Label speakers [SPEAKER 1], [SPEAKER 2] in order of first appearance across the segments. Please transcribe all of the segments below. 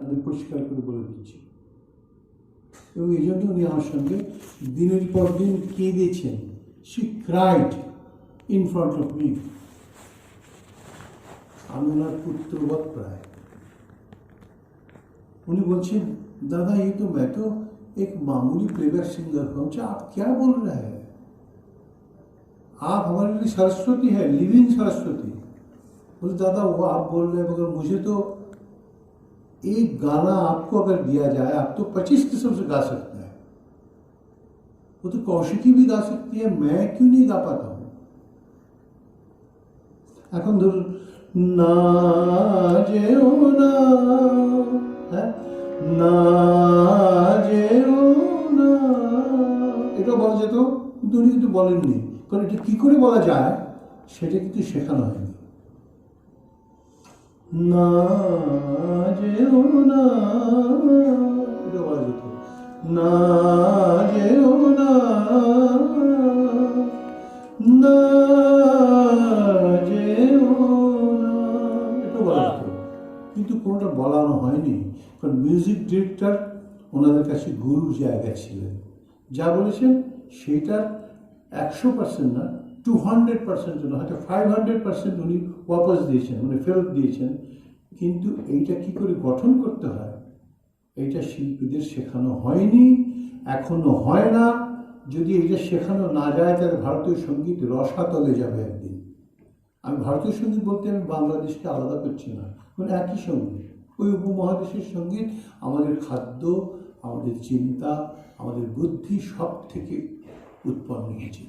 [SPEAKER 1] আমি পরিষ্কার করে বলে দিচ্ছি। এবং এই জন্য উনি আমার সঙ্গে দিনের পর দিন কেঁদেছেন। She cried in front of me. আমি ওনার পুত্রবৎ প্রায়। उन्हें बोलते दादा ये तो मैं तो एक मामूली प्लेबैक सिंगर हूँ, आप क्या बोल रहे हैं? आप हमारे लिए सरस्वती है, लिविंग सरस्वती। बोले दादा वो आप बोल रहे हैं, मगर मुझे तो एक गाना आपको अगर दिया जाए आप तो 25 किस्म से गा सकते हैं। वो तो कौशिकी भी गा सकती है, मैं क्यों नहीं गा पाता हूँ? এখন ধরুন না যেও না, না যেও না, এটা বলা যেত, কিন্তু উনি কিন্তু বলেননি। কারণ এটা কি করে বলা যায় সেটা কিন্তু শেখানো হয়নি। না যেও না, এটা বলা যেত, না যেও না, না যেও না, এটা বলা যেত, কিন্তু কোনোটা বলানো হয়নি। কারণ মিউজিক ডিরেক্টর ওনাদের কাছে গুরুর জায়গা ছিলেন, যা বলেছেন সেইটার 100% না, 200% জন্য, হয়তো 500% উনি ওয়াপস দিয়েছেন, মানে ফেরত দিয়েছেন। কিন্তু এইটা কি করে গঠন করতে হয় এইটা শিল্পীদের শেখানো হয়নি, এখনো হয় না। যদি এইটা শেখানো না যায় তাহলে ভারতীয় সঙ্গীত রসাতলে যাবে একদিন। আমি ভারতীয় সঙ্গীত বলতে আমি বাংলাদেশকে আলাদা করছি না, মানে একই সঙ্গীত, ওই উপমহাদেশের সঙ্গীত। আমাদের খাদ্য, আমাদের চিন্তা, আমাদের বুদ্ধি সব থেকে উৎপন্ন হয়েছে।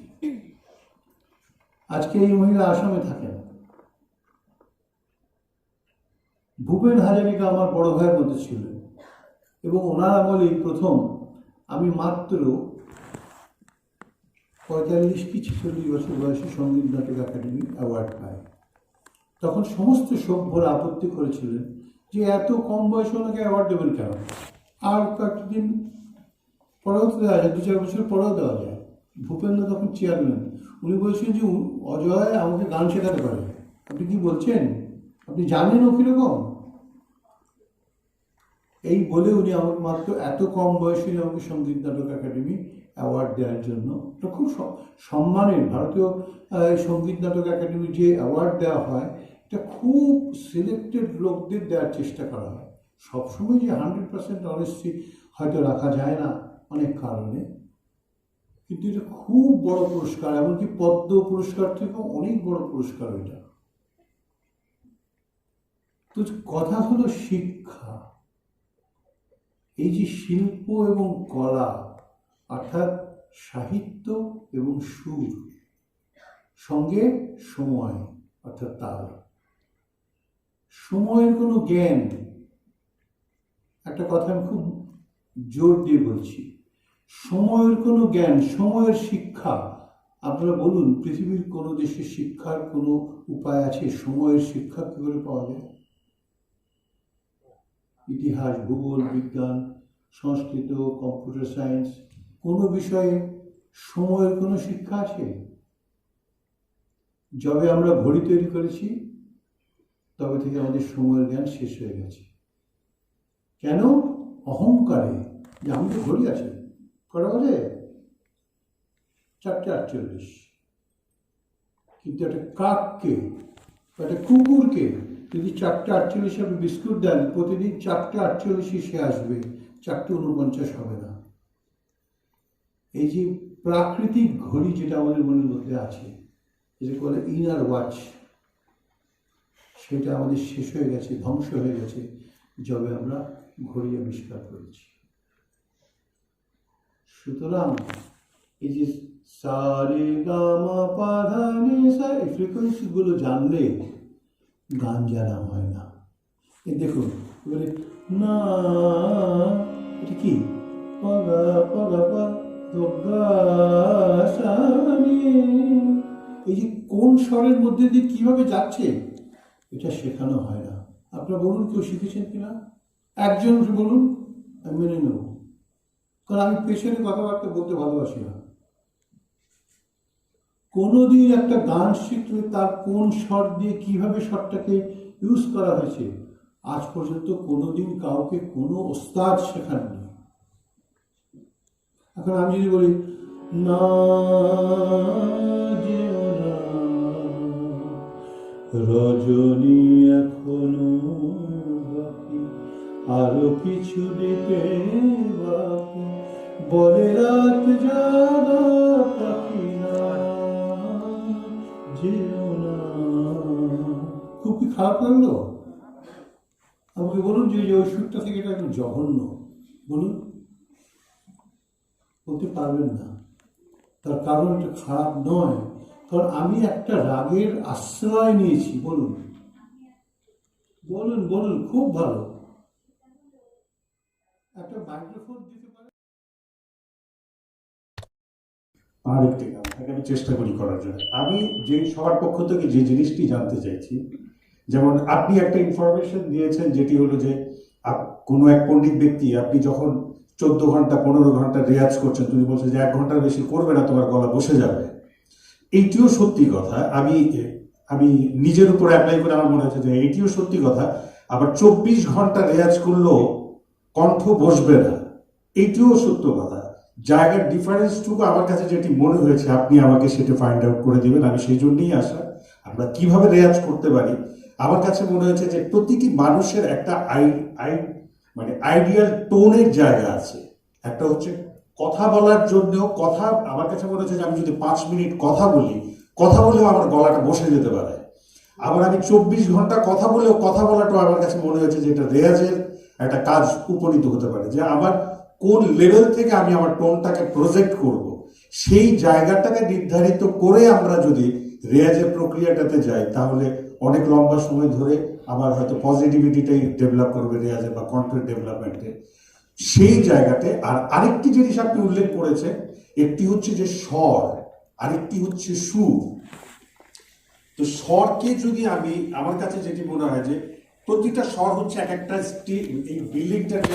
[SPEAKER 1] আজকে এই মহিলা আসামে থাকেন। ভূপেন হাজারিকা আমার বড় ভাইয়ের মধ্যে ছিলেন, এবং ওনার আমলেই প্রথম আমি মাত্র 45 কি 46 বছর বয়সে সঙ্গীত নাটক একাডেমি অ্যাওয়ার্ড পাই। তখন সমস্ত সভ্যরা আপত্তি করেছিলেন যে এত কম বয়সে ওনাকে অ্যাওয়ার্ড দেবেন কেন, আর কয়েকদিন পরেও তো দেওয়া যায়, 2-4 বছর পরেও দেওয়া যায়। ভূপেন্দ্র তখন চেয়ারম্যান, উনি বলছেন যে অজয় আমাকে গান শেখাতে পারে। আপনি কি বলছেন? আপনি জানেন ও কীরকম? এই বলে উনি আমাকে মাত্র এত কম বয়সে আমাকে সঙ্গীত নাটক একাডেমি অ্যাওয়ার্ড দেওয়ার জন্য, এটা খুব সম্মানের। ভারতীয় সঙ্গীত নাটক একাডেমি যে অ্যাওয়ার্ড দেওয়া হয় এটা খুব সিলেক্টেড লোকদের দেওয়ার চেষ্টা করা হয়। সবসময় যে 100% অনেস্টি হয়তো রাখা যায় না অনেক কারণে, কিন্তু এটা খুব বড় পুরস্কার, এমনকি পদ্ম পুরস্কার থেকেও অনেক বড় পুরস্কার এটা। তো কথা হলো শিক্ষা। এই যে শিল্প এবং কলা, অর্থাৎ সাহিত্য এবং সুর, সঙ্গে সময় অর্থাৎ তাল। সময়ের কোনো জ্ঞান, একটা কথা আমি খুব জোর দিয়ে বলছি, সময়ের কোনো জ্ঞান, সময়ের শিক্ষা। আপনারা বলুন পৃথিবীর কোনো দেশে শিক্ষার কোনো উপায় আছে সময়ের শিক্ষা কী করে পাওয়া যায়? ইতিহাস, ভূগোল, বিজ্ঞান, সংস্কৃত, কম্পিউটার সায়েন্স, কোনো বিষয়ে সময়ের কোনো শিক্ষা আছে? যবে আমরা ঘড়ি তৈরি করেছি তবে থেকে আমাদের সময়ের জ্ঞান শেষ হয়ে গেছে। কেন? অহংকারে, যে আমাদের ঘড়ি আছে, কটা বাজে? 4:48। কিন্তু একটা কাককে, একটা কুকুরকে যদি 4:48 আপনি বিস্কুট দেন, প্রতিদিন 4:48 সে আসবে, 4:49 হবে না। এই যে প্রাকৃতিক ঘড়ি যেটা আমাদের মনের মধ্যে আছে, যেটা বলে ইনার ওয়াচ, সেটা আমাদের শেষ হয়ে গেছে, ধ্বংস হয়ে গেছে যবে আমরা ঘড়ি আবিষ্কার করেছি। সুতরাং এই যে সা রে গা মা পা ধা নি সা, এই ফ্রিকোয়েন্সিগুলো জানলে গান জানা হয় না। এই দেখুন এবারে না, এটা কি পগা পগা পা দোগা সা নি, এই যে কোন স্বরের মধ্যে দিয়ে কিভাবে যাচ্ছে এটা শেখানো হয় না। আপনারা বলুন কেউ শিখেছেন কিনা? একজন বলুন, আমি মেনে নেব, কারণ আমি পেছনে কথাবার্তা বলতে ভালোবাসি না। কোনোদিন একটা গান শিখলে তার কোন স্বর দিয়ে কিভাবে স্বরটাকে ইউজ করা হয়েছে আজ পর্যন্ত কোনোদিন কাউকে কোনো ওস্তাদ শেখাননি। এখন আমি যদি বলি না যেও না রজনী এখনো বাকি, আরো কিছু দিতে বাকি, বলে রাত জাগা পাখি না যেও না। খুব কি খারাপ লাগলো? আমাকে বলুন যে ওই সুরটা থেকে এটা একদম জঘন্য, বলুন। বলতে পারবেন না। তার কারণ এটা খারাপ নয়, কারণ আমি একটা রাগের আশ্রয় নিয়েছি। বলুন বলুন বলুন, খুব ভালো। একটা মাইক্রোফোন দিতে পারে। আরেকটি গান থাকে, আমি চেষ্টা করি করার জন্য। আমি যে সবার পক্ষ থেকে যে জিনিসটি জানতে চাইছি, যেমন আপনি একটা ইনফরমেশন দিয়েছেন যেটি হলো যে কোনো এক পণ্ডিত ব্যক্তি, আপনি যখন 14 ঘন্টা 15 ঘন্টা রেয়াজ করছেন, তুমি বলছো যে 1 ঘন্টার বেশি করবে না, তোমার গলা বসে যাবে। এইটিও সত্যি কথা। আমি নিজের উপর অ্যাপ্লাই করে আমার মনে হচ্ছে যে এইটিও সত্যি কথা। আবার 24 ঘন্টা রেয়াজ করলেও কণ্ঠ বসবে না, এইটিও সত্য কথা। জায়গার ডিফারেন্সটুকু আমার কাছে যেটি মনে হয়েছে, আপনি আমাকে সেটা ফাইন্ড আউট করে দিবেন। আমি সেই জন্যই আসা। আমরা কিভাবে রেয়াজ করতে পারি, আমার কাছে মনে হয়েছে যে প্রতিটি মানুষের একটা মানে আইডিয়াল টোনের জায়গা আছে। একটা হচ্ছে কথা বলার জন্য, কথা আমার কাছে মনে হচ্ছে যে আমি যদি 5 মিনিট কথা বলেও আমার গলাটা বসে যেতে পারে। আবার আমি 24 ঘন্টা কথা বলেও কথা বলাটাও আমার কাছে মনে হয়েছে যে এটা রেয়াজের একটা কাজ উপনীত হতে পারে, যে আমার কোন লেভেল থেকে আমি আমার টোনটাকে প্রজেক্ট করব, সেই জায়গাটাকে নির্ধারিত করে আমরা যদি রেয়াজের প্রক্রিয়াটাতে যাই, তাহলে অনেক লম্বা সময় ধরে আমার হয়তো পজিটিভিটিটাই ডেভেলপ করবে রেয়াজের বা কন্টেন্ট ডেভেলপমেন্টে সেই জায়গাতে। আর আরেকটি জিনিস আপনি উল্লেখ করেছেন, একটি হচ্ছে যে স্বর, আরেকটি হচ্ছে সুর। তো স্বরকে যদি আমার কাছে যেটি মনে হয় যে প্রতিটা স্বর হচ্ছে এক একটা এই বিল্ডিংটার যে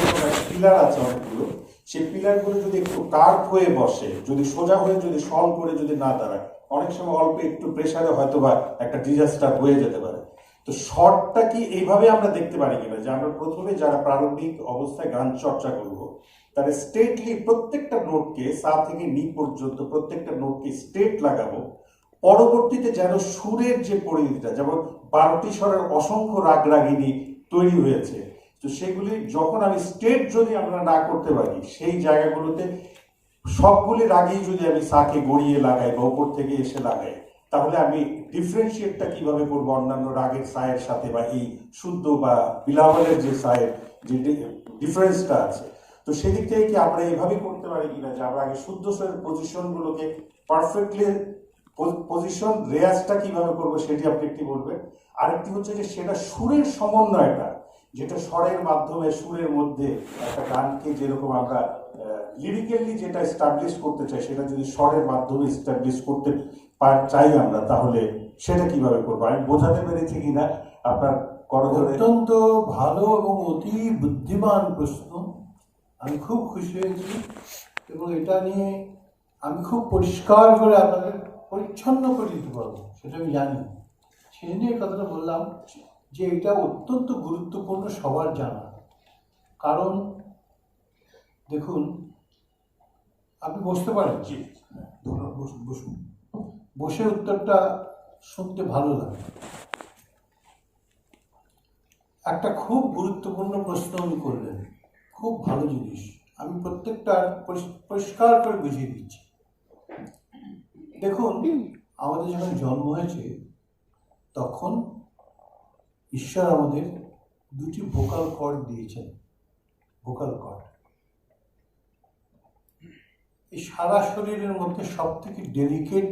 [SPEAKER 1] পিলার আছে অনেকগুলো, সেই পিলারগুলো যদি একটু কার্ভ হয়ে বসে, যদি সোজা হয়ে যদি সল করে যদি না দাঁড়ায়, অনেক সময় অল্প একটু প্রেসারে হয়তো বা একটা ডিজাস্টার হয়ে যেতে পারে। তো স্বরটা কি এইভাবে আমরা দেখতে পারি কিনা, যে আমরা প্রথমে যারা প্রারম্ভিক অবস্থায় গান চর্চা করব, তাহলে স্ট্রেটলি প্রত্যেকটা নোটকে সা থেকে নি পর্যন্ত প্রত্যেকটা নোটকে স্ট্রেট লাগাবো, পরবর্তীতে যেন সুরের যে পরিধিটা, যেমন 12টি স্বরের অসংখ্য রাগ রাগিনী তৈরি হয়েছে, তো সেগুলি যখন আমি স্ট্রেট যদি আমরা না করতে পারি, সেই জায়গাগুলোতে সবগুলি রাগেই যদি আমি সাকে গড়িয়ে লাগাই বা উপর থেকে এসে লাগাই, তাহলে আমি ডিফারেন্সিয়েটটা কিভাবে করবো অন্যান্য রাগের সায়ের সাথে, বা এই শুদ্ধ বা বিলাবলের যে সায়ের যে ডিফারেন্সটা আছে, তো সেদিক থেকে কি আমরা এইভাবে করতে পারি কিনা যে আমরা আগে শুদ্ধ স্বরের পজিশনগুলোকে পারফেক্টলি পজিশন রেয়াজটা কিভাবে করবো সেটি আপনি একটি বলবেন। আরেকটি হচ্ছে যে সেটা সুরের সমন্বয়টা, যেটা স্বরের মাধ্যমে সুরের মধ্যে একটা গানকে যেরকম আমরা লিরিক্যালি যেটা এস্টাবলিশ করতে চাই, সেটা যদি স্বরের মাধ্যমে এস্টাবলিশ করতে চাই আমরা, তাহলে সেটা কিভাবে করবো? আমি বোঝাতে পেরেছি কিনা আপনার করজোড়ে? অত্যন্ত ভালো এবং অতি বুদ্ধিমান প্রশ্ন। আমি খুব খুশি হয়েছি এবং এটা নিয়ে আমি খুব পরিষ্কার করে আপনাদের পরিচ্ছন্ন করে দিতে পারবো, সেটা আমি জানি। সেই নিয়ে কথাটা বললাম যে এটা অত্যন্ত গুরুত্বপূর্ণ সবার জানা। কারণ দেখুন, আপনি বসতে পারেন, জি বসুন বসুন, বসে উত্তরটা শুনতে ভালো লাগে। একটা খুব গুরুত্বপূর্ণ প্রশ্ন আমি করলেন, খুব ভালো জিনিস। আমি প্রত্যেকটা পরিষ্কার করে বুঝিয়ে দিচ্ছি। দেখুন, আমাদের যখন জন্ম হয়েছে তখন ঈশ্বর আমাদের 2টি ভোকাল কর্ড দিয়েছেন। ভোকাল কর্ড এই সারা শরীরের মধ্যে সব থেকে ডেলিকেট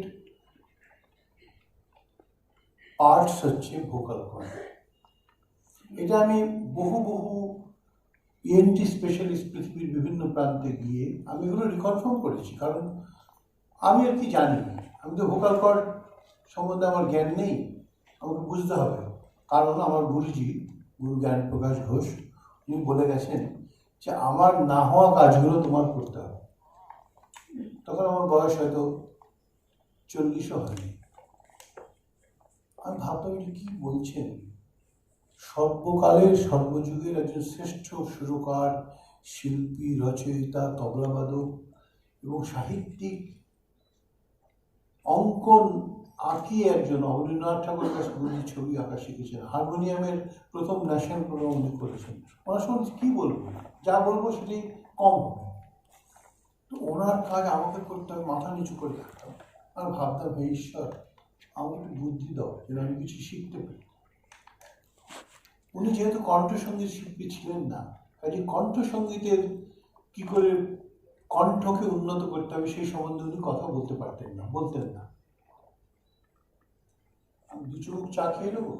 [SPEAKER 1] পার্টস হচ্ছে ভোকাল কর্ড। এটা আমি বহু ইএনটি স্পেশালিস্ট পৃথিবীর বিভিন্ন প্রান্তে গিয়ে আমি এগুলো রিকনফার্ম করেছি, কারণ আমি আর কি জানি, আমি তো ভোকাল কর্ড সম্বন্ধে আমার জ্ঞান নেই, আমাকে বুঝতে হবে। কারণ আমার গুরুজি, গুরু জ্ঞান প্রকাশ ঘোষ, উনি বলে গেছেন যে আমার না হওয়া কাজগুলো তোমার করতে হবে। তখন আমার বয়স হয়তো 40ও হয়নি। আমি ভাবতাম এটা কি বলছেন, সর্বকালের সর্বযুগের একজন শ্রেষ্ঠ সুরকার, শিল্পী, রচয়িতা, তবলাবাদক এবং সাহিত্যিক, অঙ্কন আঁকিয়ে একজন অবনীন্দ্রনাথ ঠাকুরের কাছে উনি ছবি আঁকা শিখেছেন। হারমোনিয়ামের প্রথম ন্যাশনাল প্রোগ্রাম উনি করেছেন। ওনার সম্বন্ধে কী বলবো, যা বলবো সেটাই কম হবে। তো ওনার কাজ আমাকে করতে হবে, মাথা নিচু করে থাকতাম আর ভাবতাম, হে ঈশ্বর আমাকে একটু বুদ্ধি দাও যেন আমি কিছু শিখতে পারি। উনি যেহেতু কণ্ঠসঙ্গীত শিল্পী ছিলেন না, কাজে কণ্ঠসঙ্গীতের কী করে কণ্ঠকে উন্নত করতে হবে সেই সম্বন্ধে উনি কথা বলতে পারতেন না, বলতেন না। আমি দু চুমুক চা খেয়ে নেবো।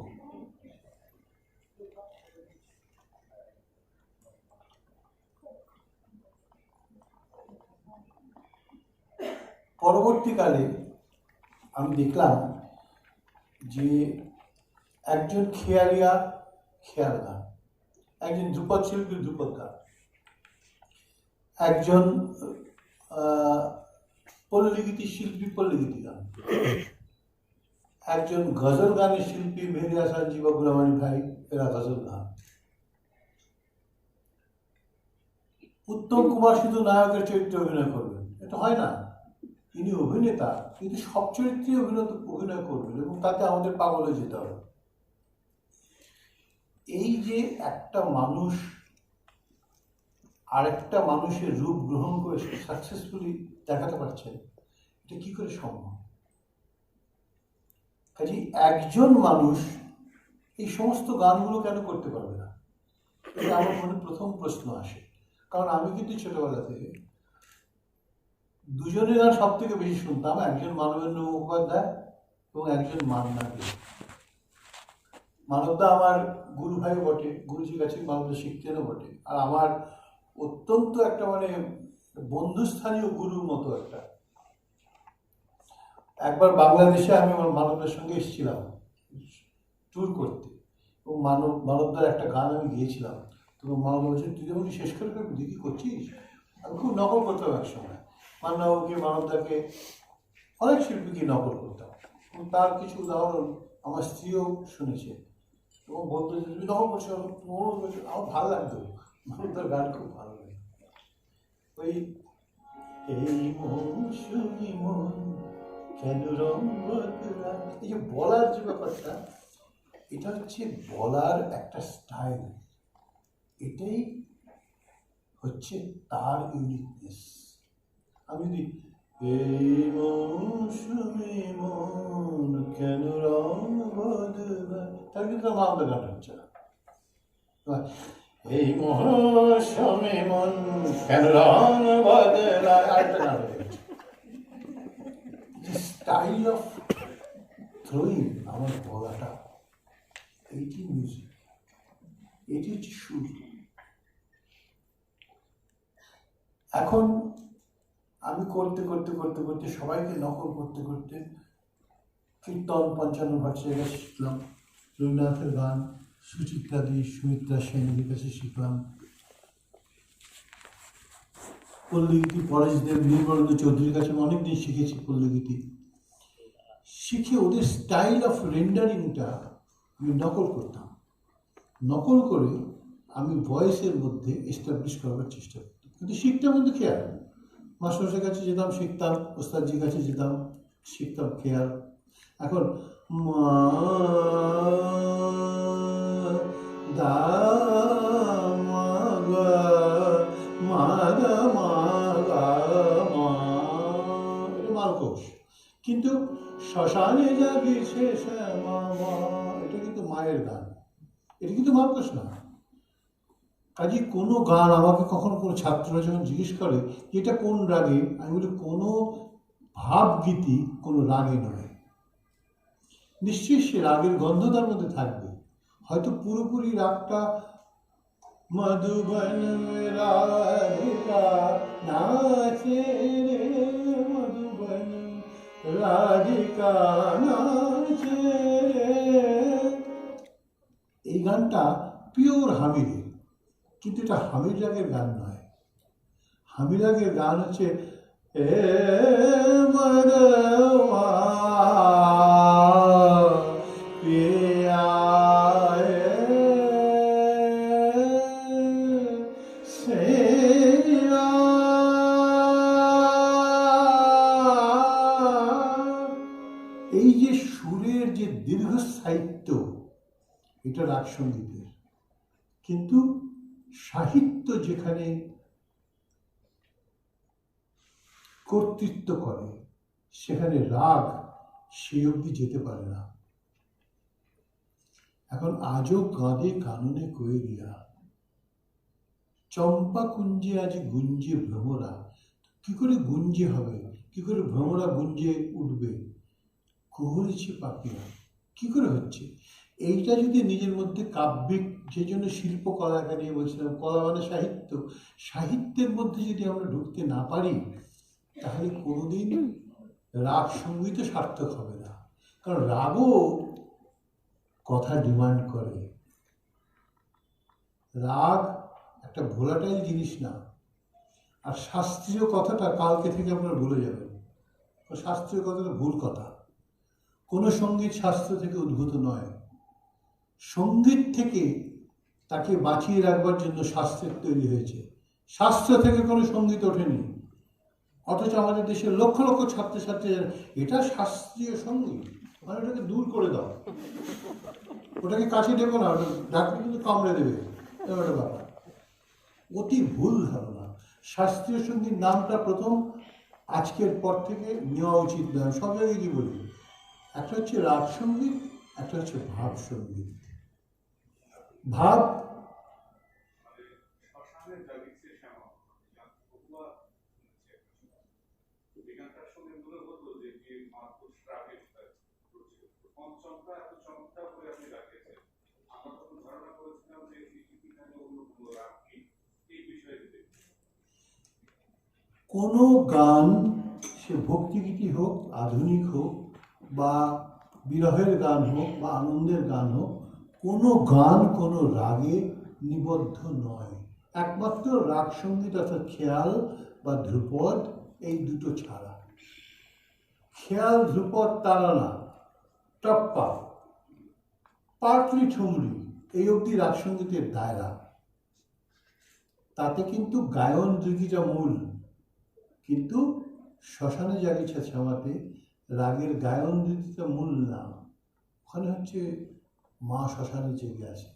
[SPEAKER 1] পরবর্তীকালে আমি দেখলাম যে একজন খেয়ালিয়া খেয়াল গান, একজন ধ্রুপদ শিল্পী ধ্রুপদ গান, একজন পল্লীগীতি শিল্পী পল্লীগীতি গান, একজন গজল গানের শিল্পী মেহেদি হাসান জি বা গুলামানি ভাই, এরা গজল গান। উত্তম কুমার শুধু নায়কের চরিত্রে অভিনয় করবেন, এটা হয় না। তিনি অভিনেতা, কিন্তু সব চরিত্রে অভিনয় করবেন এবং তাতে আমাদের পাগল হয়ে যেতে হবে। এই যে একটা মানুষ আরেকটা মানুষের রূপ গ্রহণ করে সাকসেসফুলি দেখাতে পারছেন, এটা কি করে সম্ভব? কাজে একজন মানুষ এই সমস্ত গানগুলো কেন করতে পারবে না, এটা আমার মনে প্রথম প্রশ্ন আসে। কারণ আমি কিন্তু ছোটবেলা থেকে দুজনের গান সব থেকে বেশি শুনতাম, একজন মানবেন্দ্র মুখোপাধ্যায় এবং একজন মান্না দে। মানবদা আমার গুরু ভাই বটে, গুরুজির কাছে মানবদা শিখতেনও বটে, আর আমার অত্যন্ত একটা মানে বন্ধুস্থানীয় গুরুর মতো একটা। একবার বাংলাদেশে আমি আমার মানবদার সঙ্গে এসেছিলাম ট্যুর করতে, এবং মানবদার একটা গান আমি গিয়েছিলাম। তো মানব বলছে, তুই যখন শেষ করে ফেলবি, তুই কি করছিস? আমি খুব নকল করতাম এক সময়, মান্নাবাবুকে, মানবদাকে, অনেক শিল্পীকে নকল করতাম। এবং তার কিছু উদাহরণ আমার স্ত্রীও শুনেছে এবং বলতো যে তুমি নকল করছো, আমার ভালো লাগতো, মানবদার গান খুব ভালো লাগে। ওই এই মৌসুমি মন কেন রং বদলা, এই যে বলার যে ব্যাপারটা, এটা হচ্ছে বলার একটা স্টাইল, এটাই হচ্ছে তার ইউনিকনেস। আমি যদি এই মৌসুমি মন কেন রং বদলা, তার কিন্তু আমার আমাদের গান হচ্ছে না। এই মৌসুমি মন কেন রং বদলা, আরেকটা গান হয়ে গেছে। স্টাইল অফ থ্রোয়িং আমার বলাটা, এইটি মিউজিক, এটি হচ্ছে সুর। এখন আমি করতে করতে করতে করতে সবাইকে নকল করতে করতে কীর্তন 55 ভাষায় কাছে শিখলাম, রবীন্দ্রনাথের গান সুচিত্রা দি, সুমিত্রা সেনের কাছে শিখলাম, পল্লীগীতি পরেশদেব, নীলবরন্দ চৌধুরীর কাছে আমি অনেকদিন শিখেছি পল্লীগীতি। শিখে ওদের স্টাইল অফ রেন্ডারিংটা আমি নকল করতাম, নকল করে আমি ভয়েসের মধ্যে এস্টাবলিশ করবার চেষ্টা করতাম। কিন্তু শিখতাম কিন্তু খেয়াল, মাস্টারের কাছে যেতাম শিখতাম, ওস্তাদজির কাছে যেতাম শিখতাম খেয়াল। এখন মা দা মা গা মা গা মা গা মা, এটা মালকোষ। কিন্তু শ্মশানে জাগিছে শ্যামা মা, এটা কিন্তু মায়ের গান, এটা কিন্তু মালকোষ না। কাজে কোনো গান আমাকে কখনো কোনো ছাত্ররা যখন জিজ্ঞেস করে এটা কোন রাগে, আমি বলি কোনো ভাবগীতি কোনো রাগে নয়। নিশ্চয়ই সে রাগের গন্ধ তার মধ্যে থাকবে, হয়তো পুরোপুরি রাগটা মধুবন রাধিকা নাচে রে, মধুবন রাধিকা নাচে রে, এই গানটা পিওর হামিরের, কিন্তু এটা হামির রাগের গান নয়। হামির রাগের গান হচ্ছে এ মরমা পিয়া এটা রাগ সঙ্গীতের। কিন্তু সাহিত্য যেখানে কর্তৃত্ব করে সেখানে রাগ সেই অবধি যেতে পারে না। এখন আজও কাঁদে কাননে কোয়েলিয়া, চম্পা কুঞ্জে আজ গুঞ্জে ভ্রমরা। কি করে গুঞ্জে হবে, কি করে ভ্রমরা গুঞ্জে উঠবে? কুহরেছে পাপিয়া, কি করে হচ্ছে? এইটা যদি নিজের মধ্যে কাব্যিক, যে জন্য শিল্পকলাকে নিয়ে বলছিলাম, কলা মানে সাহিত্য, সাহিত্যের মধ্যে যদি আমরা ঢুকতে না পারি তাহলে কোনোদিন রাগ সঙ্গীত সার্থক হবে না। কারণ রাগও কথা ডিমান্ড করে। রাগ একটা ভোলাটাইল জিনিস না। আর শাস্ত্রীয় কথাটা কালকে থেকে আপনারা ভুলে যাবেন। শাস্ত্রীয় কথাটা ভুল কথা। কোনো সঙ্গীত শাস্ত্র থেকে উদ্ভূত নয়। সঙ্গীত থেকে তাকে বাঁচিয়ে রাখবার জন্য শাস্ত্রের তৈরি হয়েছে। শাস্ত্র থেকে কোনো সঙ্গীত ওঠেনি। অথচ আমাদের দেশের লক্ষ লক্ষ ছাত্রছাত্রী এটা শাস্ত্রীয় সঙ্গীত, মানে ওটাকে দূর করে দাও, ওটাকে কাছে দেবো না, ওটা ডাক্তার কিন্তু কামড়ে দেবে, একটা ব্যাপার। অতি ভুল ধারণা। শাস্ত্রীয় সঙ্গীত নামটা প্রথম আজকের পর থেকে নেওয়া উচিত নয়। সব জায়গায় কি বলি, একটা হচ্ছে রাগ সঙ্গীত, একটা হচ্ছে ভাব সঙ্গীত। ভাব কোনো গান, সে ভক্তিগীতি হোক, আধুনিক হোক, বা বিরহের গান হোক, বা আনন্দের গান হোক, কোনো গান কোনো রাগে নিবদ্ধ নয়। একমাত্র রাগ সঙ্গীত অর্থাৎ খেয়াল বা ধ্রুপদ, এই দুটো ছাড়া। খেয়াল, ধ্রুপদ, তারানা, টপ্পা, পাটলি, ঠুমরি, এই অবধি রাগ সঙ্গীতের দায়রা। তাতে কিন্তু গায়ন দুটিটা মূল। কিন্তু শ্মশানে জাগিছে ছামাতে রাগের গায়ন দুটিটা মূল না। ওখানে হচ্ছে মা শ্মশানে জেগে আছে।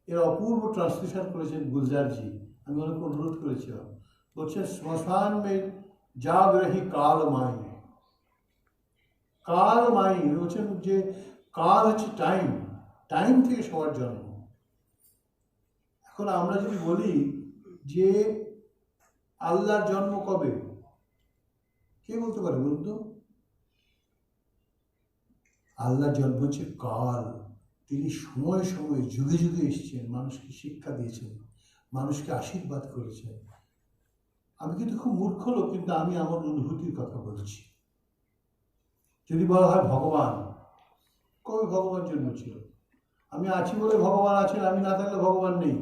[SPEAKER 1] এর অপূর্ব ট্রান্সলেশন করেছেন গুলজারজি। আমি ওনাকে অনুরোধ করেছিলাম, বলছেন শ্মশান মে জাগ রহি কাল মাই। কাল মাই বলছেন যে কাল হচ্ছে টাইম, টাইম থেকে সবার জন্ম। এখন আমরা যদি বলি যে আল্লাহর জন্ম কবে, কে বলতে পারে বলুন তো? আল্লাহর জন্ম হচ্ছে কাল। তিনি সময় সময় যুগে যুগে এসেছেন, মানুষকে শিক্ষা দিয়েছেন, মানুষকে আশীর্বাদ করেছেন। আমি কিন্তু খুব মূর্খ লোক, কিন্তু আমি আমার অনুভূতির কথা বলছি। যদি বলা হয় ভগবান, কবে ভগবান জন্মেছিল? আমি আছি বলে ভগবান আছেন, আমি না থাকলে ভগবান নেই।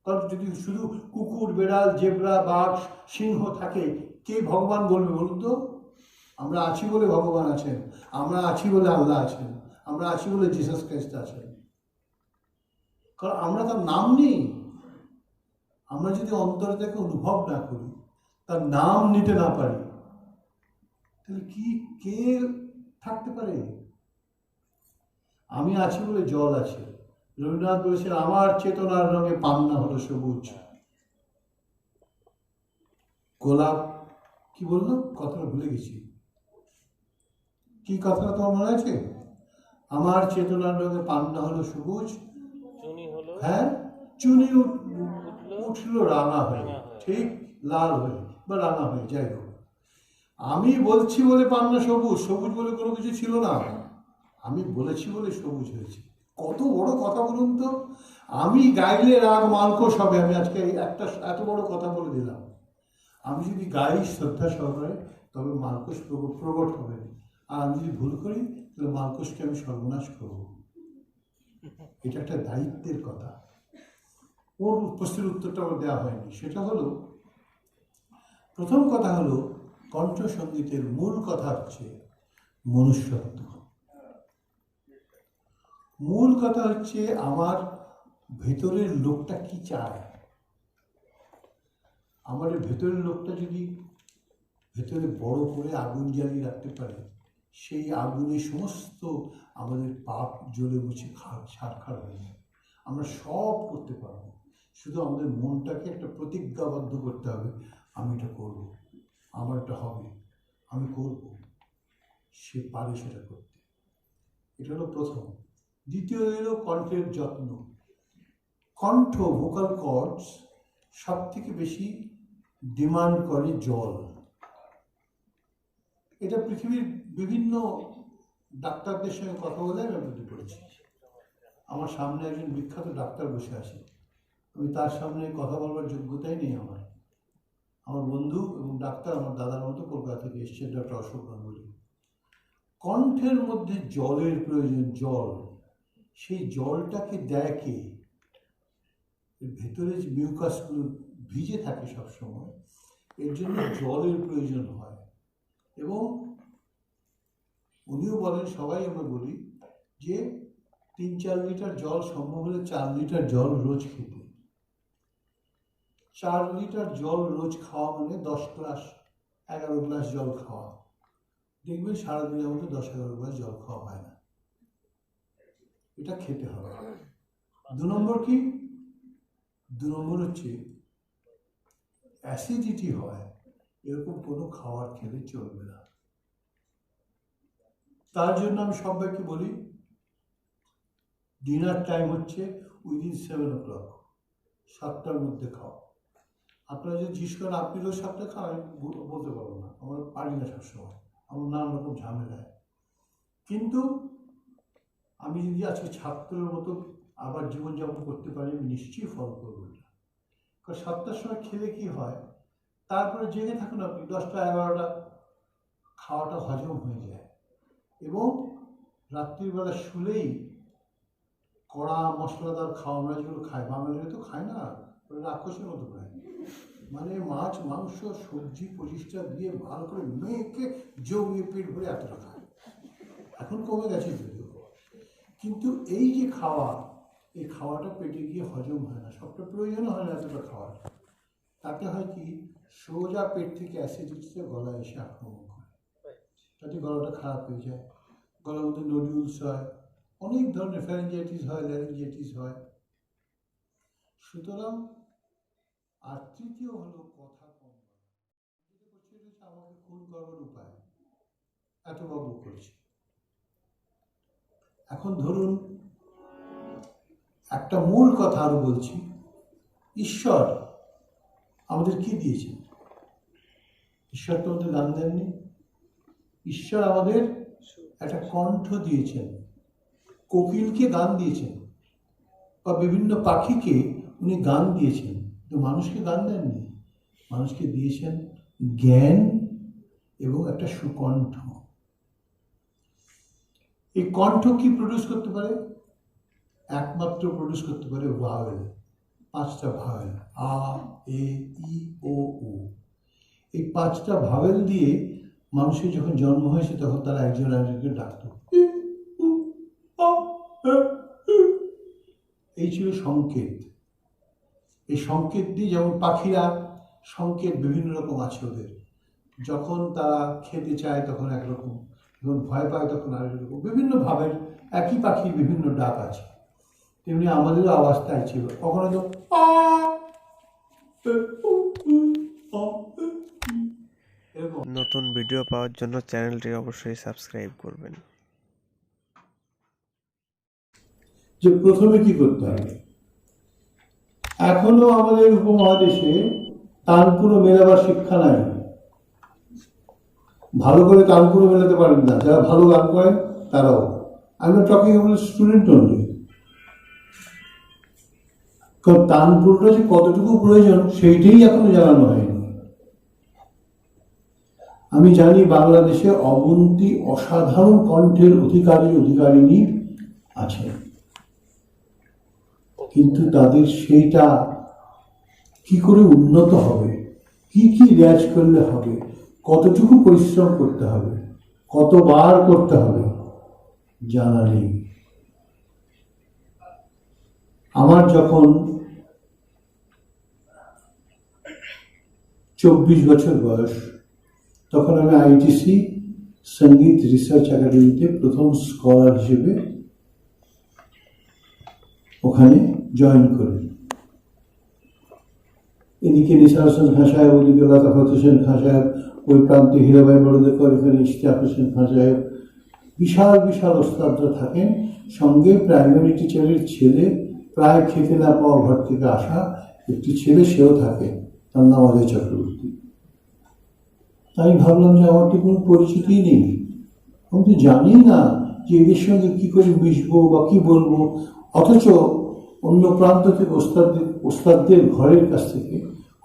[SPEAKER 1] কারণ যদি শুধু কুকুর, বেড়াল, জেব্রা, বাঘ, সিংহ থাকে, কে ভগবান বলবে বলুন তো? আমরা আছি বলে ভগবান আছেন, আমরা আছি বলে আল্লাহ আছেন, আমরা আছি বলে জিসাস ক্রাইস্ট আছেন। কারণ আমরা তার নাম নেই। আমরা যদি অন্তরে তাকে অনুভব না করি, তার নাম নিতে না পারি, তাহলে কি কে থাকতে পারে? আমি আছি বলে জল আছে। রবীন্দ্রনাথ বলেছেন আমার চেতনার রঙে পান্না হলো সবুজ। গোলাপ কি বললো, কথাটা ভুলে গেছি, কি কথাটা তোমার মনে আছে? আমার চেতনার রঙে পান্না হলো সবুজ, হ্যাঁ, চুনি উঠলো রাঙা হয়ে, ঠিক লাল হয়ে বা রাঙা হয়ে, যাই হোক। আমি বলছি বলে পান্না সবুজ, সবুজ বলে কোনো কিছু ছিল না, আমি বলেছি বলে সবুজ হয়েছে। কত বড় কথা বলুন তো। আমি গাইলে রাগ মালকোষ হবে। আমি আজকে একটা এত বড় কথা বলে দিলাম। আমি যদি গাই শ্রদ্ধা সহকারে, তবে মালকোষ প্রকট হবে। আর আমি যদি ভুল করি, তাহলে মালকোষকে আমি সর্বনাশ করব। এটা একটা দায়িত্বের কথা। ওর প্রশ্নের উত্তরটা আমার দেওয়া হয়নি। সেটা হলো, প্রথম কথা হলো কণ্ঠসঙ্গীতের মূল কথা হচ্ছে মনুষ্যত্ব। মূল কথা হচ্ছে আমার ভেতরের লোকটা কি চায়। আমার ভেতরের লোকটা যদি ভেতরে বড় করে আগুন জ্বালিয়ে রাখতে পারে, সেই আগুনে সমস্ত আমাদের পাপ জ্বলে মুছে ছারখার হয়ে যায়। আমরা সব করতে পারবো, শুধু আমাদের মনটাকে একটা প্রতিজ্ঞাবদ্ধ করতে হবে, আমি এটা করব, আমার এটা হবে, আমি করব। সে পারে সেটা করতে। এটা হলো প্রথম। দ্বিতীয় হলো কণ্ঠের যত্ন। কণ্ঠ, ভোকাল কর্ডস সব থেকে বেশি ডিমান্ড করে জল। এটা পৃথিবীর বিভিন্ন ডাক্তারদের সঙ্গে কথা বলে আমি বুঝতে পেরেছি। আমার সামনে একজন বিখ্যাত ডাক্তার বসে আছে, আমি তার সামনে কথা বলবার যোগ্যতাই নেই আমার। আমার বন্ধু এবং ডাক্তার, আমার দাদার মতো কলকাতা থেকে এসছে, ডক্টর অশোক গাঙ্গুলি। কণ্ঠের মধ্যে জলের প্রয়োজন, জল। সেই জলটাকে দেয় কে? ভেতরে যে মিউকাসগুলো ভিজে থাকে সবসময়, এর জন্য জলের প্রয়োজন হয়। এবং উনিও বলেন, সবাই আমরা বলি যে 3-4 লিটার জল, সম্ভব হলে 4 লিটার জল রোজ খেতে। 4 লিটার জল রোজ খাওয়া মানে 10 গ্লাস 11 গ্লাস জল খাওয়া। দেখবেন সারাদিনের মধ্যে 10-11 গ্লাস জল খাওয়া হয় না। এটা খেতে হবে। 2 নম্বর কি? 2 নম্বর হচ্ছে অ্যাসিডিটি হয় এরকম কোনো খাবার খেলে চলবে না। তার জন্য আমি সবাইকে বলি, ডিনার টাইম হচ্ছে উইদিন 7 o'clock, 7টার মধ্যে খাও। আপনারা যদি জিজ্ঞেস করেন আপনি তো 7টায় খান, আমি বলতে পারবো না, আমার পারি না সবসময়, আমার নানান রকম ঝামেলায়। কিন্তু আমি যদি আজকে ছাত্রের মতো আবার জীবনযাপন করতে পারি, আমি নিশ্চয়ই ফলো করবো এটা। কারণ 7টার সময় খেলে কি হয়, তারপরে জেগে থাকুন আপনি 10টা 11টা, খাওয়াটা হজম হয়ে যায়। এবং রাত্রিবেলা শুলেই কড়া মশলাদার খাওয়া, আমরা যেগুলো খাই, বাঙালিরা তো খায় না, রাক্ষসের মতো খায়। মানে মাছ, মাংস, সবজি 25টা দিয়ে ভালো করে মেখে জমিয়ে পেট ভরে এতটা খায়। এখন কমে গেছে যদিও, কিন্তু এই যে খাওয়া, এই খাওয়াটা পেটে গিয়ে হজম হয় না, সবটা প্রয়োজন হয় না এতটা খাওয়ার। তাতে হয় কি, সোজা পেট থেকে অ্যাসিডিটিতে গলায় এসে আক্রমণ করে, তাতে গলাটা খারাপ হয়ে যায়, গলার মধ্যে নোডিউলস হয়, অনেক ধরনের ফ্যারিঞ্জাইটিস হয়, ল্যারিঞ্জাইটিস হয়। সুতরাং, আর তৃতীয় হলো কথা কম বলা। আমাকে খুন করবার উপায় এত বাবু করছে। এখন ধরুন একটা মূল কথা আরো বলছি, ঈশ্বর আমাদের কি দিয়েছেন? ঈশ্বর তো আমাদের গান দেননি। ঈশ্বর আমাদের একটা কণ্ঠ দিয়েছেন, কোকিলকে গান দিয়েছেন, বা বিভিন্ন পাখিকে উনি গান দিয়েছেন, তো মানুষকে গান দেননি। মানুষকে দিয়েছেন জ্ঞান এবং একটা সুকণ্ঠ। এই কণ্ঠ কি প্রডিউস করতে পারে? একমাত্র প্রডিউস করতে পারে ভাওয়েল, 5টা ভাওয়েল, আ, এ, ই, ও, উ। এই 5টা ভাওয়েল দিয়ে মানুষের যখন জন্ম হয়েছে তখন তারা একজন একজনকে ডাকত। এই ছিল সংকেত। এই সংকেত দিয়ে, যেমন পাখিরা সংকেত বিভিন্ন রকম আছে ওদের, যখন তারা খেতে চায় তখন একরকম, যখন ভয় পায় তখন আরেক রকম, বিভিন্ন ভাবের একই পাখির বিভিন্ন ডাক আছে। তেমনি আমাদেরও আওয়াজ তাই ছিল, কখনো তো এরকম।
[SPEAKER 2] নতুন ভিডিও পাওয়ার জন্য চ্যানেলটি অবশ্যই সাবস্ক্রাইব করবেন।
[SPEAKER 1] যে প্রথমে কি করতে হবে, এখনো আমাদের উপমহাদেশে তানপুরো মেলাবার শিক্ষা নাই। ভালো করে তানপুরো মেলাতে পারেন না যারা ভালো গান করেন তারাও। আমি টকিং অ্যাবাউট স্টুডেন্ট অনলি। কারণ তানপুরটা যে কতটুকু প্রয়োজন সেইটাই এখনো জানানো হয়নি। আমি জানি বাংলাদেশে অগুন্তি অসাধারণ কণ্ঠের অধিকারিণী আছে, কিন্তু তাদের সেইটা কি করে উন্নত হবে, কি কি রেয়াজ করলে হবে, কতটুকু পরিশ্রম করতে হবে, কতবার করতে হবে, জানা নেই। আমার যখন 24 বছর বয়স, তখন আমি আইটিসি সঙ্গীত রিসার্চ একাডেমিতে প্রথম স্কলার হিসেবে ওখানে জয়েন করি। এদিকে নিসার হোসেন খাঁ সাহেব, ওদিকে লতাফত হোসেন খাঁ সাহেব, ওই প্রান্তে হীরাবাই বড়দেকর, এখানে ইশতিয়াক হোসেন খাঁ সাহেব, বিশাল বিশাল ওস্তাদরা থাকেন। সঙ্গে প্রাইমারি টিচারের ছেলে, প্রায় খেতে না পাওয়া ঘর থেকে আসা একটি ছেলে, সেও থাকে, তার নাম অজয় চক্রবর্তী। তাই ভাবলাম যে আমার তো কোনো পরিচিতি নেই, আমি তো জানি না যে এদের সঙ্গে কী করে মিশবো বা কী বলবো। অথচ অন্য প্রান্ত থেকে ওস্তাদদের ঘরের কাছ থেকে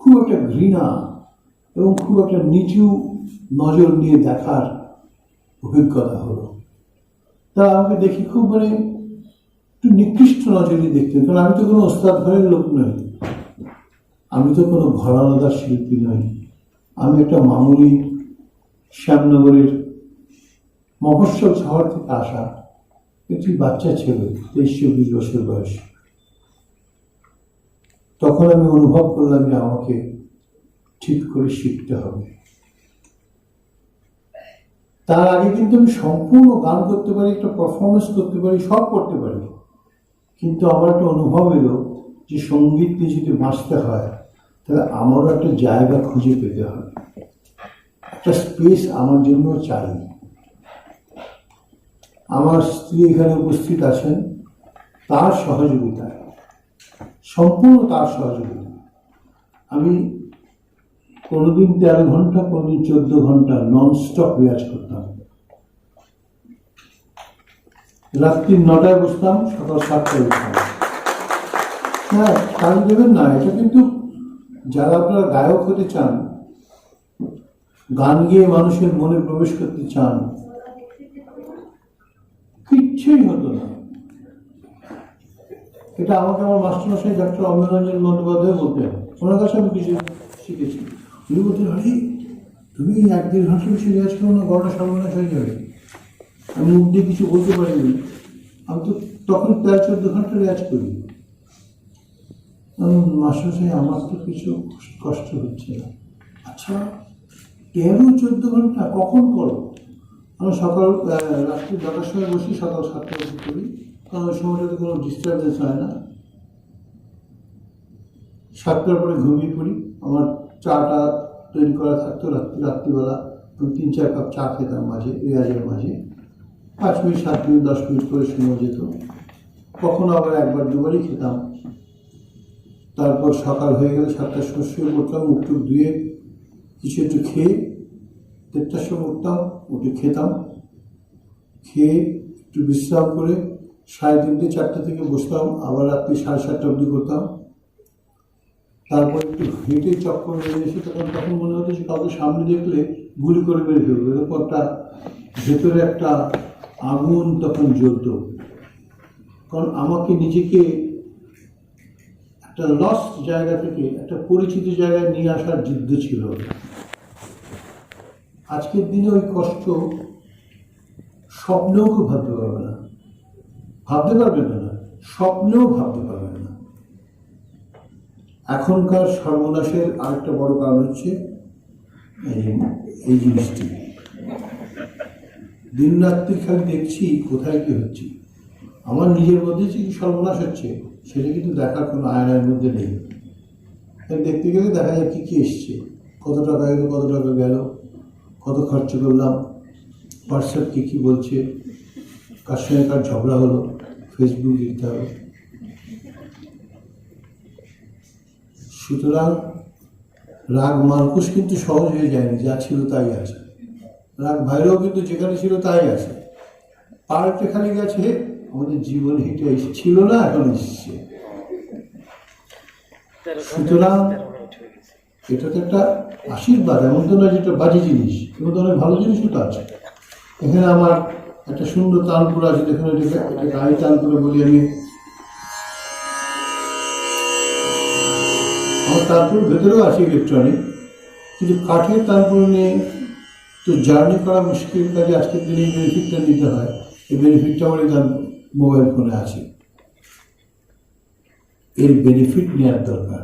[SPEAKER 1] খুব একটা ঘৃণা এবং খুব একটা নিচু নজর নিয়ে দেখার অভিজ্ঞতা হলো। তারা আমাকে দেখি খুব একটু নিকৃষ্ট নজরে দেখতেন, কারণ আমি তো কোনো ওস্তাদ ঘরের লোক নই, আমি তো কোনো ঘরানাদার শিল্পী নই, আমি একটা মামুলি শ্যামনগরের মফস্বল শহর থেকে আসা একটি বাচ্চা ছেলে, 23-24 বছর বয়স। তখন আমি অনুভব করলাম যে আমাকে ঠিক করে শিখতে হবে। তার আগে কিন্তু আমি সম্পূর্ণ গান করতে পারি, একটা পারফরমেন্স করতে পারি, সব করতে পারি, কিন্তু আমার একটা অনুভব এলো যে সঙ্গীত নিয়ে যদি বাঁচতে হয় তাহলে আমারও একটা জায়গা খুঁজে পেতে হবে, একটা স্পেস আমার জন্য চাই। আমার স্ত্রী এখানে উপস্থিত আছেন, তার সহযোগিতায়, সম্পূর্ণ তার সহযোগিতা, আমি কোনোদিন 13 ঘন্টা, কোনোদিন 14 ঘন্টা ননস্টপ রেয়াজ করতাম। রাত্রি 9টায় বসতাম, সকাল 7টায় উঠতাম। হ্যাঁ, কাজ দেবেন না, এটা কিন্তু যারা আপনারা গায়ক হতে চান, গান গেয়ে মানুষের মনে প্রবেশ করতে চান, কিচ্ছুই হতো না। এটা আমাকে আমার মাস্টারমশাই ডক্টর অমররঞ্জন বন্দ্যোপাধ্যায় বলতেন, ওনার কাছে আমি কিছু শিখেছি। উনি বলতেন, আরে তুমি 1-1.5 ঘন্টা বেশি রেয়াজ করো না, গলাটা সর্বনাশ হয়ে যাবে। আমি মুখ দিয়ে কিছু বলতে পারিনি, আমি তো তখন 13-14 ঘন্টা রেয়াজ করি। মাস্টারমশাই, আমার তো কিছু কষ্ট হচ্ছে না। আচ্ছা, 13-14 ঘন্টা কখন করো? আমি সকাল রাত্রি 10টার সময় বসি, সকাল 7টায় বসে করি, কারণ ওই সময়টাতে কোনো ডিস্টার্বেন্স হয় না। 7টার পরে ঘুমিয়ে পড়ি। আমার চাটা তৈরি করা থাকতো রাত্রিবেলা, 3-4 কাপ চা খেতাম মাঝে, রেয়াজের মাঝে, 5 মিনিট 7 মিনিট 10 মিনিট করে সময় যেত, কখনো আবার 1-2বারই খেতাম। তারপর সকাল হয়ে গেলে 7টার সময় শুয়ে পড়তাম, মুখ টুক ধুয়ে কিছু একটু খেয়ে 1:30টার সময় উঠতাম, উঠে খেতাম, খেয়ে একটু বিশ্রাম করে 3:30-4টা থেকে বসতাম, আবার রাত্রি 7:30 অবধি করতাম। তারপর একটু হেঁটে চক্কর মেরে এসে তখন মনে হতো যে কাউকে সামনে দেখলে গুলি করে মেরে ফেলবো, এরকম একটা ভেতরে একটা আগুন তখন জ্বলত। কারণ আমাকে নিজেকে একটা লস্ট জায়গা থেকে একটা পরিচিত জায়গায় নিয়ে আসার যুদ্ধ ছিল। আজকের দিনে ওই কষ্ট স্বপ্নেও কেউ ভাবতে পারবে না, স্বপ্নেও ভাবতে পারবে না। এখনকার সর্বনাশের আরেকটা বড় কারণ হচ্ছে এই জিনিসটি। দিন রাত্রি খালি দেখছি কোথায় কি হচ্ছে, আমার নিজের মধ্যে যে কি সর্বনাশ হচ্ছে সেটা কিন্তু দেখার কোনো আয়নার মধ্যে নেই। দেখতে গেলে দেখা যায় কি কি এসছে, কত টাকা এলো, কত টাকা গেল, কত খরচ করলাম, হোয়াটসঅ্যাপ কে কী বলছে, কার সঙ্গে কার ঝগড়া হলো, ফেসবুক লিখতে হবে। সুতরাং রাগ মার্কুশ কিন্তু সহজ হয়ে যায়নি, যা ছিল তাই আছে। রাগ ভাইরাও কিন্তু যেখানে ছিল তাই আছে, পাল্টে খালি গেছে আমাদের জীবনে হেঁটে ছিল না, এখন এসছে। সুতরাং এটা তো একটা আশীর্বাদ, এমন তো নয় যেটা বাজে জিনিস, এমন তো অনেক ভালো জিনিসও তো আছে। এখানে আমার একটা সুন্দর তানপুর আছে, দেখুন এটা গাড়ি তানপুরে বলি আমি। আমার তানপুর ভেতরেও আছে ইলেকট্রনিক, কিন্তু কাঠের তানপুর নিয়ে তো জার্নি করা মুশকিল, কাজে আজকের দিনে এই বেনিফিটটা নিতে হয়। এই বেনিফিটটা আমার এই মোবাইল ফোনে আছে, এর বেনিফিট নেওয়ার দরকার।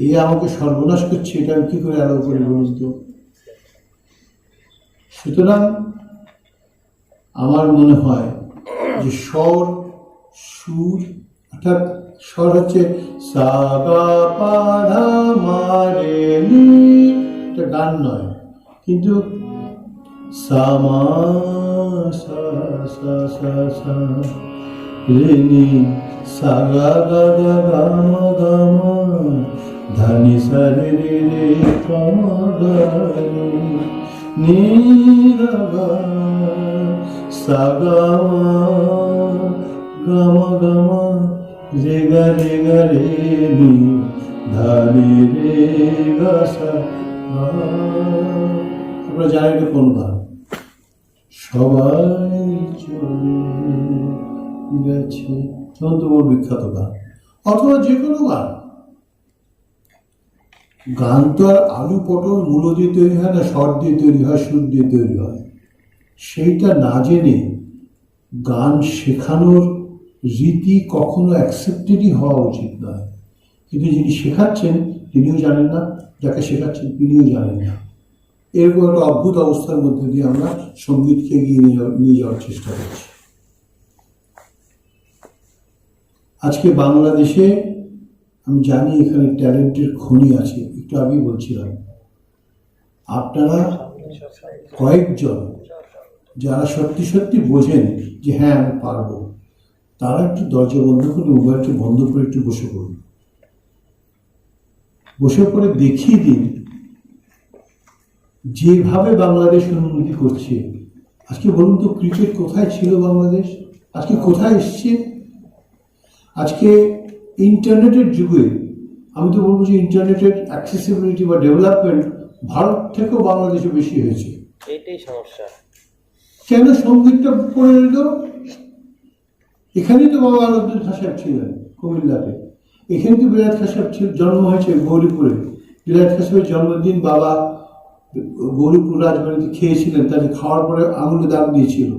[SPEAKER 1] এই আমাকে সর্বনাশ করছে, এটা আমি কী করে আলো করে বলুন তো। সুতরাং আমার মনে হয় যে স্বর, সুর অর্থাৎ স্বর হচ্ছে সা গা পা ধা মা রে নি, এটা গান নয়, কিন্তু সা মা সা সা সা সা রে নি সা গা গা গা গা মা গা মা ধা নি সা রে রে রে পা মা গা রে নি গা গা সা গা মা গা মা গা মা রে গা রে গা রে নি ধা রে রে গা সা গা। আপনারা জানেন এটা কোন গান? সবাই চলে গেছে, তখন বড় বিখ্যাত গান। অথবা যে কোনো গান, গান তো আর আলু পটল মূলো দিয়ে তৈরি হয় না, স্বর দিয়ে তৈরি হয়, সুর দিয়ে তৈরি হয়। সেইটা না জেনে গান শেখানোর রীতি কখনো অ্যাকসেপ্টেডই হওয়া উচিত নয়। কিন্তু যিনি শেখাচ্ছেন তিনিও জানেন না, যাকে শেখাচ্ছেন তিনিও জানেন না। এরকম একটা অদ্ভুত অবস্থার মধ্যে দিয়ে আমরা সঙ্গীতকে এগিয়ে নিয়ে যাওয়ার চেষ্টা করছি। আজকে বাংলাদেশে আমি জানি এখানে ট্যালেন্টের খনি আছে, একটু আগেই বলছিলাম। আপনারা কয়েকজন যারা সত্যি সত্যি বোঝেন যে হ্যাঁ আমি পারবো, তারা একটু দরজা বন্ধ করে, মোবাইলটা বন্ধ করে একটু বসে পড়ুন। বসে পড়ে দেখিয়ে দিন যেভাবে বাংলাদেশ উন্নতি করছে। আজকে বলুন তো, ক্রিকেট কোথায় ছিল বাংলাদেশ, আজকে কোথায় এসছে? আজকে ইন্টারনেটের যুগে আমি তো বলবো যে ইন্টারনেটের অ্যাক্সেসিবিলিটি বা ডেভেলপমেন্ট ভারত থেকেও বাংলাদেশে বেশি হয়েছে।
[SPEAKER 3] এইটাই সমস্যা।
[SPEAKER 1] কেন সঙ্গীতটা পড়ে নিল? এখানেই তো বাবা আলাউদ্দিন খাঁ সাহেব ছিলেন, কুমিল্লাতে। এখানে তো বিলায়েত খাঁ সাহেব জন্ম হয়েছে গৌরীপুরে। বিলায়েত খাঁ সাহেবের জন্মদিন বাবা গৌরীপুর রাজবাড়িতে খেয়েছিলেন, তাদের খাওয়ার পরে আঙুলে দাগ দিয়েছিল।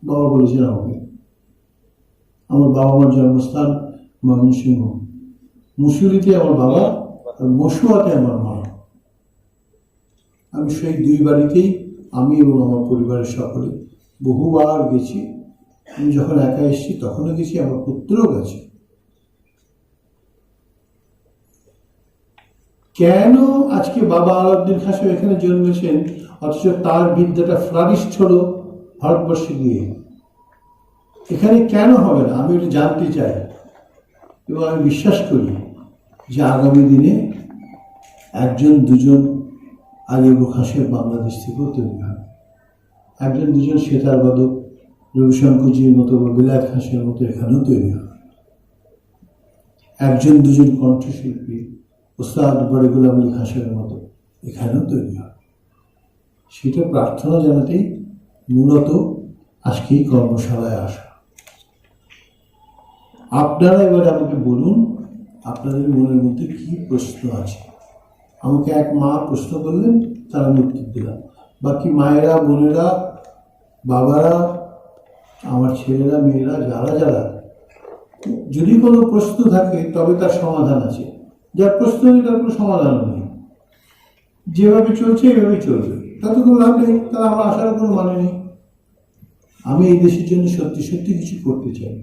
[SPEAKER 1] বাবা বলেছেন আমাকে, আমার বাবা মার জন্মস্থান ময়মনসিংহ, মুসুরিতে আমার বাবা আর মসুয়াতে আমার মা। আমি সেই দুই বাড়িতেই আমি এবং আমার পরিবারের সকলে বহুবার গেছি। আমি যখন একা এসেছি তখনও গেছি, আমার পুত্রও গেছে। কেন আজকে বাবা আলাউদ্দিন খাঁ সাহেব এখানে জন্মেছেন, অথচ তার বিদ্যাটা ফ্লারিস্ট হলো ভারতবর্ষে গিয়ে? এখানে কেন হবে না? আমি এটা জানতে চাই এবং আমি বিশ্বাস করি যে আগামী দিনে একজন দুজন আইয়ুব খাঁ সাহেব বাংলাদেশ থেকেও তৈরি হবে। একজন দুজন সেতার বাদক রবিশঙ্করজির মতো বা বিলায়েত খাঁ সাহেবের মতো এখানেও তৈরি হবে। একজন দুজন কণ্ঠশিল্পী ওস্তাদ বড়ে গোলাম আলী খাঁ সাহেবের মতো এখানেও তৈরি হবে। সেটা প্রার্থনা জানাতেই মূলত আজকে এই কর্মশালায় আসা। আপনারা এবার আমাকে বলুন আপনাদের মনের মধ্যে কি প্রশ্ন আছে। আমাকে এক মা প্রশ্ন করলেন, তার আমি উত্তর দিলাম। বাকি মায়েরা, বোনেরা, বাবারা, আমার ছেলেরা, মেয়েরা, যারা যারা যদি কোনো প্রশ্ন থাকে তবে তার সমাধান আছে। যার প্রশ্ন নেই তার কোনো সমাধান নেই। যেভাবে চলছে এভাবেই চলবে, তাতে কোনো লাভ নেই, তাহলে আমার আসার কোনো মানে নেই। আমি এই দেশের জন্য সত্যি সত্যি কিছু করতে চাই,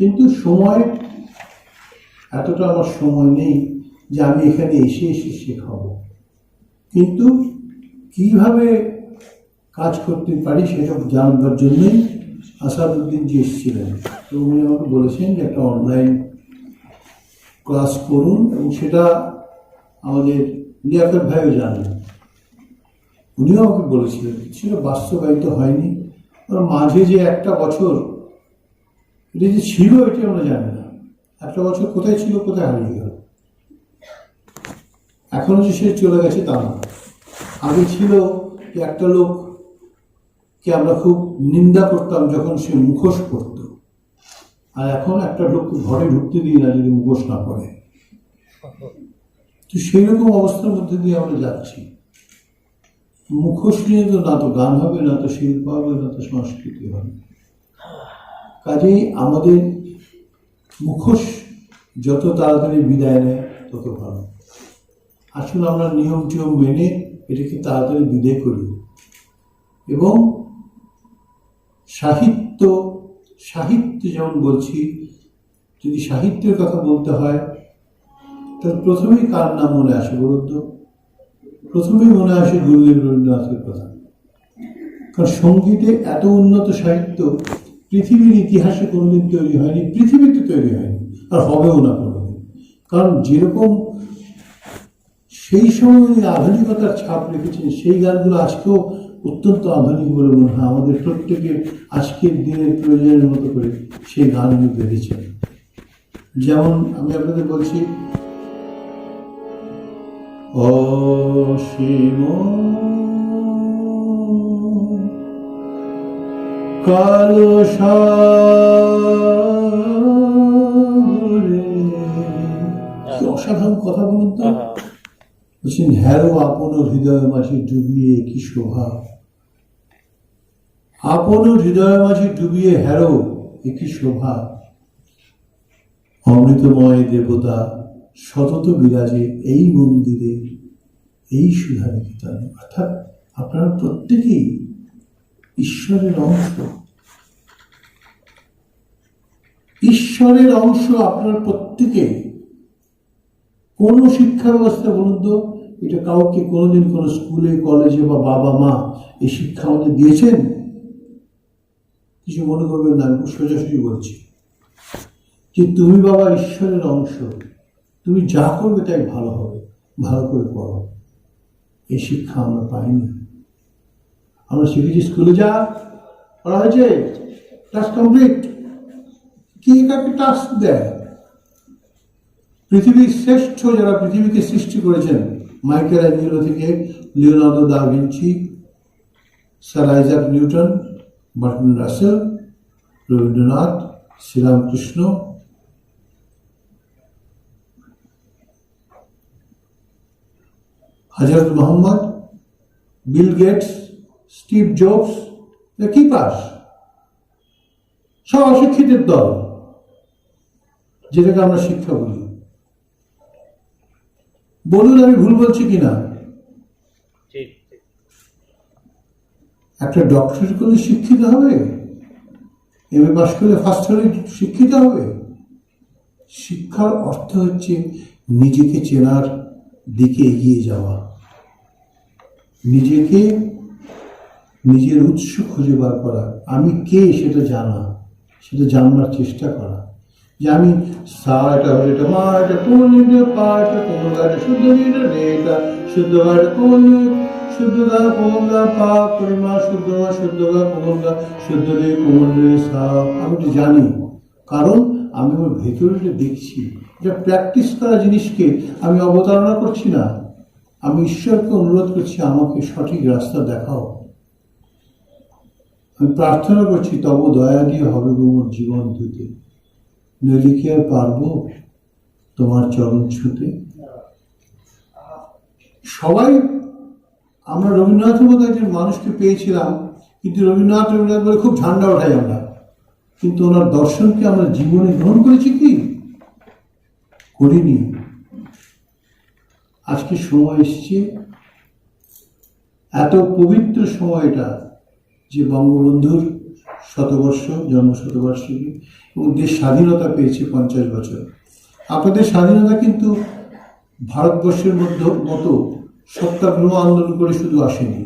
[SPEAKER 1] কিন্তু সময় এতটা আমার সময় নেই যে আমি এখানে এসে এসে শেখাবো। কিন্তু কিভাবে কাজ করতে পারি সেটা জানবার জন্যই আসাদুদ্দিন জি এসেছিলেন। তো উনি আমাকে বলেছেন যে একটা অনলাইন ক্লাস করুন, এবং সেটা আমাদের লিয়াকত ভাইও জানেন। উনিও আমাকে বলেছিলেন, সেটা বাস্তবায়িত হয়নি। মাঝে যে একটা বছর এটা যে ছিল এটি আমরা জানি না। একটা বছর কোথায় ছিল, কোথায় হারিয়ে গেল। এখনো যে সে চলে গেছে তা না। আগে ছিল যে একটা লোককে আমরা খুব নিন্দা করতাম যখন সে মুখোশ পরত, আর এখন একটা লোককে ঘরে ঢুকতে দিই না যদি মুখোশ না পড়ে। তো সেই রকম অবস্থার মধ্যে দিয়ে আমরা যাচ্ছি। মুখোশ নিয়ে তো না তো গান হবে, না তো শিল্প হবে, না তো সংস্কৃতি হবে। কাজেই আমাদের মুখোশ যত তাড়াতাড়ি বিদায় নেয় তত ভালো। আসলে আমরা নিয়ম টিয়ম মেনে এটাকে তাড়াতাড়ি বিদায় করি, এবং সাহিত্য যেমন বলছি যদি সাহিত্যের কথা বলতে হয় তাহলে প্রথমেই কার নাম মনে আসে বলুন তো? প্রথমেই মনে আসে গুরুদেব রবীন্দ্রনাথের কথা। কারণ সঙ্গীতে এত উন্নত সাহিত্য পৃথিবীর ইতিহাসে কোনোদিন তৈরি হয়নি, পৃথিবীতে তৈরি হয়নি, আর হবেও না কোনোদিন। কারণ যেরকম সেই সময় উনি আধুনিকতার ছাপ রেখেছেন, সেই গানগুলো আজকেও অত্যন্ত আধুনিক বলে মনে হয়। আমাদের প্রত্যেকের আজকের দিনের প্রয়োজনের মতো করে সেই গানগুলো বেরিয়েছেন। যেমন আমি আপনাদের বলছি, অসীম কালো সাগরে, কি অসাধারণ কথা বলুন তো। বলছেন, হ্যারো আপন হৃদয় মাঝে ডুবিয়ে কি শোভা, আপন হৃদয় মাঝে ডুবিয়ে হ্যারো কি শোভা, অমৃতময় দেবতা সতত বিরাজে এই মন্দিরে এই সুধা নিকেতনে। অর্থাৎ আপনারা প্রত্যেকেই ঈশ্বরের অংশ, ঈশ্বরের অংশ আপনার প্রত্যেকে। কোন শিক্ষা ব্যবস্থা বলুন তো, এটা কাউকে কোনোদিন কোনো স্কুলে কলেজে বা বাবা মা এই শিক্ষা আমাদের দিয়েছেন? কিছু মনে করবেন না, আমি সোজাসুজি বলছি যে তুমি বাবা ঈশ্বরের অংশ, তুমি যা করবে তাই ভালো হবে, ভালো করে পড়ো। এই শিক্ষা আমরা পাইনি। আমরা শিখেছি স্কুলে যা পড়া হয়েছে, টাস্ক কমপ্লিট। কে কাকে টাস্ক দেয়? পৃথিবীর শ্রেষ্ঠ যারা পৃথিবীকে সৃষ্টি করেছেন, মাইকেল অ্যাঞ্জেলো থেকে Leonardo da Vinci, sir Isaac Newton, Bertrand Russell, Rabindranath, Sri Ramakrishna, Hazrat Mohammad, Bill Gates, Steve Jobs, কি পাস? সব অশিক্ষিতের দল, যেটাকে আমরা শিক্ষা বলি। বলুন আমি ভুল বলছি কিনা? একটা ডক্টর করলে শিক্ষিত হবে? এমএ পাস করলে ফার্স্ট হলে শিক্ষিত হবে? শিক্ষার অর্থ হচ্ছে নিজেকে চেনার দিকে এগিয়ে যাওয়া, নিজেকে নিজের উৎস খুঁজে বার করা, আমি কে সেটা জানা, সেটা জানবার চেষ্টা করা। যে আমি সা এটা হলে এটা মা, এটা কোন পা, এটা কোন এটা শুদ্ধ নিটা রেটা শুদ্ধ এটা কোন শুদ্ধ গা কোমল গা পা পরিমা শুদ্ধ গা শুদ্ধ গা কোমল গা শুদ্ধ রে কোমল রে সা। আমি তো জানি, কারণ আমি আমার ভেতরে দেখছি। এটা প্র্যাকটিস করা জিনিসকে আমি অবতারণা করছি না, আমি ঈশ্বরকে অনুরোধ করছি আমাকে সঠিক রাস্তা দেখাও। আমি প্রার্থনা করছি তব দয়া দিয়ে হবে গো মোর জীবন ধুতে, নইলে কি আর পারবো তোমার চরণ ছুঁতে। সবাই আমরা রবীন্দ্রনাথের মতো একজন মানুষকে পেয়েছিলাম, কিন্তু রবীন্দ্রনাথ বলে খুব ঝান্ডা ওঠাই আমরা, কিন্তু ওনার দর্শনকে আমরা জীবনে গ্রহণ করেছি কি? করিনি। আজকে সময় এসছে, এত পবিত্র সময়টা, যে বঙ্গবন্ধুর শতবর্ষ, জন্ম শতবার্ষিকী, এবং দেশ স্বাধীনতা পেয়েছে 50 বছর। আপনাদের স্বাধীনতা কিন্তু ভারতবর্ষের মতো সত্যাগ্রহ আন্দোলন করে শুধু আসেনি,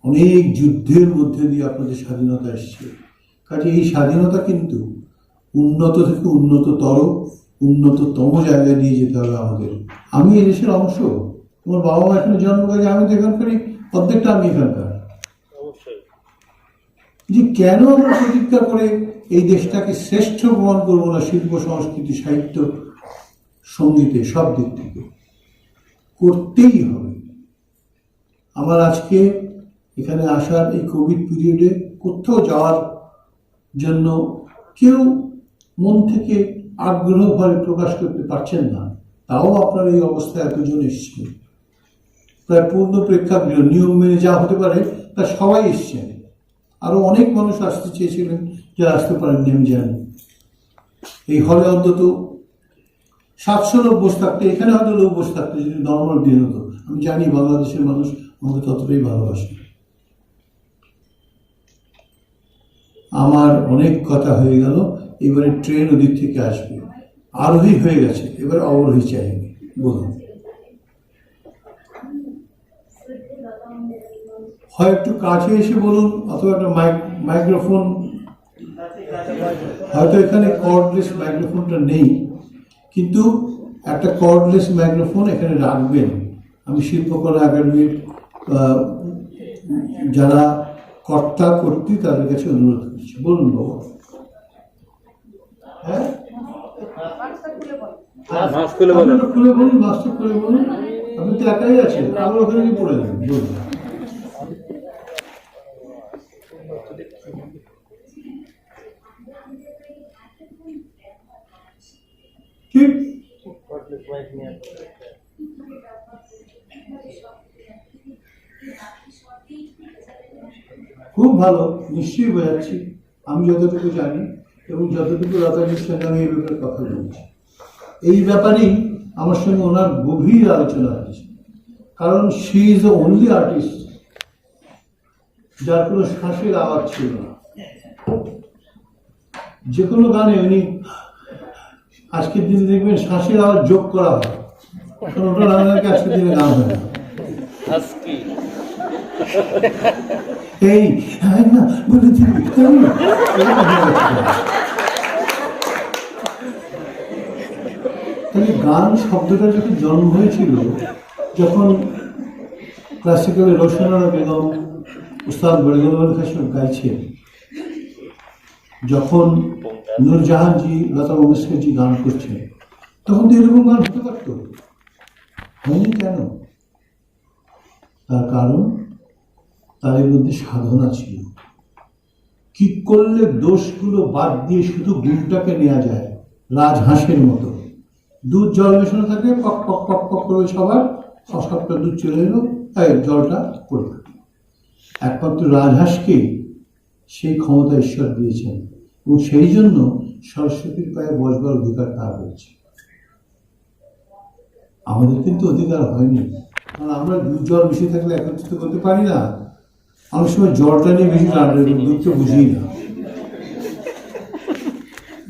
[SPEAKER 1] অনেক যুদ্ধের মধ্যে দিয়ে আপনাদের স্বাধীনতা এসছে। কাজে এই স্বাধীনতা কিন্তু উন্নত থেকে উন্নততর, উন্নততম জায়গায় নিয়ে যেতে হবে আমাদের। আমি এই দেশের অংশ, তোমার বাবা মা এখানে জন্ম করেছে, আমি তো এখানকারই অর্ধেকটা, আমি এখানকার। যে কেন আমরা প্রতিজ্ঞা করে এই দেশটাকে শ্রেষ্ঠ প্রমাণ করবো না শিল্প, সংস্কৃতি, সাহিত্য, সঙ্গীতে, সব দিক থেকে? করতেই হবে। আমার আজকে এখানে আসার এই কোভিড পিরিয়ডে কোথাও যাওয়ার জন্য কেউ মন থেকে আগ্রহভাবে প্রকাশ করতে পারছেন না, তাও আপনার এই অবস্থায় এতজন এসছেন। প্রায় পূর্ণ প্রেক্ষাগৃহ, নিয়ম মেনে যা হতে পারে তা সবাই এসছেন। আরো অনেক মানুষ আসতে চেয়েছিলেন, যারা আসতে পারেননি, আমি জানি। এই হলে অন্তত 700 লোক বসে থাকতে, এখানে হয়তো লোক বসে থাকতে, যদি নর্মাল দিন হতো। আমি জানি বাংলাদেশের মানুষ আমাকে ততটাই ভালোবাসে। আমার অনেক কথা হয়ে গেল, এবারে ট্রেন ওদিক থেকে আসবে, আরোহী হয়ে গেছে, এবার অবরোহী চাইবে। বলুন, হয় একটু কাছে এসে বলুন, অথবা একটা মাইক্রোফোন, হয়তো এখানে কর্ডলেস মাইক্রোফোনটা নেই, কিন্তু একটা কর্ডলেস মাইক্রোফোন এখানে রাখবেন। আমি শিল্পকলা একাডেমির যারা কর্তা কর্তৃ তাদের কাছে অনুরোধ করছি। বলুন বাবা। হ্যাঁ, খুলে বলুন, মাস্টার খুলে বলুন। আপনি তো একাই আছেন, আমার ওখানে কি পড়ে যাবেন? বলুন। ঠিক, খুব ভালো, নিশ্চয়ই বোঝাচ্ছি। আমি যতটুকু জানি এবং যতটুকু লতাজির সঙ্গে আমি এই ব্যাপারে কথা বলছি, এই ব্যাপারেই আমার সঙ্গে ওনার গভীর আলোচনা হয়েছে। কারণ she is the only artist যার কোনো শ্বাসের আওয়াজ ছিল না। যে কোনো গানে উনি, আজকের দিনে দেখবেন শ্বাসের আওয়াজ যোগ করা হয়, কারণ ওটা না লাগে আজকের দিনে গান হয় না। এই না বলে দিবি, তাহলে গান শব্দটা যখন জন্ম হয়েছিল, যখন ক্লাসিক্যালে রোশনারা বেগম, উস্তাদ বরগোলাম খান গাইছেন, যখন নূরজাহানজি, লতা মঙ্গেশকরজি গান করছেন, তখন তো এরকম গান হতে পারত, হয়নি কেন? তার কারণ তাদের মধ্যে সাধনা ছিল। কি করলে দোষগুলো বাদ দিয়ে শুধু গুণটাকে নেওয়া যায়, রাজহাঁসের মতো। দুধ জল মেশানো থাকে, পক পক পক পক করে সবার সবটা দুধ চলে এলো, তাই জলটা পড়বে। একমাত্র রাজহাঁসকে সেই ক্ষমতা ঈশ্বর দিয়েছেন, এবং সেই জন্য সরস্বতীর পায়ে বসবার অধিকার তার রয়েছে। আমাদের কিন্তু অধিকার হয়নি, কারণ আমরা দুধ জল মিশে থাকলে একত্রিত করতে পারি না। অনেক সময় জলটা নিয়ে বেশি টানলে দুধকে বুঝি না।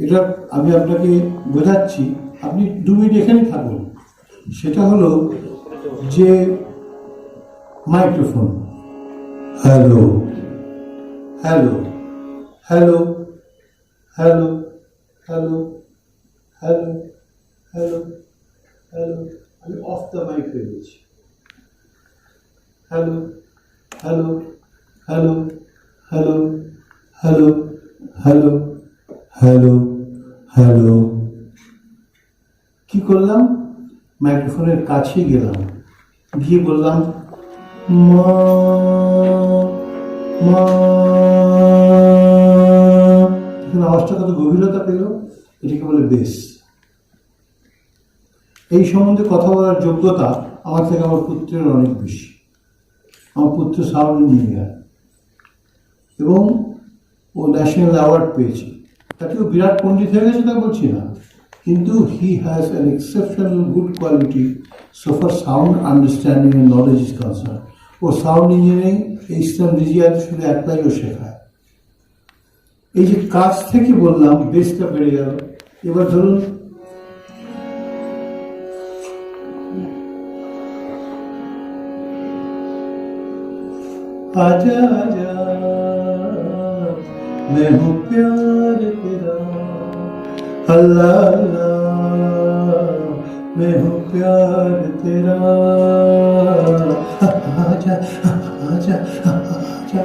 [SPEAKER 1] এটা আমি আপনাকে বোঝাচ্ছি, আপনি 2 মিনিট এখানে থাকুন। সেটা হলো যে microphone. Hello hello hello hello hello hello hello hello, আমি অফ দ্য মাইক হয়ে গেছি। Hello hello hello hello hello hello hello hello. কি করলাম? মাইক্রোফোনের কাছে গেলাম, গিয়ে বললাম মা মা। আওয়াজটা কত গভীরতা পেল, এটাকে বলে বেস। এই সম্বন্ধে কথা বলার যোগ্যতা আমার থেকে আমার পুত্রের অনেক বেশি। আমার পুত্র সাউন্ড ইঞ্জিনিয়ার এবং ও ন্যাশনাল অ্যাওয়ার্ড পেয়েছে। তাকেও বিরাট পণ্ডিত হয়ে গেছে তা বলছি না, কিন্তু he has an exceptional good quality so far sound understanding and knowledge is concern. ও সাউন্ড ইঞ্জিনিয়ারিং ইস্টার্ন রিজিয়াতে শুধু একটাইও শেখায়। এই যে কাজ থেকে বললাম বেসটা বেড়ে গেল। এবার ধরুন आजा आजा मैं हूँ प्यार तेरा, अल्लाह अल्लाह मैं हूँ प्यार तेरा, आजा आजा आजा।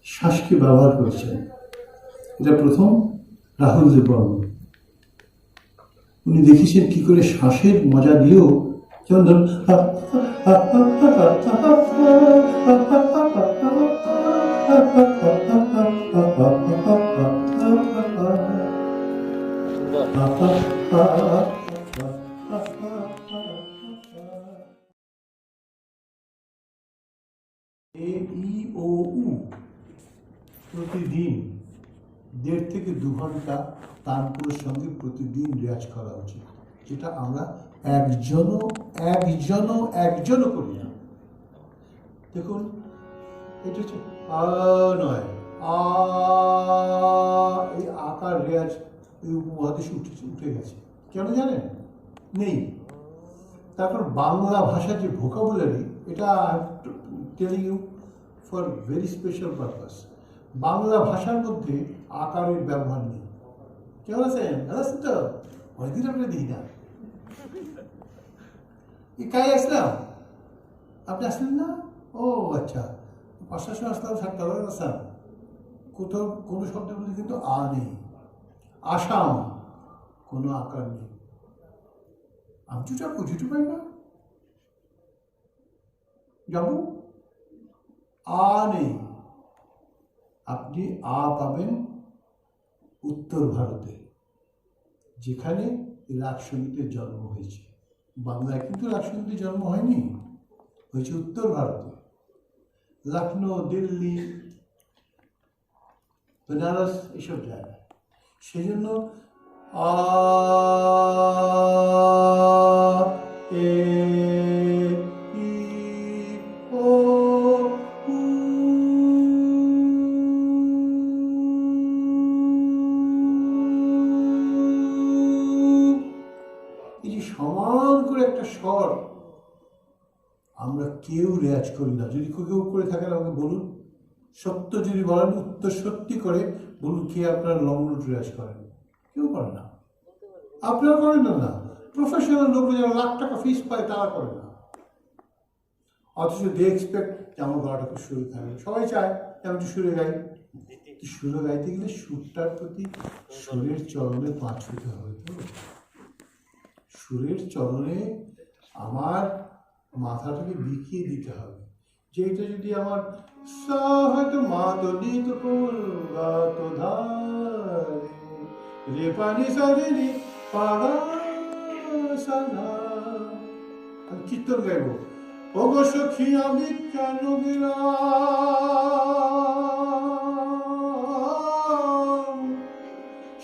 [SPEAKER 1] শ্বাসকে ব্যবহার করছেন, এটা প্রথম রাহুল দেববর্মন। উনি দেখেছেন কি করে শ্বাসের মজা দিয়েও, যেমন ধরুন প্রতিদিন 1.5 থেকে 2 ঘন্টা তানপুরের সঙ্গে প্রতিদিন রেয়াজ করা উচিত, যেটা আমরা একজনও করি না। দেখুন, এটা হচ্ছে নয়, এই আকার রেয়াজ এই উপমহাদেশে উঠে গেছে। কেন জানেন? নেই। তারপর বাংলা ভাষার যে ভোকাবুলারি, এটা telling you for very special purpose. Bangla ভাষার মধ্যে আকারের ব্যবহার নেই। কেমন আছেন? ভালো আছেন তো? অনেকদিন আপনি দিই না। কাই আসলাম? আপনি আসলেন না? ও আচ্ছা, 5টার সময় আসলাম, 7টা বাজে আসলাম। কোথাও কোনো শব্দের মধ্যে কিন্তু আ নেই। আসাম, কোনো আকার নেই। আমি তো বুঝতে পারি না। যাবো, আ নেই। আপনি আ পাবেন উত্তর ভারতে, যেখানে রাগ সঙ্গীতের জন্ম হয়েছে। বাংলায় কিন্তু রাগ সঙ্গীতের জন্ম হয়নি, হয়েছে উত্তর ভারতে, লখনৌ, দিল্লি, বেনারস, এসব জায়গায়। সেই জন্য আ এ ই ও উ, এই যে সমান করে একটা স্বর, আমরা কেউ রেয়াজ করি না। যদি কেউ করে থাকেন আমাকে বলুন। সত্য যদি বলেন, উত্তর সত্যি করে বলুন, কে আপনার লং রুট রেয়াজ করেন? কেউ করে না। আপনারা করেন না। না, প্রফেশনাল লোকরা যারা লাখ টাকা ফিস পায় তারা করে না। অথচ দে এক্সপেক্ট যে আমার গলাটা খুব সুরে থাকে। সবাই চায় আমি একটু সুরে গাই। সুরে গাইতে গেলে সুরটার প্রতি সুরের চরণে পা ছুঁতে হবে। তো সুরের চরণে আমার মাথাটাকে বিকিয়ে দিতে হবে। যে এটা যদি আমার সাহত মাতলি তো গা তো ধারে রে পানি সারে রে পাগা সাধা, আমি কীর্তন গাইব। ওগো সখী আমি কেন গেলাম,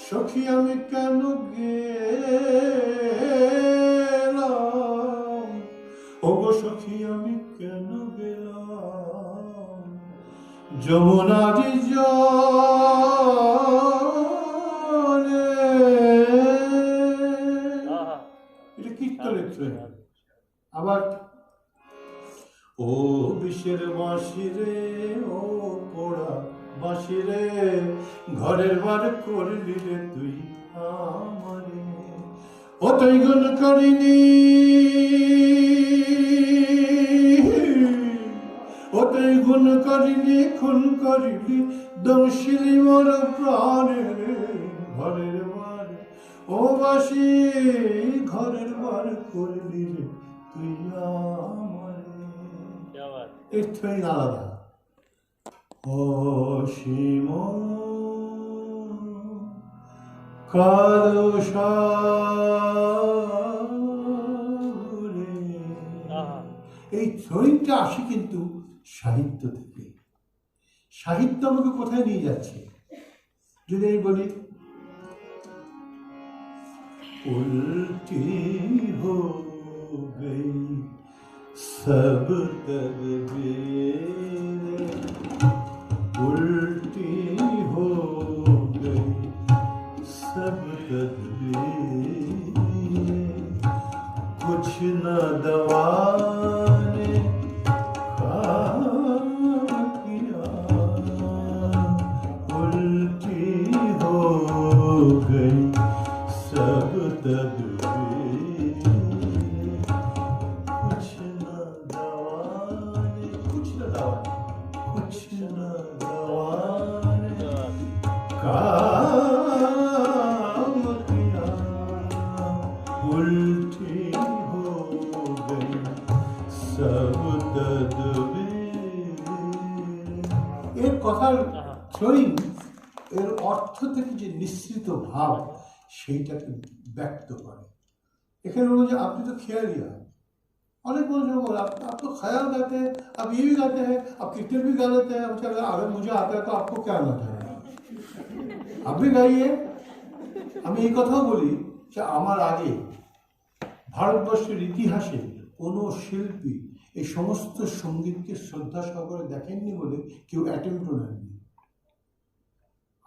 [SPEAKER 1] সখী আমি কেন গেলাম, ওগো সখী আমি কেন গেলাম যমুনারি জলে। এটা কীর্তনের ট্রেন। আবার ও বিষের বাঁশি রে, ও পোড়া বাঁশি রে, ঘরের বার করলি রে তুই আমারে। ও তুই গুণ করিনি, ও তুই গুণ করিনি, খুন করিলি, দমশিলি মোর প্রাণে। ঘরের বার ও বাঁশি, ঘরের বার করলি রে তুই আমারে। এর থেকে আলাদা। অসীম কালো সাগরে, এই থ্রোয়িংটা আসে কিন্তু সাহিত্য থেকে। সাহিত্য আমাকে কোথায় নিয়ে যাচ্ছে? যদি আমি বলি উল্টি হো গই सब तकदीरें, उल्टी हो गई सब तकदीरें, कुछ न दवा ने काम किया, उल्टी हो गई सब तकदीरें, कुछ न दवा ने काम किया, उल्टी हो गई सब तदबीर। এর কথার থ্রোয়িং, এর অর্থ থেকে যে নিঃসৃত ভাব, সেইটাকে ব্যক্ত করে। এখানে বলবো যে আপনি তো খেয়ালিয়া। अनेक लोग बोला आप तो ख्याल गाते हैं, आप ये भी गाते हैं, आप कीर्तन भी गा लेते हैं। अगर मुझे आता है तो आपको क्या आना चाहिए, आप भी गाइए। আমি এই কথাও বলি যে আমার আগে ভারতবর্ষের ইতিহাসে কোনো শিল্পী এই সমস্ত সঙ্গীতকে শ্রদ্ধা সহকারে দেখেননি বলে কেউ অ্যাটেম্পটও নেননি।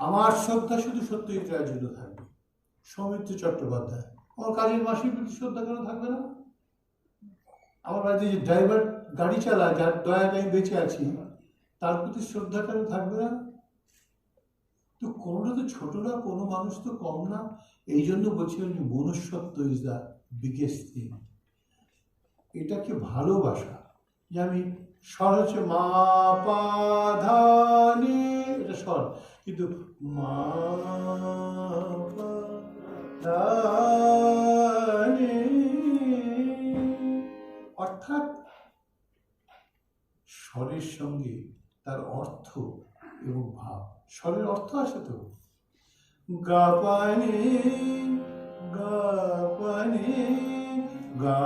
[SPEAKER 1] আমার শ্রদ্ধা শুধু সত্যজিৎ রায়ের জন্য থাকবে। সৌমিত্র চট্টোপাধ্যায়। আমার কাজের মাসির প্রতি শ্রদ্ধা কেন থাকবে না? আমার বাড়িতে যে ড্রাইভার গাড়ি চালায়, যার দয়াতে আমি বেঁচে আছি, তার প্রতি শ্রদ্ধা কেন থাকবে না? তো কোনোটা তো ছোট না, কোনো মানুষ তো কম না। এই জন্য বলছিলাম যে মনুষ্যত্ব ইজ দ্য বিগেস্ট থিং। এটাকে ভালোবাসা, যে আমি স্বর হচ্ছে মা পা ধা নি, এটা স্বর, কিন্তু মা পা ধা নি, অর্থাৎ স্বরের সঙ্গে তার অর্থ এবং ভাব। স্বরের অর্থ আছে তো, গা পানি গা পানি গা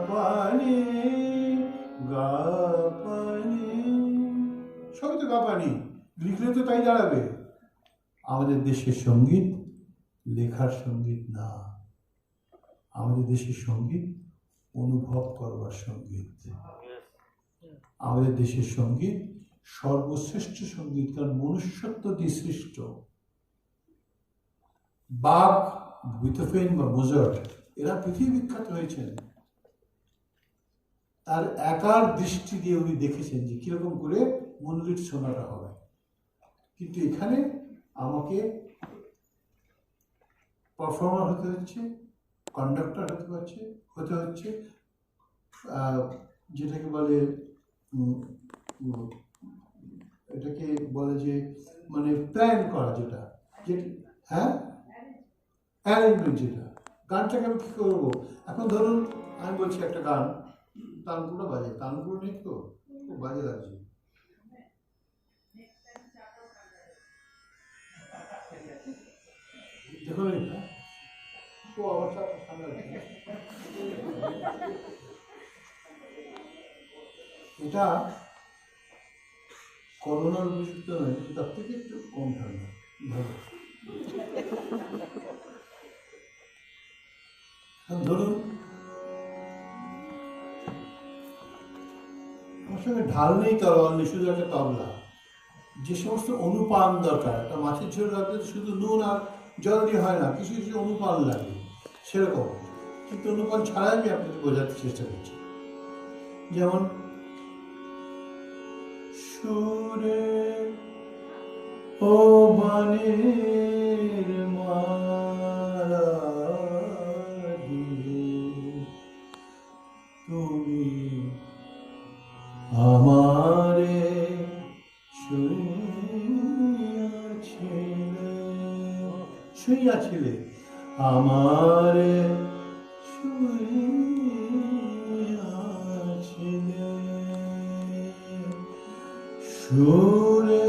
[SPEAKER 1] পানি গা পানি, সবই তো গা পানি, লিখলে তো তাই দাঁড়াবে। আমাদের দেশের সঙ্গীত লেখার সঙ্গীত না, আমাদের দেশের সঙ্গীত অনুভব করবার সঙ্গীত। আমাদের দেশের সঙ্গীত সর্বশ্রেষ্ঠ সঙ্গীত, কারণ মনুষ্যত্ব দিয়ে সৃষ্ট। বাক, বিথোফেন বা মোজার্ট, এরা পৃথিবী বিখ্যাত হয়েছেন। তার একার দৃষ্টি দিয়ে উনি দেখেছেন যে কিরকম করে মূললিট শোনাটা হবে। কিন্তু এখানে আমাকে পারফর্মার হতে হচ্ছে, কন্ডাক্টর হতে হচ্ছে, যেটাকে বলে এটাকে বলে যে মানে প্ল্যান করা, যেটা হ্যাঁ অ্যারেঞ্জমেন্ট, যেটা গানটাকে আমি কী করবো। এখন ধরুন আমি বলছি একটা গান, তানপুরা বাজে, তানপুরা নেই তো, খুব বাজে লাগছে। দেখো এটা ও অবস্থা সামনে আছে। এটা করোনার উপযুক্ত নয়, তার থেকে একটু কম ঠান্ডা, ভালো। ধরুন আমার সঙ্গে ঢাল নেই, তরোয়াল নেই, শুধু একটা তবলা। যে সমস্ত অনুপান দরকার, একটা মাছের ঝোল রাখতে শুধু নুন আর জল দিয়ে হয় না, কিছু কিছু অনুপান লাগে, সেরকম। কিন্তু অনুপান ছাড়াই আমি আপনাকে বোঝাতে চেষ্টা করছি। যেমন সুরে ও বানের মালা দিয়ে তুমি আমারে শুইয়াছিলে, আমারে শুইয়াছিলে, সুরে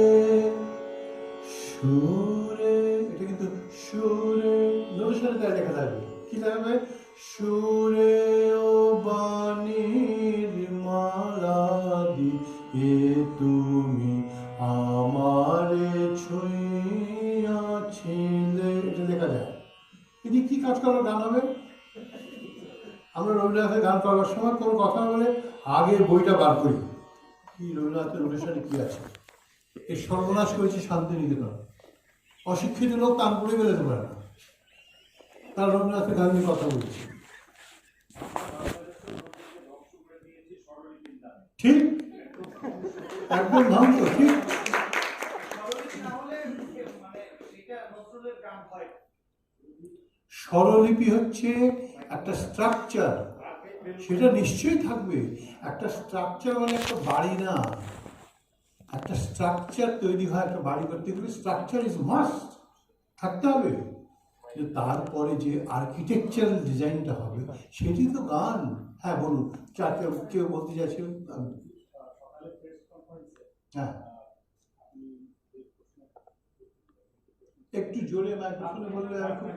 [SPEAKER 1] সুরে, এটা কিন্তু সুরে নোটের সাথে তাই লেখা থাকবে, কি থাকবে? সুরে ও বাণীর মালা দিয়ে তুমি আমারে ছুঁইয়াছিলে, এটা লেখা যায়। এটি কি কাজ করার গান হবে? আমরা রবীন্দ্রনাথের গান করবার সময় কোনো কথা বলে আগে বইটা বার করি, কি রবীন্দ্রনাথের অনুষ্ঠানে কি আছে। এই সর্বনাশ করেছে শান্তিনিকেতন। অশিক্ষিত লোক তানপুরে বেরোতে পারে না, তার রবীন্দ্রনাথের গান নিয়ে কথা বলছে। ঠিক, একদম ধ্বংস, ঠিক। স্বরলিপি হচ্ছে একটা স্ট্রাকচার, সেটা নিশ্চয়ই থাকবে। একটা স্ট্রাকচার মানে একটা বাড়ি না, একটা স্ট্রাকচার তৈরি হয়, একটা বাড়ি করতে গেলে স্ট্রাকচার ইজ মাস্ট থাকতে হবে। তারপরে যে আর্কিটেকচারাল ডিজাইনটা হবে সেটি তো গান। হ্যাঁ বলুন, কেউ বলতে চাইছিলেন? হ্যাঁ, একটু জোরে মাইক্রোফোনে বললে আমি খুব।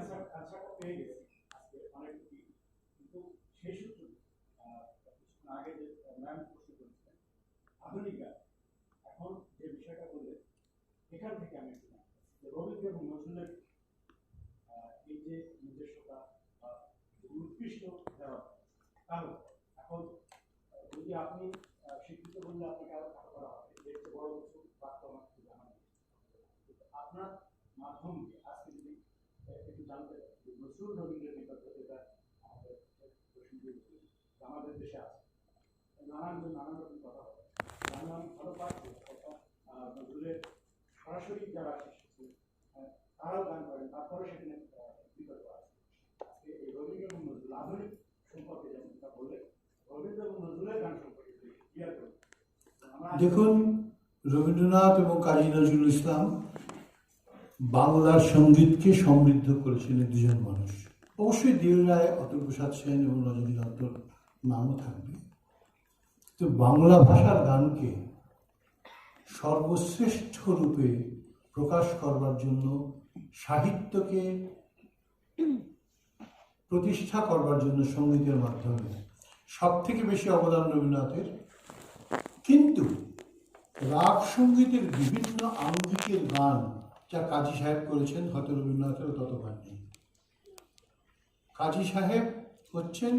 [SPEAKER 1] এখন যে বিষয়টা বললে এখান থেকে আমি রবীন্দ্র এবং নজরুলের এই যে নিজস্বতা উৎকৃষ্ট কারণ, এখন যদি আপনি শিক্ষিত বললে আপনাকে আরো ভালো করা হবে, দেখতে বড় কিছু বার্তা আমার জানা নেই, আপনার মাধ্যম দিয়ে আজকে যদি একটু জানতে পারি
[SPEAKER 3] নজরুল রবীন্দ্রের নিকটে যেটা আমাদের আমাদের দেশে আছে, নানান রকম কথা হয়, আমি ভালো পাচ্ছি কথা। নজরুলের সরাসরি যারা শিখছে তারাও গান করেন, তারপরে সেখানে বিতর্ক আছে। আজকে এই রবীন্দ্র এবং নজরুল আধুনিক সম্পর্কে যেমন বললে, রবীন্দ্র এবং নজরুলের গান সম্পর্কে ক্লিয়ার করুন।
[SPEAKER 1] দেখুন, রবীন্দ্রনাথ এবং কাজী নজরুল ইসলাম বাংলার সঙ্গীতকে সমৃদ্ধ করেছিলেন দুজন মানুষ। অবশ্যই দেও রায়, অতুল প্রসাদ সেন এবং রজনী দত্তর নামও থাকবে। তো বাংলা ভাষার গানকে সর্বশ্রেষ্ঠ রূপে প্রকাশ করবার জন্য, সাহিত্যকে প্রতিষ্ঠা করবার জন্য সঙ্গীতের মাধ্যমে সব থেকে বেশি অবদান রবীন্দ্রনাথের। কিন্তু রাগ সঙ্গীতের বিভিন্ন আঙ্গিকের গান যা কাজী সাহেব করেছেন, হয়তো রবীন্দ্রনাথেরও তত গান নেই। কাজী সাহেব হচ্ছেন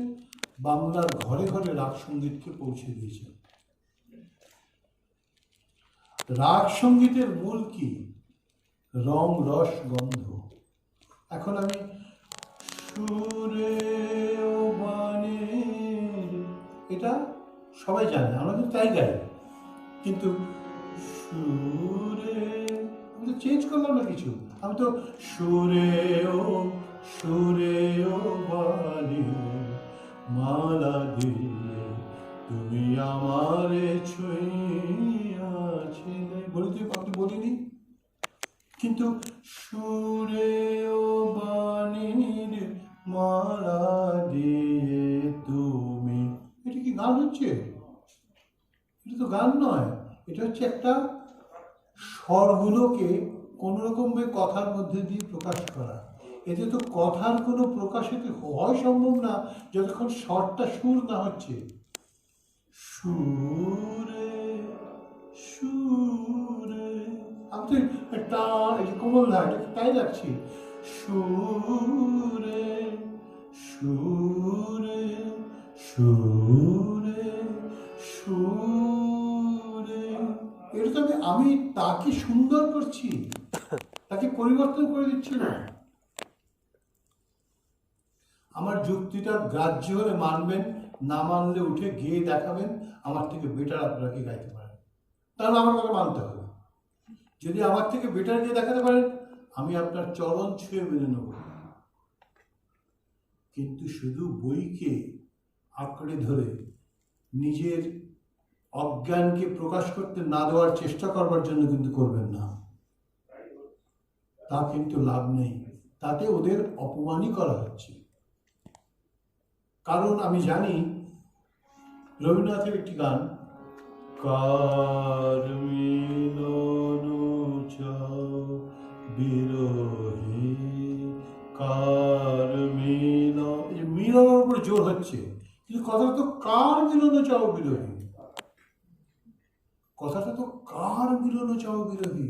[SPEAKER 1] বাংলার ঘরে ঘরে রাগ সঙ্গীতকে পৌঁছে দিয়েছেন। রাগ সঙ্গীতের মূল কি? রং, রস, গন্ধ। এখন আমি সুরে ও বানে, এটা সবাই জানে, আমরা কিন্তু তাই গাই। কিন্তু সুরে, আমি তো চেঞ্জ করলাম না কিছু, আমি তো সুরে ও বানে মালা দিলে তুমি আমারে ছুঁইয়াছিলে বলিতে, আপনি বলিনি। কিন্তু সুরে ও বাণীর মালা দিয়ে তুমি, এটা কি গান হচ্ছে? এটা তো গান নয়, এটা হচ্ছে একটা স্বরগুলোকে কোনোরকমভাবে কথার মধ্যে দিয়ে প্রকাশ করা। এতে তো কথার কোনো প্রকাশিত হয় সম্ভব না যতক্ষণ স্বরটা সুর না হচ্ছে। সুরে সুরে, আমি তো কোমল না, এটা তাই রাখছি। সুরে সুরে সুরে সুরে, এটা তো আমি তাকে সুন্দর করছি, তাকে পরিবর্তন করে দিচ্ছি না। আমার যুক্তিটা গ্রাহ্য হলে মানবেন, না মানলে উঠে গিয়ে দেখাবেন, আমার থেকে বেটার আপনারা কি গাইতে পারেন, তাহলে আমার কথা মানতে হবে। যদি আমার থেকে বেটার গিয়ে দেখাতে পারেন, আমি আপনার চরণ ছুঁয়ে মেনে নেব। কিন্তু শুধু বইকে আঁকড়ে ধরে নিজের অজ্ঞানকে প্রকাশ করতে না দেওয়ার চেষ্টা করবার জন্য কিন্তু করবেন না, তা কিন্তু লাভ নেই। তাতে ওদের অপমানই করা হচ্ছে। কারণ আমি জানি রবীন্দ্রনাথের একটি গান, কার মিলন চাও বিরহে, কার মিলন, মিলনের উপরে জোর হচ্ছে, কিন্তু কথাটা তো কার মিলন চাও বিরহে, কথাটা তো কার মিলন চাও বিরহে,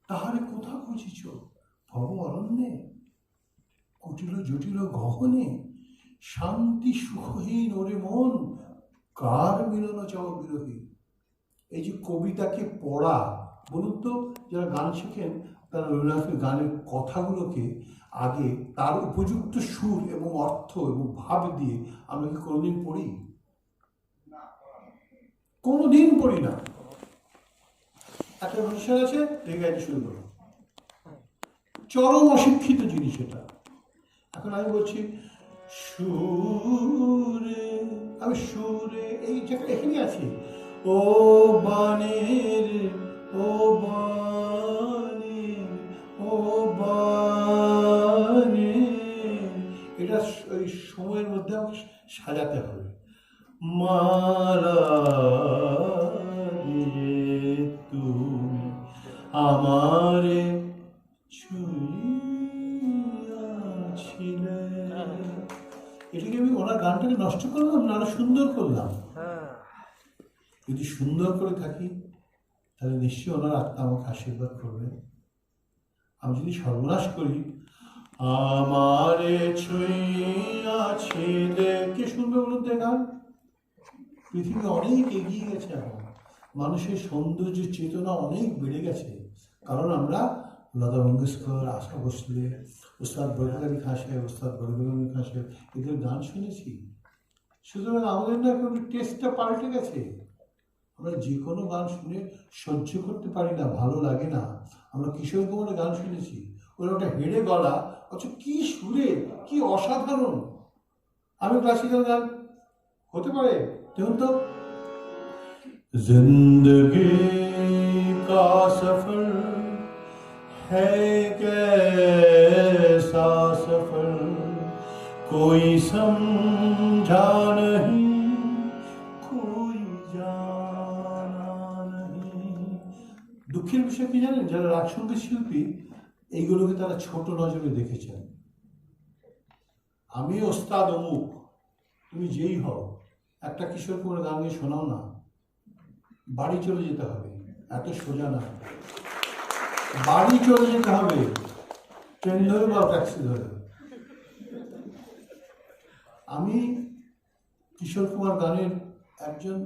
[SPEAKER 1] তাহারে কোথা খুঁজিছ ভব অরণ্যে, কুটিল জটিল গহনে, শান্তি সুখহীন ওরে মন, কার মিলন চাও বিরহে। এই যে কবিতাকে পড়া, বলুন তো, যারা গান শেখেন তারা রবীন্দ্রনাথের গানের কথাগুলোকে আগে তার উপযুক্ত সুর এবং অর্থ এবং ভাব দিয়ে আমরা কি কোনোদিন পড়ি? কোনোদিন পড়ি না। একটা অনুষ্ঠান আছে, গাইতে শুরু করো, চরম অশিক্ষিত জিনিস এটা। এখন আমি বলছি সুরে, আমি সুরে এই জায়গা এখানে আছি, ও বানের ও বানে ও বানে, এটা ওই সময়ের মধ্যে আমাকে সাজাতে হবে। মালা দিয়ে তুমি আমারে ছুঁইয়াছিলে, এটাকে আমি ওনার গানটাকে নষ্ট করলাম না, আরো সুন্দর করলাম। যদি সুন্দর করে থাকি তাহলে নিশ্চয়ই ওনার আত্মা আমাকে আশীর্বাদ করবেন। আমি যদি সর্বনাশ করি, আমারে ছুঁইয়াছিলে, কে শুনবে বলুন তো গান? পৃথিবী অনেক এগিয়ে গেছে, এখন মানুষের সৌন্দর্য চেতনা অনেক বেড়ে গেছে, কারণ আমরা লতা মঙ্গেশকর, আশা ভোসলে, ওস্তাদ বরকত আলী খান সাহেব, ওস্তাদ বরকত আলী খান সাহেব, এদের গান শুনেছি। সুতরাং আমাদের না এখন টেস্টটা পাল্টে গেছে। আমরা যে কোনো গান শুনে সহ্য করতে পারি না, ভালো লাগে না। আমরা কিশোর কুমারের গান শুনেছি, ওরা ওটা হেড়ে গলা, অথচ কি সুরে, কি অসাধারণ। আমি ক্লাসিক্যাল গান হতে পারে দেখুন তো, जिंदगी का सफर है कैसा सफर कोई समझा नहीं कोई জানা नहीं। দুঃখের বিষয় কি জানেন, যারা রাগ সঙ্গীত শিল্পী এইগুলোকে তারা ছোট নজরে দেখেছেন। আমি ওস্তাদ অমুক, তুমি যেই হও, একটা কিশোর কুমার গান গিয়ে শোনাও না, বাড়ি চলে যেতে হবে। এত সোজা না, বাড়ি চলে যেতে হবে, ট্রেন ধরে বা ট্যাক্সি ধরে। আমি কিশোর কুমার গানের একজন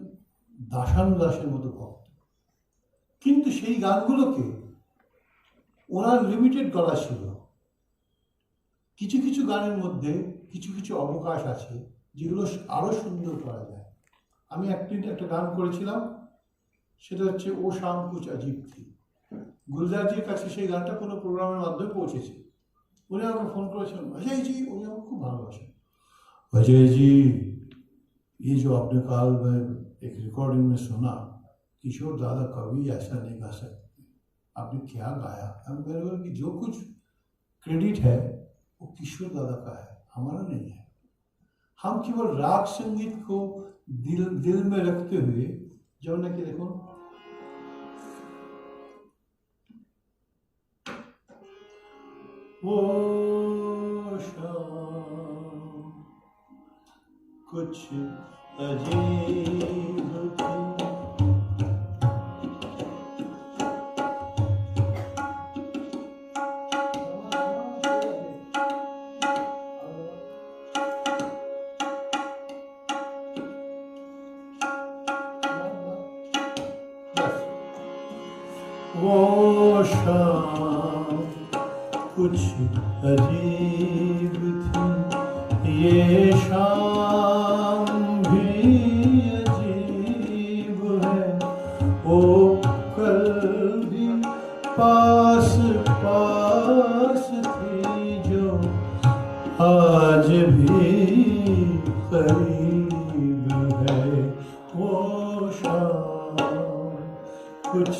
[SPEAKER 1] দাসানুদাসের মতো ভক্ত, কিন্তু সেই গানগুলোকে ওনার লিমিটেড গলা ছিল। কিছু কিছু গানের মধ্যে কিছু কিছু অবকাশ আছে যেগুলো আরো সুন্দর করা যায়। আমি একটা গান করেছিলাম, সেটা হচ্ছে ও শাম কুচ अजीब थी। গুলজারজির কাছে সেই গানটা কোনো প্রোগ্রামের মাধ্যমে পৌঁছেছে। উনি আমাকে ফোন করেছেন, অজয় জি, উনি আমাকে খুব ভালোবাসেন। अजय जी, ये जो आपने कल एक रिकॉर्डिंग में सुना, किशोर दादा कभी ऐसा नहीं गा सकते, आपने क्या गाया। हम मेरे को कि जो कुछ क्रेडिट है वो किशोर दादा का है, हमारा नहीं है। हम केवल राग संगीत को दिल में रखते हुए, जो ना कि देखो वो शाम कुछ अजीब थी। वो शाम कुछ अजीब थी, ये शाम भी अजीब है। वो कल भी पास पास थी जो आज भी करीब है। वो शाम कुछ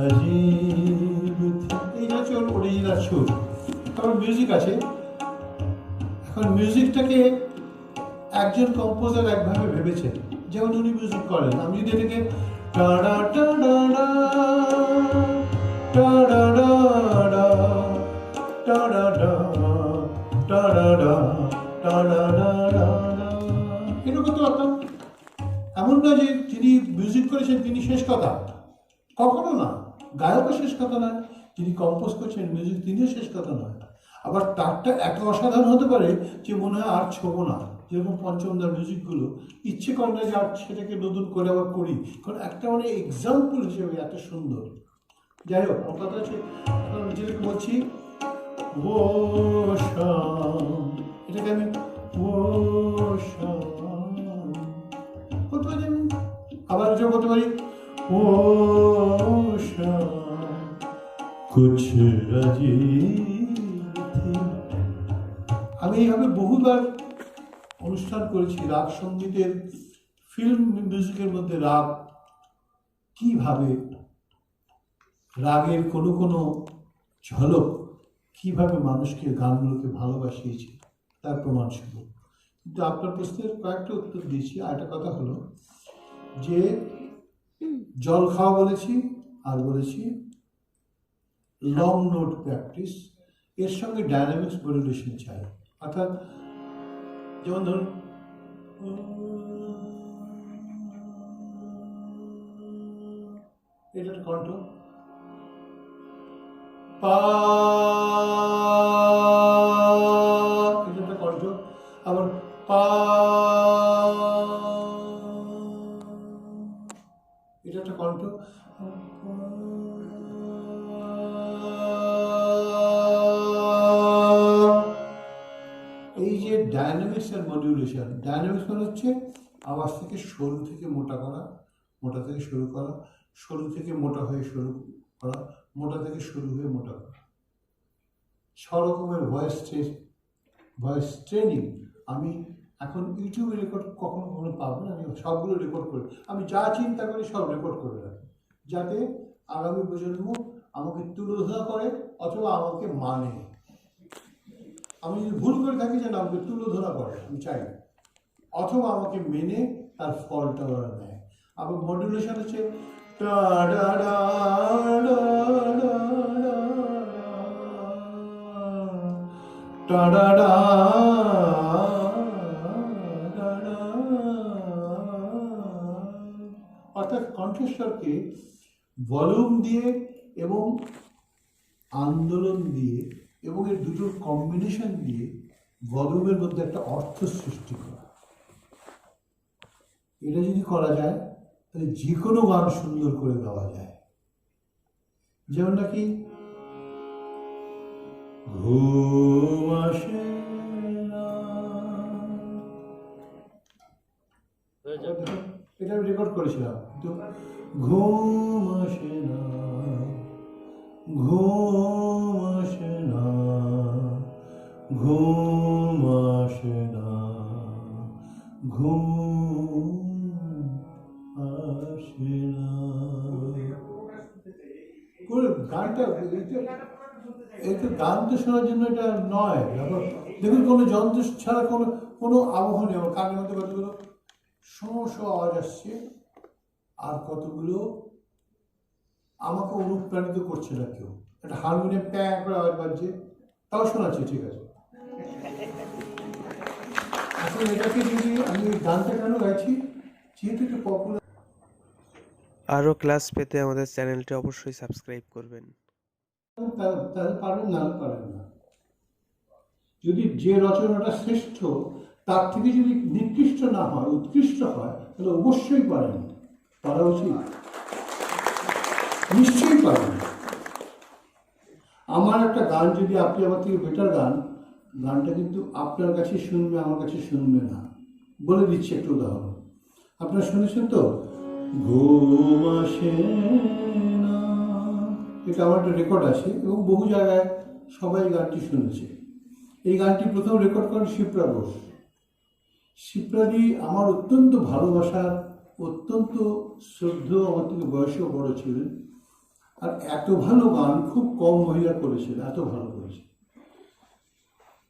[SPEAKER 1] अजीब थी। এইটা হচ্ছে ওর অরিজিনাল সুর। কারণ মিউজিক আছে, এখন মিউজিকটাকে একজন কম্পোজার একভাবে ভেবেছেন, যেমন উনি মিউজিক করেন। আমি যদি এটাকে ta-da ta-da ta-da ta-da ta-da ta-da ta-da এটা করতে পারতাম। এমন না যে যিনি মিউজিক করেছেন তিনি শেষ কথা, কখনো না। গায়কও শেষ কথা নয়, যিনি কম্পোজ করছেন মিউজিক তিনিও শেষ কথা নয়। আবার তারটা এত অসাধারণ হতে পারে যে মনে হয় আর ছোবো না, যেরকম পঞ্চমদার মিউজিকগুলো ইচ্ছে করে না যে আর সেটাকে নতুন করে আবার করি, কারণ একটা মানে এক্সাম্পল হিসেবে এত সুন্দর। যাই হোক, আমার কথা হচ্ছে এখন যেটাকে বলছি ও শাম, এটাকে আমি ও শাম করতে পারি, আমি আবার এটা করতে পারি ও শাম कुछ अजीब थी। আমি এইভাবে বহুবার অনুষ্ঠান করেছি। রাগ সঙ্গীতের, ফিল্ম মিউজিকের মধ্যে রাগ কিভাবে, রাগের কোনো কোনো ঝলক কিভাবে মানুষকে, গানগুলোকে ভালোবাসিয়েছে তার প্রমাণ ছিল। কিন্তু আপনার প্রশ্নের কয়েকটা উত্তর দিয়েছি। আর একটা কথা হলো যে জল খাওয়া বলেছি, আর বলেছি লং নোট প্র্যাকটিস, এর সঙ্গে ডায়নামিক্স মডুলেশন চাই। অর্থাৎ যেমন ধরুন এটা একটা কণ্ঠ, পা, এটা একটা কণ্ঠ, আবার পা, এটা একটা কণ্ঠ, ডায়নামিক্স আর মডিউলেশন। ডায়নামিক্স মানে হচ্ছে আওয়াজ থেকে সরু থেকে মোটা করা, মোটা থেকে সরু করা, সরু থেকে মোটা হয়ে সরু করা, মোটা থেকে সরু হয়ে মোটা করা। 6 রকমের ভয়েস ট্রেনিং আমি এখন ইউটিউবে রেকর্ড কখনো কখনো পাবো না, আমি সবগুলো রেকর্ড করে, আমি যা চিন্তা করি সব রেকর্ড করে রাখি, যাতে আগামী প্রজন্ম আমাকে তুলোধনা করে অথবা আমাকে মানে। আমি যদি ভুল করে থাকি যেন আমাকে তুলোধনা করে, আমি চাই, অথবা আমাকে মেনে তার ফলটা ওরা নেয়। আবার মডুলেশন হচ্ছে টা ডা ডা ডা ডা টা ডা ডা, অর্থাৎ কণ্ঠস্বরকে ভলিউম দিয়ে এবং আন্দোলন দিয়ে এবং এর দুটোর কম্বিনেশন দিয়ে ভলিউমের মধ্যে একটা অর্থ সৃষ্টি করা। এটা যদি করা যায় তাহলে যে কোনো গান সুন্দর করে গাওয়া যায়। যেমন নাকি ঘুম আসে না, এটা আমি রেকর্ড করেছিলাম, তো ঘুম আসে না, ঘুম আসে না, ঘুম আসে না, ঘুম আসে না। গানটা এই তো গান তো শোনার জন্য এটা নয়। দেখুন কোনো যন্ত্র ছাড়া কোনো আবহ নেই। আমার কানের মধ্যে কতগুলো শো আওয়াজ আসছে, আর কতগুলো আমাকে অনুপ্রাণিত করছে না কেউ। একটা হারমোনিয়াম প্যাঁ করে আওয়াজ বাজছে, তাও শোনাচ্ছে, ঠিক আছে। এখন এটাকে যদি আমি গানটা কেন গাইছি, যেহেতু একটা পপুলার।
[SPEAKER 2] আরও ক্লাস পেতে আমাদের চ্যানেলটি অবশ্যই সাবস্ক্রাইব করবেন।
[SPEAKER 1] তাহলে পারেন না, পারেন না। যদি যে রচনাটা শ্রেষ্ঠ তার থেকে যদি নিকৃষ্ট না হয়, উৎকৃষ্ট হয়, তাহলে অবশ্যই পারেন, পারা উচিত, নিশ্চয়ই পারেন। আমার একটা গান যদি আপনি আমার থেকে বেটার গানটা কিন্তু আপনার কাছে শুনবে, আমার কাছে শুনবে না। বলে দিচ্ছি একটা উদাহরণ, আপনারা শুনেছেন তো, ঘুম আসে না, এটা আমার একটা রেকর্ড আছে এবং বহু জায়গায় সবাই গানটি শুনেছে। এই গানটি প্রথম রেকর্ড করেন শিপ্রা ঘোষ। শিপ্রাদি আমার অত্যন্ত ভালোবাসার, অত্যন্ত শ্রদ্ধেয়, আমার থেকে বয়সেও বড় ছিলেন, আর এত ভালো গান খুব কম মহিলা করেছিল, এত ভালো করেছে।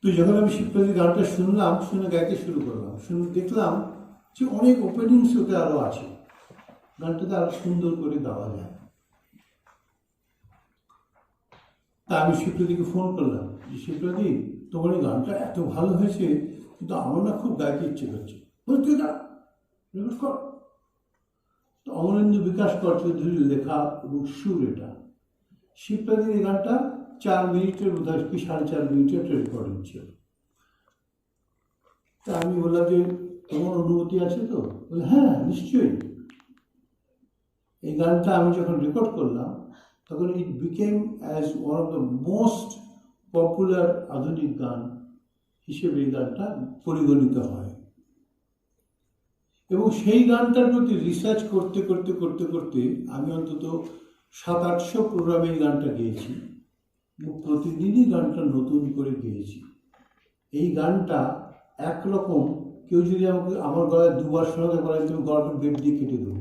[SPEAKER 1] তো যখন আমি শিপ্রাদির গানটা শুনলাম, শুনে গাইতে শুরু করলাম, শুনে দেখলাম যে অনেক ওপেনিংস ওতে আরও আছে, গানটাতে আরো সুন্দর করে গাওয়া যায়। তা আমি শিপ্রাদিকে ফোন করলাম যে শিপ্রাদি, তোমার এই গানটা এত ভালো হয়েছে, কিন্তু আমার না খুব গাইতে ইচ্ছে করছে, বলে তুই গা, রেকর্ড কর। তো অমরেন্দ্র বিকাশ কর চৌধুরীর লেখা এবং সুর এটা। শিপ্রাদির এই গানটা 4 মিনিটের বোধহয় কি 4.5 মিনিটের একটা রেকর্ডিং ছিল। তা আমি বললাম যে তোমার অনুমতি আছে তো? বলে হ্যাঁ নিশ্চয়ই। এই গানটা আমি যখন রেকর্ড করলাম তখন ইট became as one of the most popular আধুনিক গান হিসেবে এই গানটা পরিগণিত হয়। এবং সেই গানটার প্রতি রিসার্চ করতে করতে করতে করতে আমি অন্তত 700-800 প্রোগ্রামে এই গানটা গেয়েছি এবং প্রতিদিনই গানটা নতুন করে গেয়েছি। এই গানটা একরকম, কেউ যদি আমাকে আমার গলায় 2 বার শোনাতে পারে, তুমি গলাটা বেড দিয়ে কেটে দেবো।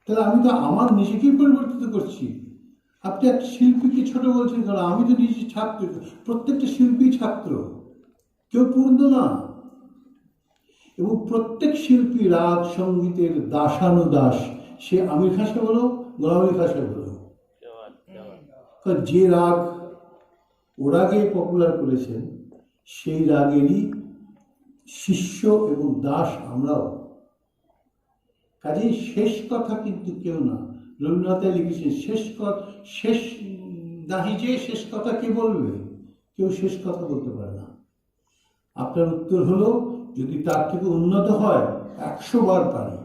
[SPEAKER 1] তাহলে আমি তো আমার নিজেকেই পরিবর্তিত করছি। আপনি একটা শিল্পীকে ছোট বলছেন কারণ আমি তো নিজে ছাত্র, প্রত্যেকটা শিল্পী ছাত্র, কেউ পূর্ণ না। এবং প্রত্যেক শিল্পী রাগ সঙ্গীতের দাসানুদাস, সে আমির খান সাহেব বলো, গোলাম আলী খান সাহেব বলো, যে রাগ ও রাগে পপুলার করেছেন সেই রাগেরই শিষ্য এবং দাস আমরাও। কাজেই শেষ কথা কিন্তু কেউ না। রবীন্দ্রনাথ লিখেছেন শেষ নাহি যে শেষ কথা কে বলবে, কেউ শেষ কথা বলতে পারে না। আপনার উত্তর হলো, যদি তার থেকে উন্নত হয় 100 বার পারে,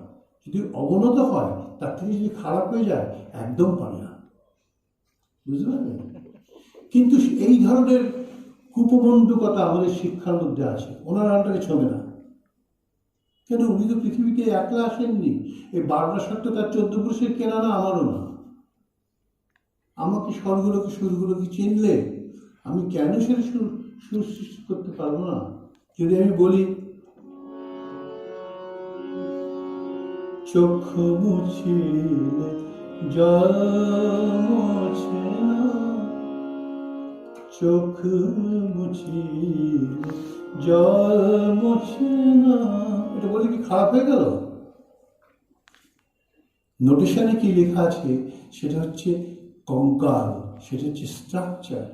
[SPEAKER 1] যদি অবনত হয় তার থেকে যদি খারাপ হয়ে যায় একদম পারে না, বুঝতে পারলেন? কিন্তু এই ধরনের কুপমণ্ডকতা আমাদের শিক্ষার মধ্যে আছে। ওনার আনটাকে ছবে না কেন? উনি তো পৃথিবীতে একলা আসেননি। এই 12টা শর্ত তার 14 পুরুষের কেনা না, আমারও না। আমাকে স্বরগুলোকে সুরগুলোকে চিনলে আমি কেন সেটা সুর সৃষ্টি করতে পারবো না? যদি আমি বলি চক্ষু মুছিলে জল মোছে না, চোখ মুছিলে জল মোছে না, এটা বলে কি খারাপ হয়ে গেল? নোটেশনে কি লেখা আছে সেটা হচ্ছে কঙ্কাল, সেটা হচ্ছে স্ট্রাকচার।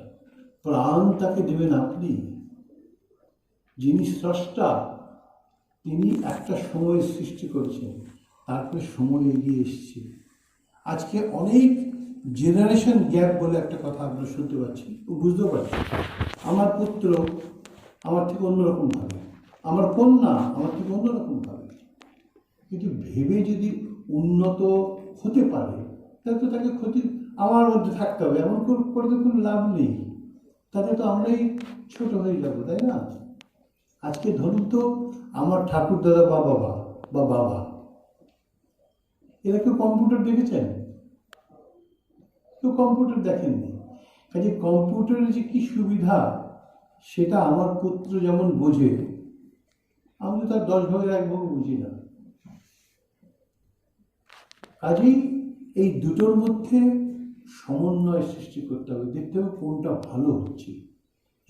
[SPEAKER 1] প্রাণ তাকে দেবেন আপনি। যিনি স্রষ্টা তিনি একটা সময় সৃষ্টি করেছেন, তারপরে সময় এগিয়ে এসছে। আজকে অনেক জেনারেশন গ্যাপ বলে একটা কথা আমরা শুনতে পাচ্ছি, বুঝতেও পারছি। আমার পুত্র আমার থেকে অন্যরকম ভাবে, আমার কন্যা আমার থেকে অন্যরকম ভাবে। কিন্তু ভেবে যদি উন্নত হতে পারে তাহলে তো তাকে ক্ষতি আমার মধ্যে থাকতে হবে, এমন করে তো কোনো লাভ নেই। তাতে তো আমরাই ছোট হয়ে যাবো, তাই না? আজকে ধরুন তো আমার ঠাকুর দাদা বা বাবা এরা কেউ কম্পিউটার দেখেছেন? কেউ কম্পিউটার দেখেননি। কাজে কম্পিউটারের যে কি সুবিধা সেটা আমার পুত্র যেমন বোঝে, আমি তো তার 10 ভাগের 1 ভাগ বুঝি না। কাজেই এই দুটোর মধ্যে সমন্বয় সৃষ্টি করতে হবে, দেখতে হবে কোনটা ভালো হচ্ছে।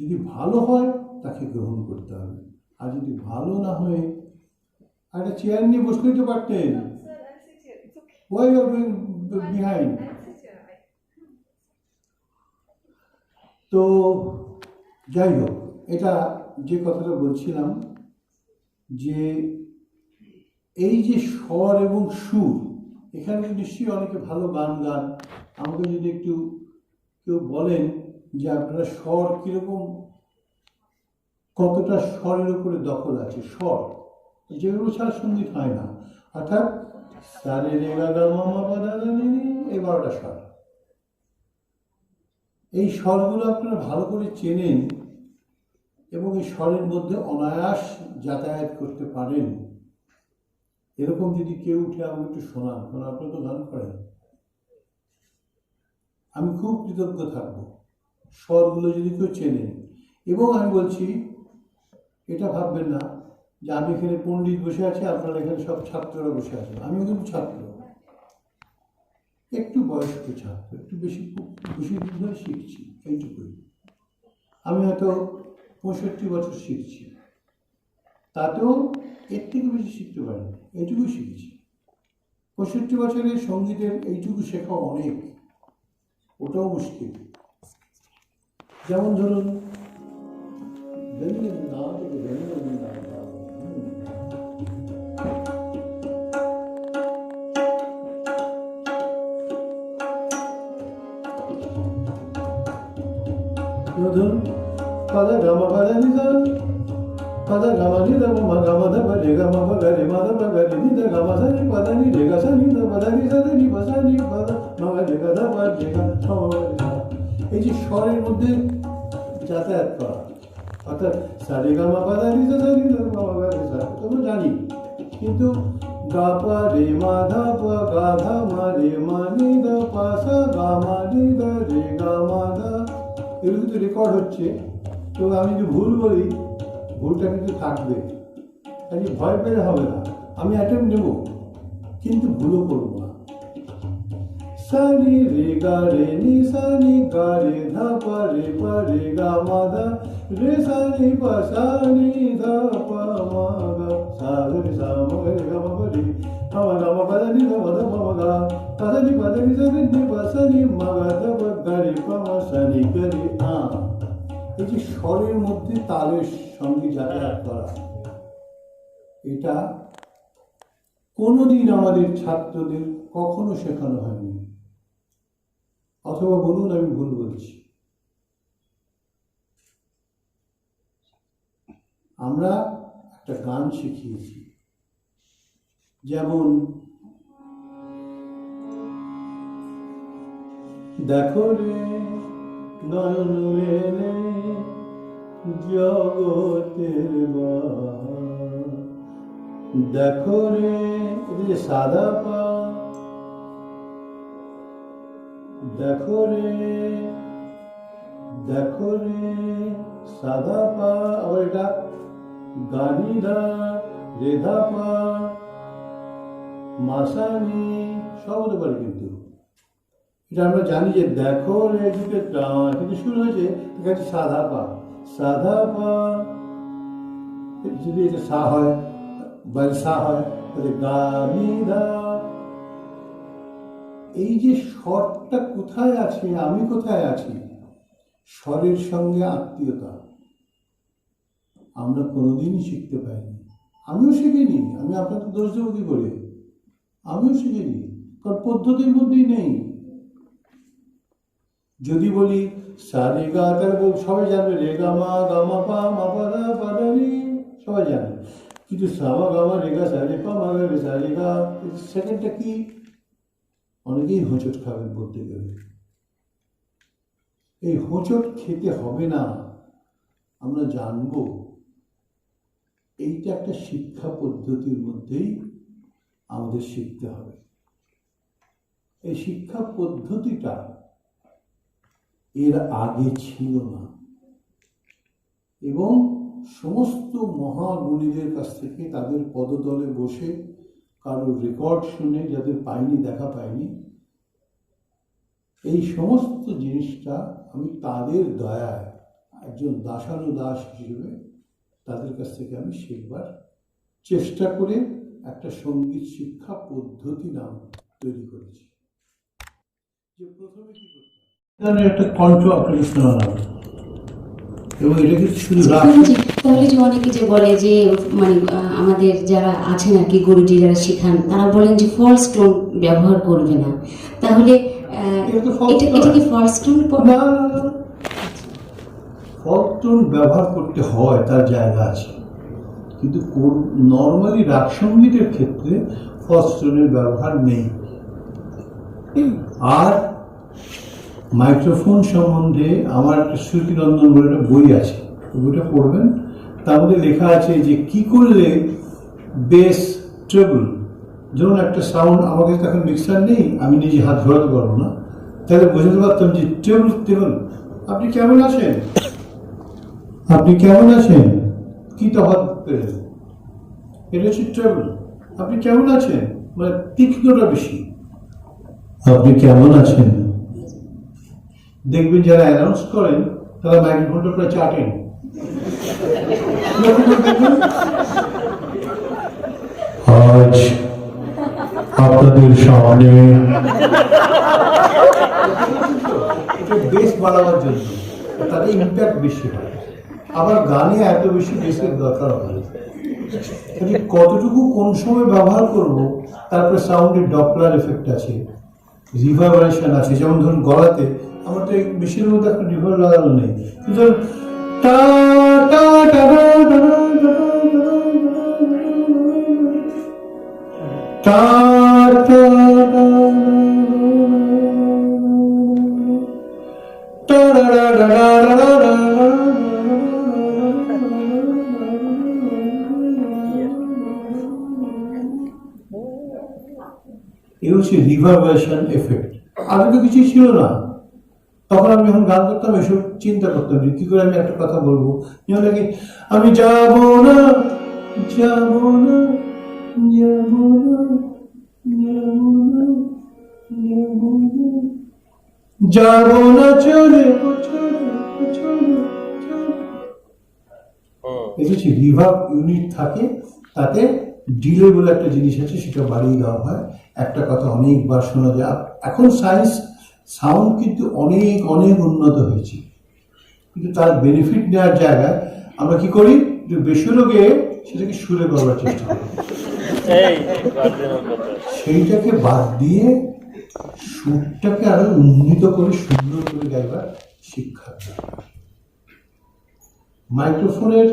[SPEAKER 1] যদি ভালো হয় তাকে গ্রহণ করতে হবে, আর যদি ভালো না হয় একটা চেয়ার নিয়ে বসলেই তো পারতেন। Why you are going behind? তো যাই হোক, এটা যে কথাটা বলছিলাম যে এই যে স্বর এবং সুর, এখানে নিশ্চয়ই অনেকে ভালো গান গান। আমাকে যদি একটু কেউ বলেন যে আপনারা স্বর কীরকম, কতটা স্বরের উপরে দখল আছে, স্বর যেগুলো ছাড়া সঙ্গীত হয় না। অর্থাৎ সারে রে গা গা মা মা পা ধা ধা নি নি, এই 12টা স্বর। এই স্বরগুলো আপনারা ভালো করে চেনেন এবং এই স্বরের মধ্যে অনায়াস যাতায়াত করতে পারেন। এরকম যদি কেউ উঠে আমাকে একটু শোনান, কারণ আপনারা তো গান করেন, আমি খুব কৃতজ্ঞ থাকব। স্বরগুলো যদি কেউ চেনেন। এবং আমি বলছি, এটা ভাববেন না যে আমি এখানে পণ্ডিত বসে আছি, আপনারা এখানে সব ছাত্ররা বসে আছেন। আমিও কিন্তু ছাত্র, একটু বয়স্ক ছাত্র, একটু বেশি দিন ধরে শিখছি, এইটুকুই। আমি হয়তো 65 বছর শিখছি, তাতেও এর থেকে বেশি শিখতে পারিনি, এইটুকুই শিখেছি। 65 বছরের সঙ্গীতের এইটুকু শেখা অনেক, ওটাও মুশকিল। যেমন ধরুন ধরুন পাদা গামা পাদা নিদা পাদা গামা নিদা মা গামা দা পা রে গামা পা গা রে মা দা পা গা রে নিদা গামা সা নি পাদা নি রে গা সা নি দা পাদা নি সা দা নি পা সা নি পাদা মা গা রে গা দা পা রে গা সা মা গা রে সা। এই যে স্বরের মধ্যে যাতায়াত করা, অর্থাৎ সা রে গামা পাদা নি সা নি দা মা গা রে সা, তোমরা জানি। কিন্তু গা পা রে মা ধা পা গা ধা মা রে মা নি দা পা সা গা মা নি দা রে গা মা ধা, এগুলো কিন্তু রেকর্ড হচ্ছে। তো আমি যদি ভুল বলি, ভুলটা কিন্তু থাকবে, কাজে ভয় পেলে হবে না। আমি অ্যাটেম্প নেব, কিন্তু ভুলও করবো না। সা নি রে গা রে নি সা নি গা রে ধা পা রে গা মা ধা রে সা নি পা সা নি ধা পা মা গা সা রে সা মা গা রে গা মা পা রে গা মা পা নি ধা মা ধা পা মা গা পা নি পা নি সা নি পা সা নি মা গা ধা পা গা রে পা মা সা নি গা রে আ। এই যে স্বরের মধ্যে তালের সঙ্গে যাতায়াত করা, এটা কোনোদিন আমাদের ছাত্রদের কখনো শেখানো হয়নি। অথবা বলুন আমি ভুল বলছি। আমরা একটা গান শিখিয়েছি, যেমন দেখো রে নয়ন মেলে জগতের বাহার। দেখো রে, এটা যে সাদা পা, দেখো রে, দেখো রে সাদা পা, আবার এটা গানিধা রেধা পা মাসানি সব হতে পারে, কিন্তু এটা আমরা জানি যে দেখো রে দুটো কিন্তু শুরু হয়েছে ঠিক আছে সাদা পা, সাদা পা। যদি এটা সা হয় বা সা হয় তাহলে গানিধা। এই যে স্বরটা কোথায় আছে, আমি কোথায় আছি, স্বরের সঙ্গে আত্মীয়তা আমরা কোনোদিনই শিখতে পাইনি। আমিও শিখিনি, আমি আপনাকে দোষ দেবো কি করে, আমিও শিখিনি, কারণ পদ্ধতির মধ্যেই নেই। যদি বলি সা রে গা, তাহলে সবাই জানবে রে গা মা গা মা পা মা পা দা পা দা রে, সবাই জানে। কিন্তু সা মা গা মা রে গা সা রে পা মা গা রে সা রে গা, সেকেন্ডটা কি, অনেকেই হোঁচট খাবেন বলতে গেলে। এই হোঁচট খেতে হবে না, আমরা জানবো এইটা একটা শিক্ষা পদ্ধতির মধ্যেই আমাদের শিখতে হবে। এই শিক্ষা পদ্ধতিটা এর আগে ছিল না, এবং সমস্ত মহাগুণীদের কাছ থেকে তাদের পদতলে বসে কারোর রেকর্ড শুনে, যাদের পাইনি দেখা পাইনি, এই সমস্ত জিনিসটা আমি তাদের দয়ায় একজন দাসানুদাস হিসেবে তাদের কাছ থেকে আমি শিখবার চেষ্টা করে একটা সঙ্গীত শিক্ষা পদ্ধতি নাম তৈরি করেছি। যে প্রথমে কি করতে হবে, একটা কণ্ঠ আপনাকে শোনালাম, এবং এটা কিন্তু শুধু
[SPEAKER 4] তাহলে যে অনেকে যে বলে যে মানে আমাদের যারা আছেন আর কি গুরুজি যারা শেখান, তারা বলেন যে ফলস টোন ব্যবহার করবে না, তাহলে এটা কি ফলস টোন?
[SPEAKER 1] ফলস টোন ব্যবহার করতে হয়, তার জায়গা আছে, কিন্তু নর্মালি রাগ সঙ্গীতের ক্ষেত্রে ফলস টোনের ব্যবহার নেই। আর মাইক্রোফোন সম্বন্ধে আমার একটা শ্রুতিনন্দন বলে একটা বই আছে, বইটা পড়বেন। তার মধ্যে লেখা আছে যে কি করলে বেস ট্রেবল, যেমন একটা সাউন্ড, আমার কাছে এখন মিক্সার নেই, আমি নিজে হাত ঘোরাতে পারবো না, তাহলে বোঝাতে পারতাম যে ট্রেবল ট্রেবল, আপনি কেমন আছেন, আপনি কেমন আছেন, কি তফাৎ পেলেন, এটা হচ্ছে ট্রেবল। আপনি কেমন আছেন মানে তীক্ষ্ণটা বেশি, আপনি কেমন আছেন। দেখবেন যারা অ্যানাউন্স করেন তারা মাইক্রোফোনটা প্রায় চাটেন। আজ আপনাদের সামনে বেশ বাড়াবার জন্য তাদের ইম্প্যাক্ট বেশি হয়, আবার গানে এত বেশি বেসের দরকার হয়। কতটুকু কোন সময় ব্যবহার করব, তারপরে সাউন্ডের ডপলার এফেক্ট আছে, রিভারবারেশন আছে। যেমন ধরুন গলাতে আমার তো এই মেশিনের মধ্যে একটা রিভার লাগানো নেই, কিন্তু টা টা টা টা এই হচ্ছে রিভারবেশন এফেক্ট। আগে তো কিছুই ছিল না, তখন আমি যখন গান করতাম এসব চিন্তা করতাম যে কি করে আমি একটা কথা বলবো, যেমন নাকি আমি যাবো না যাবো না যাবো না যাবো না যাবো না যাবো না চলে এটা হচ্ছে রিভার্ব ইউনিট থাকে, তাতে ডিলে বলে একটা জিনিস আছে, সেটা বাড়িয়ে দেওয়া হয়, একটা কথা অনেকবার শোনা যায়। এখন সাউন্ড কিন্তু অনেক অনেক উন্নত হয়েছে, কিন্তু তার বেনিফিট নেওয়ার জায়গায় আমরা কি করি, যে বেসুরো গিয়ে সেটাকে সুরে করবার চেষ্টা করি, সেইটাকে বাদ দিয়ে সুরটাকে আরো উন্নীত করে সুন্দর করে গাইবার শিক্ষা। মাইক্রোফোনের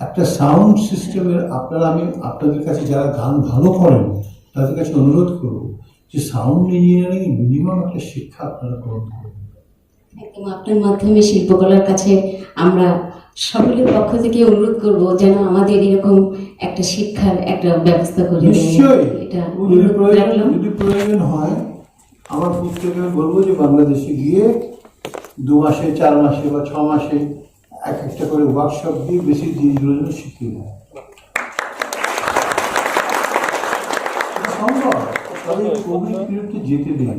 [SPEAKER 1] একটা সাউন্ড সিস্টেমের আমি আপনাদের কাছে যারা গান ভালো করেন তাদের কাছে অনুরোধ করব যে সাউন্ড ইঞ্জিনিয়ারিং মিনিমাম একটা শিক্ষা আপনারা গ্রহণ করবেন।
[SPEAKER 4] একদম আপনার মাধ্যমে শিল্পকলার কাছে আমরা সকলের পক্ষ থেকে অনুরোধ করব যেন আমাদের এরকম একটা শিক্ষার একটা ব্যবস্থা করে দেন।
[SPEAKER 1] নিশ্চয়ই
[SPEAKER 4] এটা
[SPEAKER 1] যদি
[SPEAKER 4] অনুরোধ রাখলাম।
[SPEAKER 1] প্রয়োজন হয় আমার পুত্রকে আমি বলবো যে বাংলাদেশে গিয়ে 2 মাসে 4 মাসে বা 6 মাসে একটা করে ওয়ার্কশপ দিয়ে বেশি জিনিসগুলো যেন শিখিয়ে দেয়। এটা সম্ভব, তবে কোভিড পিরিয়ডকে যেতে দিন।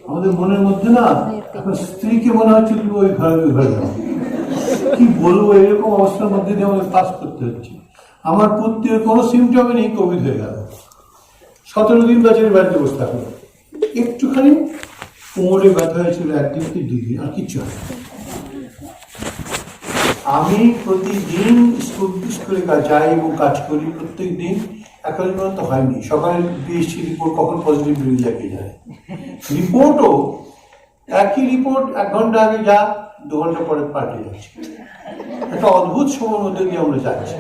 [SPEAKER 1] আমাদের মনের মধ্যে না এখন স্ত্রীকে মনে হচ্ছে তুমি ওই ঘরে যাও, কি বলবো, এরকম অবস্থার মধ্যে দিয়ে আমাদের পাস করতে হচ্ছে। আমার পুত্রের কোনো সিমটমে নেই, কোভিড হয়ে গেল, 17 দিন বাজারে বাড়িতে বসে থাকলো, একটুখানি কোমরে ব্যথা হয়েছিল 1 দিন কি 2 দিন, আর কিচ্ছু হয় না। আমি প্রতিদিন স্কুলে যাই এবং কাজ করি, প্রত্যেক দিন এখন পর্যন্ত হয়নি। সকালে পিএসসি রিপোর্ট কখন পজিটিভ বেরিয়ে যায় কে জানে। রিপোর্টও একই রিপোর্ট 1 ঘন্টা আগে যা 2 ঘন্টা পরে পাল্টে যাচ্ছে। একটা অদ্ভুত সময়ের মধ্যে দিয়ে আমরা যাচ্ছি।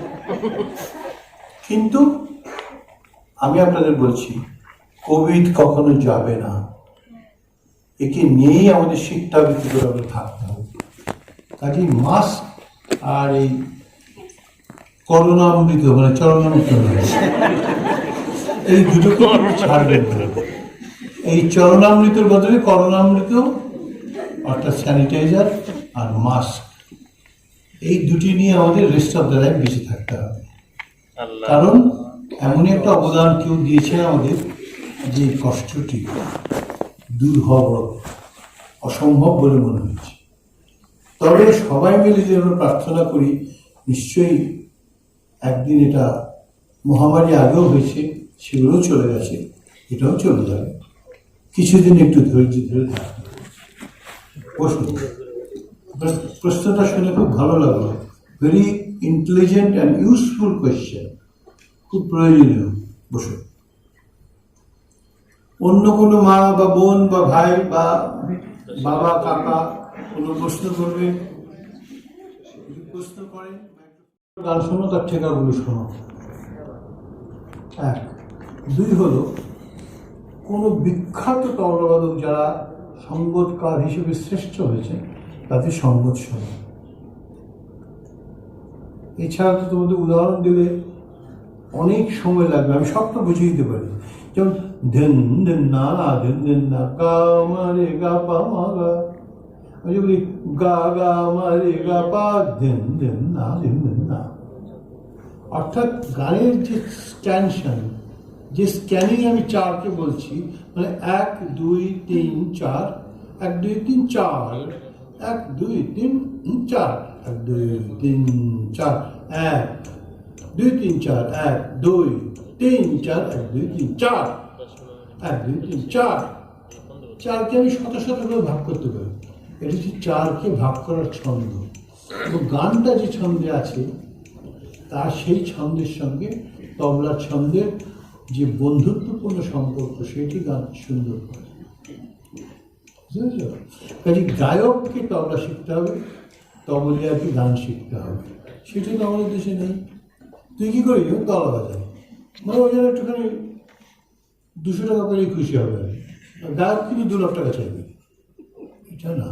[SPEAKER 1] কিন্তু আমি আপনাদের বলছি, কোভিড কখনো যাবে না। একে নিয়েই আমাদের শিখতে হবে, কি করে আমাদের থাকতে হবে। কাজেই মাস্ক আর এই করোনামৃত মানে চরণামৃত এই দুটোকে ছাড়বেন না। এই চরণামৃতের বদলে করোনামৃত অর্থাৎ স্যানিটাইজার আর মাস্ক, এই দুটি নিয়ে আমাদের রেস্ট অফ দ্য লাইফ বেঁচে থাকতে হবে। কারণ এমনই একটা অবদান কেউ দিয়েছে আমাদের, যে কষ্টটি দূর হওয়া অসম্ভব বলে মনে হচ্ছে। তবে সবাই মিলে যে আমরা প্রার্থনা করি, নিশ্চয়ই একদিন এটা মহামারী আগেও হয়েছে, সেগুলোও চলে গেছে, এটাও চলে যাবে। কিছুদিন একটু ধৈর্য ধরে থাকবে। বসুন, প্রশ্নটা শুনে খুব ভালো লাগলো। Very intelligent and useful question, খুব প্রয়োজনীয়। বসুন। অন্য কোনো মা বা বোন বা ভাই বা বাবা কাকা কোনো প্রশ্ন করবে? প্রশ্ন করেন, গান শোনো, তার ঠেকাগুলো শোনো। 1 2 হলো কোনো বিখ্যাত তবলাবাদক যারা সঙ্গীতকার হিসেবে শ্রেষ্ঠ হয়েছে তাদের সঙ্গত শোনো। এছাড়া তো তোমাদের উদাহরণ দিলে অনেক সময় লাগবে, আমি সবটা বুঝিয়ে দিতে পারি। যেমন ধেন ধেন না ধেন ধেন না গা মারে গা পা মা গা, আমি বলি গা গা মারে গা পা ধেন ধেন না ধেন ধেন না। অর্থাৎ গানের যে স্ক্যানশন, যে স্ক্যানিং আমি 4কে বলছি, মানে 1 2 3 4, 1 2 3 4, 1 2 3 4, 1 2 3 4, 1 2 3 4, 1 2 3 4, 1 2 3 4, 1 2 3 4। 4কে আমি শত শত করে ভাগ করতে পারি। এটা হচ্ছে 4কে ভাগ করার ছন্দ। এবং গানটা যে ছন্দে আছে তার সেই ছন্দের সঙ্গে তবলার ছন্দের যে বন্ধুত্বপূর্ণ সম্পর্ক, সেটি গান সুন্দর করে। বুঝেছ? কাজে গায়ককে তবলা শিখতে হবে, তবলিয়াকে গান শিখতে হবে। সেটা তো আমাদের দেশে নেই। তুই কী করি? তবলা বাজায়, মানে ওই জন্য একটুখানি 200 টাকা করেই খুশি হবে। গায়ক কিন্তু 2 লাখ টাকা চাইবে, এটা না।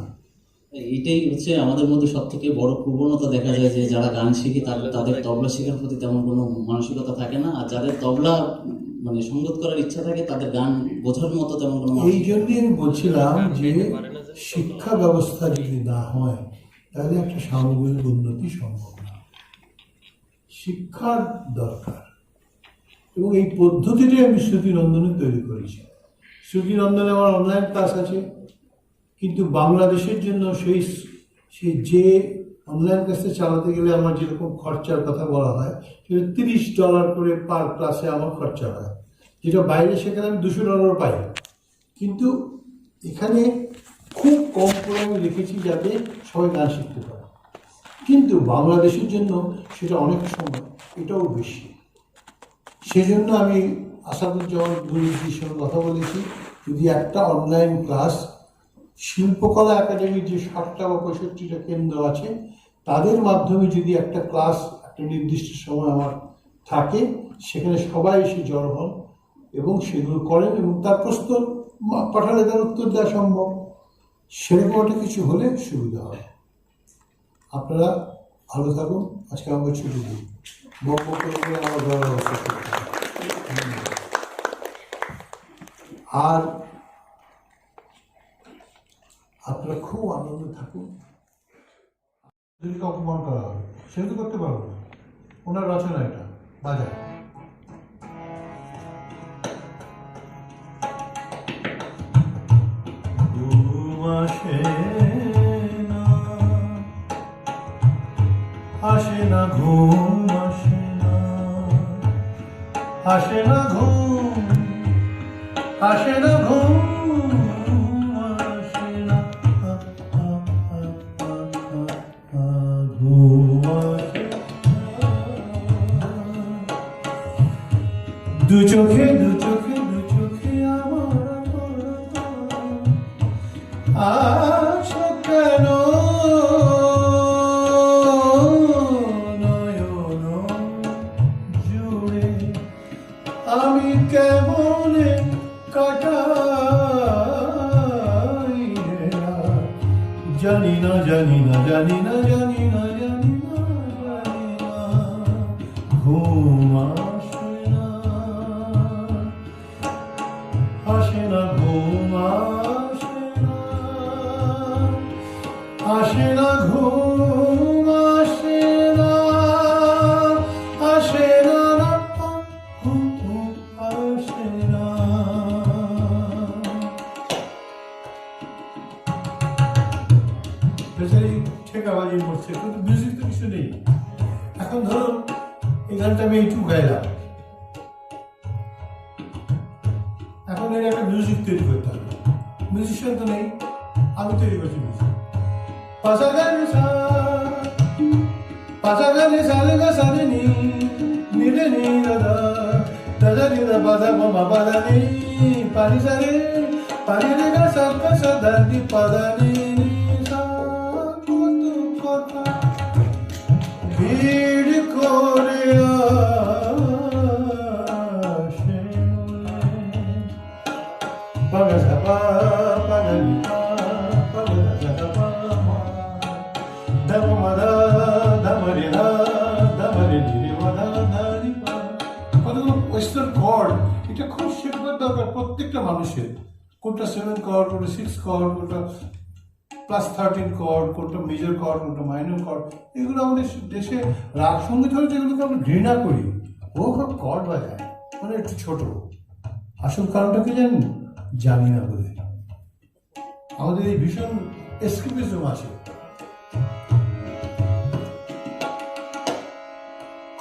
[SPEAKER 5] এটাই হচ্ছে আমাদের মধ্যে সব থেকে বড় প্রবণতা দেখা যায়, যে যারা গান শিখে তাদের তবলা শেখার প্রতি তেমন কোনো মানসিকতা থাকে না, আর যাদের তবলা মানে সঙ্গত করার ইচ্ছা থাকে তাদের গান বোঝার মতো তেমন কোনো
[SPEAKER 1] এই জন্যই আমি বলছিলাম যে শিক্ষা ব্যবস্থা যদি না হয় তাহলে একটা সামগ্রিক উন্নতি সম্ভব না। শিক্ষার দরকার, এবং এই পদ্ধতিটাই আমি শ্রুতিনন্দনে তৈরি করেছি। শ্রুতিনন্দনে আমার অনলাইন ক্লাস আছে, কিন্তু বাংলাদেশের জন্য সেই যে অনলাইন ক্লাসে চালাতে গেলে আমার যেরকম খরচার কথা বলা হয়, সেটা $30 করে পার ক্লাসে আমার খরচা হয়, যেটা বাইরে সেখানে আমি $200 পাই। কিন্তু এখানে খুব কম করে আমি লিখেছি যাতে সবাই গান শিখতে পারে। কিন্তু বাংলাদেশের জন্য সেটা অনেক সময় এটাও বেশি। সেজন্য আমি আসাদুজ্জামান গুরুজির সঙ্গে কথা বলেছি, যদি একটা অনলাইন ক্লাস শিল্পকলা একাডেমির যে 60টা বা 65টা কেন্দ্র আছে তাদের মাধ্যমে যদি একটা ক্লাস একটা নির্দিষ্ট সময় আমার থাকে, সেখানে সবাই এসে জড়ো হন এবং সেগুলো করেন, এবং তার প্রশ্ন পাঠালে তার উত্তর দেওয়া সম্ভব। সেরকম একটা কিছু হলে সুবিধা হয়। আপনারা ভালো থাকুন, আজকে আমাকে ছুটি দিন। বক বক করে করে আমার ঘরের অবস্থা করতে হবে। আর আপনারা খুব আনন্দ থাকুন। যদি অপমান করা হবে সেটা তো করতে পারবো না, ওনার রচনা এটা বাজায়। আসে না ঘুম, আসে না, আসে না ঘুম, আসে না ঘুম, আসে না ঘুম, আসে না। দু চোখে দু চোখে দু চোখে আমার আছো কেন নয়ন জুড়ে, আমি কেমনে কাটাই রে রাত। জানি না জানি না জানি না জানি না জানি না জানি না, ঘুম আসে না, আসে না ঘুম, আসে না, আসে না ঘুম, আসে না, আসে না না ঘুম, আসে না। বেচারি ঠেকাবাজি করছে, কিন্তু মিউজিক তো কিছু নেই। এখন ধরুন এই গানটা আমি একটু গাইলাম, এখন এর একটা মিউজিক তৈরি করতে হবে। মিউজিশিয়ান তো নেই, আমি তৈরি করছি মিউজিক। পাশা গানে সা, পাশা গানে সালে গা সালে নি, নিলে নি দাদা, দাদা নিদা বাদা মামা বাদা নি, পানি সারে, পানি রে গা সাকা সাদা দি পাদা নি সা, কত কথা ভিড় করে আসে মনে। পাগা সাপা পাগা নিপা পাগা সাপা মা, ধম মাদা ধমরে না ধমরে নিরে মাদা ধারি পা। কতগুলো ওয়েস্টার্ন কর্ড, এটা খুব শেখার দরকার প্রত্যেকটা মানুষের। কোনটা 7 কর্ড, কোনটা 6 কর্ড, কোনটা +13 কর্ড, কোনটা মেজর কর্ড, কোনটা মাইনর কর্ড। এগুলো আমাদের দেশে রাগ সঙ্গীত হলে যেগুলোকে আমরা ঘৃণা করি, ও খুব কর্ড বাজায়, মানে একটু ছোট। আসল কারণটা কি জানেন? জানি না বলে। আমাদের এই ভীষণ এসকেপিজম আছে।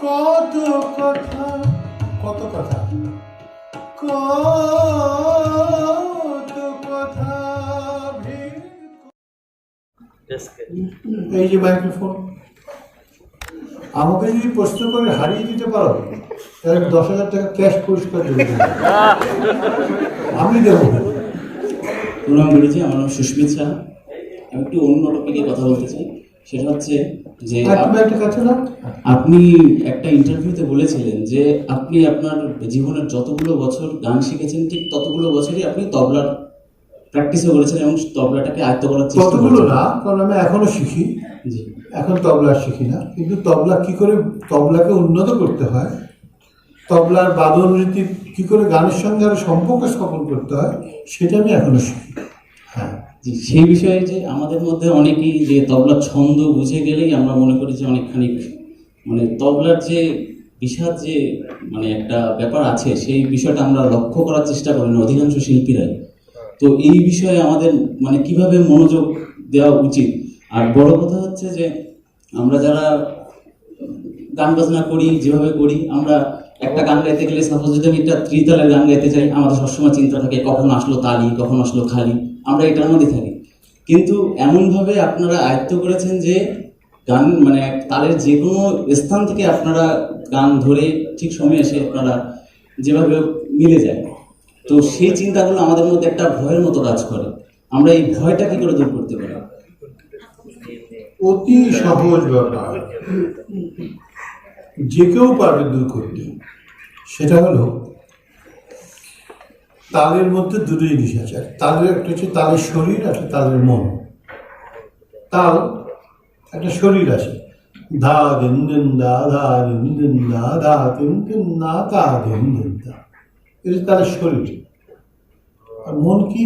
[SPEAKER 1] কত কথা, কত কথা, কত কথা ভিড়। এই যে মাইক্রোফোন, আমাকে যদি প্রশ্ন করে হারিয়ে দিতে পারো তাহলে 10,000 টাকা ক্যাশ পুরস্কার দেবো, আমি দেবো।
[SPEAKER 5] প্রণাম গুরুজি, আমার নাম সুস্মিত শাহ। আমি একটু অন্য টপিকে কথা বলতে চাই। সেটা হচ্ছে যে
[SPEAKER 1] একটা কথা না,
[SPEAKER 5] আপনি একটা ইন্টারভিউতে বলেছিলেন যে আপনি আপনার জীবনের যতগুলো বছর গান শিখেছেন ঠিক ততগুলো বছরই আপনি তবলার প্র্যাকটিসও করেছেন এবং তবলাটাকে আয়ত্ত করার চেষ্টা
[SPEAKER 1] ততগুলো
[SPEAKER 5] করেছেন।
[SPEAKER 1] না, কারণ আমি এখনো শিখি,
[SPEAKER 5] জি,
[SPEAKER 1] এখন তবলা শিখি না, কিন্তু তবলা কি করে তবলাকে উন্নত করতে হয়, তবলার বাদন রীতি কি করে গানের সঙ্গে আরো সম্পর্ক স্থাপন করতে হয়, সেটা আমি এখনো শিখি। হ্যাঁ,
[SPEAKER 5] জি, সেই বিষয়ে যে আমাদের মধ্যে অনেকেই যে তবলার ছন্দ বুঝে গেলেই আমরা মনে করি যে অনেকখানি মানে তবলার যে বিষাদ যে মানে একটা ব্যাপার আছে সেই বিষয়টা আমরা লক্ষ্য করার চেষ্টা করি না অধিকাংশ শিল্পীরাই। তো এই বিষয়ে আমাদের মানে কিভাবে মনোযোগ দেওয়া উচিত? আর বড় কথা হচ্ছে যে আমরা যারা গান বাজনা করি যেভাবে করি, আমরা একটা গান গাইতে গেলে সাপোজ যদি আমি একটা ত্রিতালের গান গাইতে চাই, আমাদের সবসময় চিন্তা থাকে কখন আসলো তালি, কখন আসলো খালি, আমরা এটার মধ্যে থাকি। কিন্তু এমনভাবে আপনারা আয়ত্ত করেছেন যে গান মানে তালের যে কোনো স্থান থেকে আপনারা গান ধরে ঠিক সময়ে এসে আপনারা যেভাবে মিলে যায়। তো সেই চিন্তাগুলো আমাদের মধ্যে একটা ভয়ের মতো কাজ করে। আমরা এই ভয়টা কি করে দূর করতে পারি?
[SPEAKER 1] অতি সহজ ব্যাপার, যে কেউ পারবে দূর করতে। সেটা হলো তালের মধ্যে দুটো জিনিস আছে। তালের একটা হচ্ছে তালের শরীর, একটা তালের মন। তাল একটা শরীর আছে, ধা দিন দিন দা ধা দিন দিন দা ধা দিন দিন না কা দিন দিন দা। এটা তাদের শরীর। আর মন কি?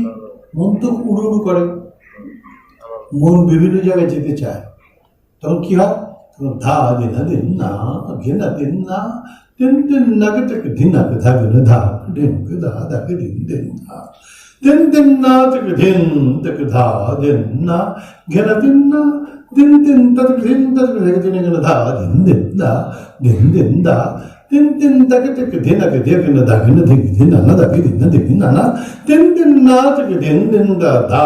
[SPEAKER 1] মন তো উড়ু উড়ু করে, মন বিভিন্ন জায়গায় যেতে চায়। তখন কি হয়? তখন ধা দিন দিন না ঘেনা দিন না দিন দিন নাকে থেকে দিন নাকে থাকে না ধা দিন দা দাকে দিন দিন ধা দিন দিন না থেকে দিন থেকে ধা দিন না ঘেনা দিন না দিন দিন তাকে দিন তাকে থেকে দিন ঘেনা ধা দিন দিন দা দিন দিন দা দিন দিন তাকে থেকে দিন আগে দেখে না দাকে না দেখি দিন না দাকে দিন না দেখি না না দিন দিন না থেকে দিন দিন দা ধা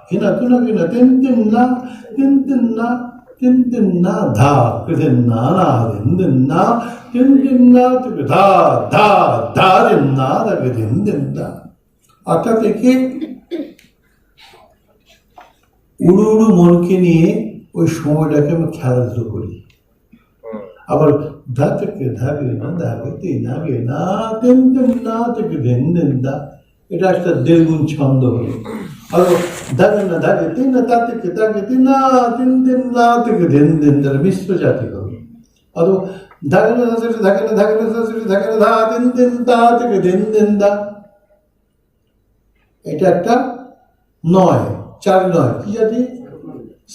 [SPEAKER 1] ঘেনা তুনা ঘেনা দিন দিন না দিন দিন না দিন দিন না ধা দিন না না দিন দিন না দিন দিন না থেকে ধা ধা ধা দিন না তাকে দিন দিন দা। অর্থাৎ একে উড়ু উড়ু মনকে নিয়ে ওই সময়টাকে আমরা খেলাধুলো করি। আবার ধা থেকে ধাগে না ধাগে তিন আগে না দিন দিন না থেকে দিন দিন দা, এটা একটা দেড়গুণ ছন্দ হলো। আর ধাগে না ধাগে তিন না তা থেকে ধাগে তিন না দিন দিন না থেকে দিন দিন দা মিশ্র জাতি হলো। আর ধাগে না ধাগে না ধাগে না ধাগে না ধা দিন দিন তা থেকে দিন দিন দা, এটা একটা নয়, চার নয়, কি জাতি?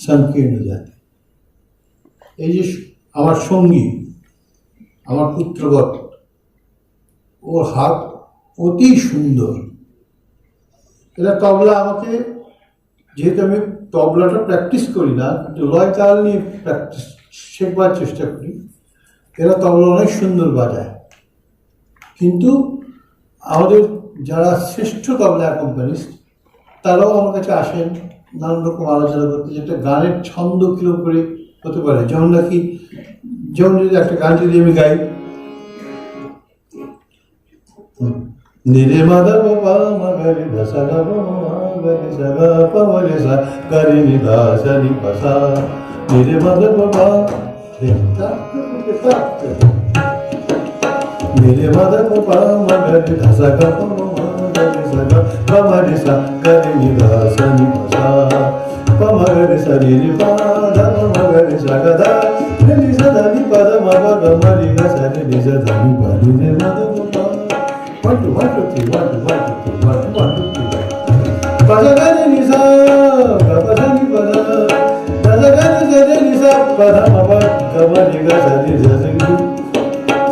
[SPEAKER 1] সংকীর্ণ জাতি। এই যে আমার সঙ্গী, আমার পুত্রবৎ, ওর হাত অতি সুন্দর। এটা তবলা আমাকে, যেহেতু আমি তবলাটা প্র্যাকটিস করি না, কিন্তু লয় তাল নিয়ে প্র্যাকটিস শেখবার চেষ্টা করি, এরা তবলা অনেক সুন্দর বাজায়। কিন্তু আমাদের যারা শ্রেষ্ঠ তবলা অ্যাকম্পানিস্ট, তারাও আমার কাছে আসেন নানান রকম আলোচনা করতে, যেটা গানের ছন্দ কিরকম করে হতে পারে। যেমন নাকি, যেমন যদি একটা গান যদি আমি গাই, নিরে মাদা বাবা মাগারি দাসা গা মাগারি সাগা পাওয়ারে সা গারি নি দাসা নি পাসা নিরে মাদা বাবা দেবতা নিরে মাদা বাবা মাগারি দাসা গা মাগারি সাগা পাওয়ারে সা গারি নি দাসা নি পাসা পাওয়ারে সা নিরে পাদা মাগারি সাগা দা নি সাদা নি পাদা মাগা গামারি গা সা নি সাদা নি পাদি নে মাদা বাবা 1 2 1 2 3 1 2 1 2 3 1 2 1 2 3 Pada gani nisa, pada ni pada, pada gani sade nisa, pada mama, kama niga sade jasingu,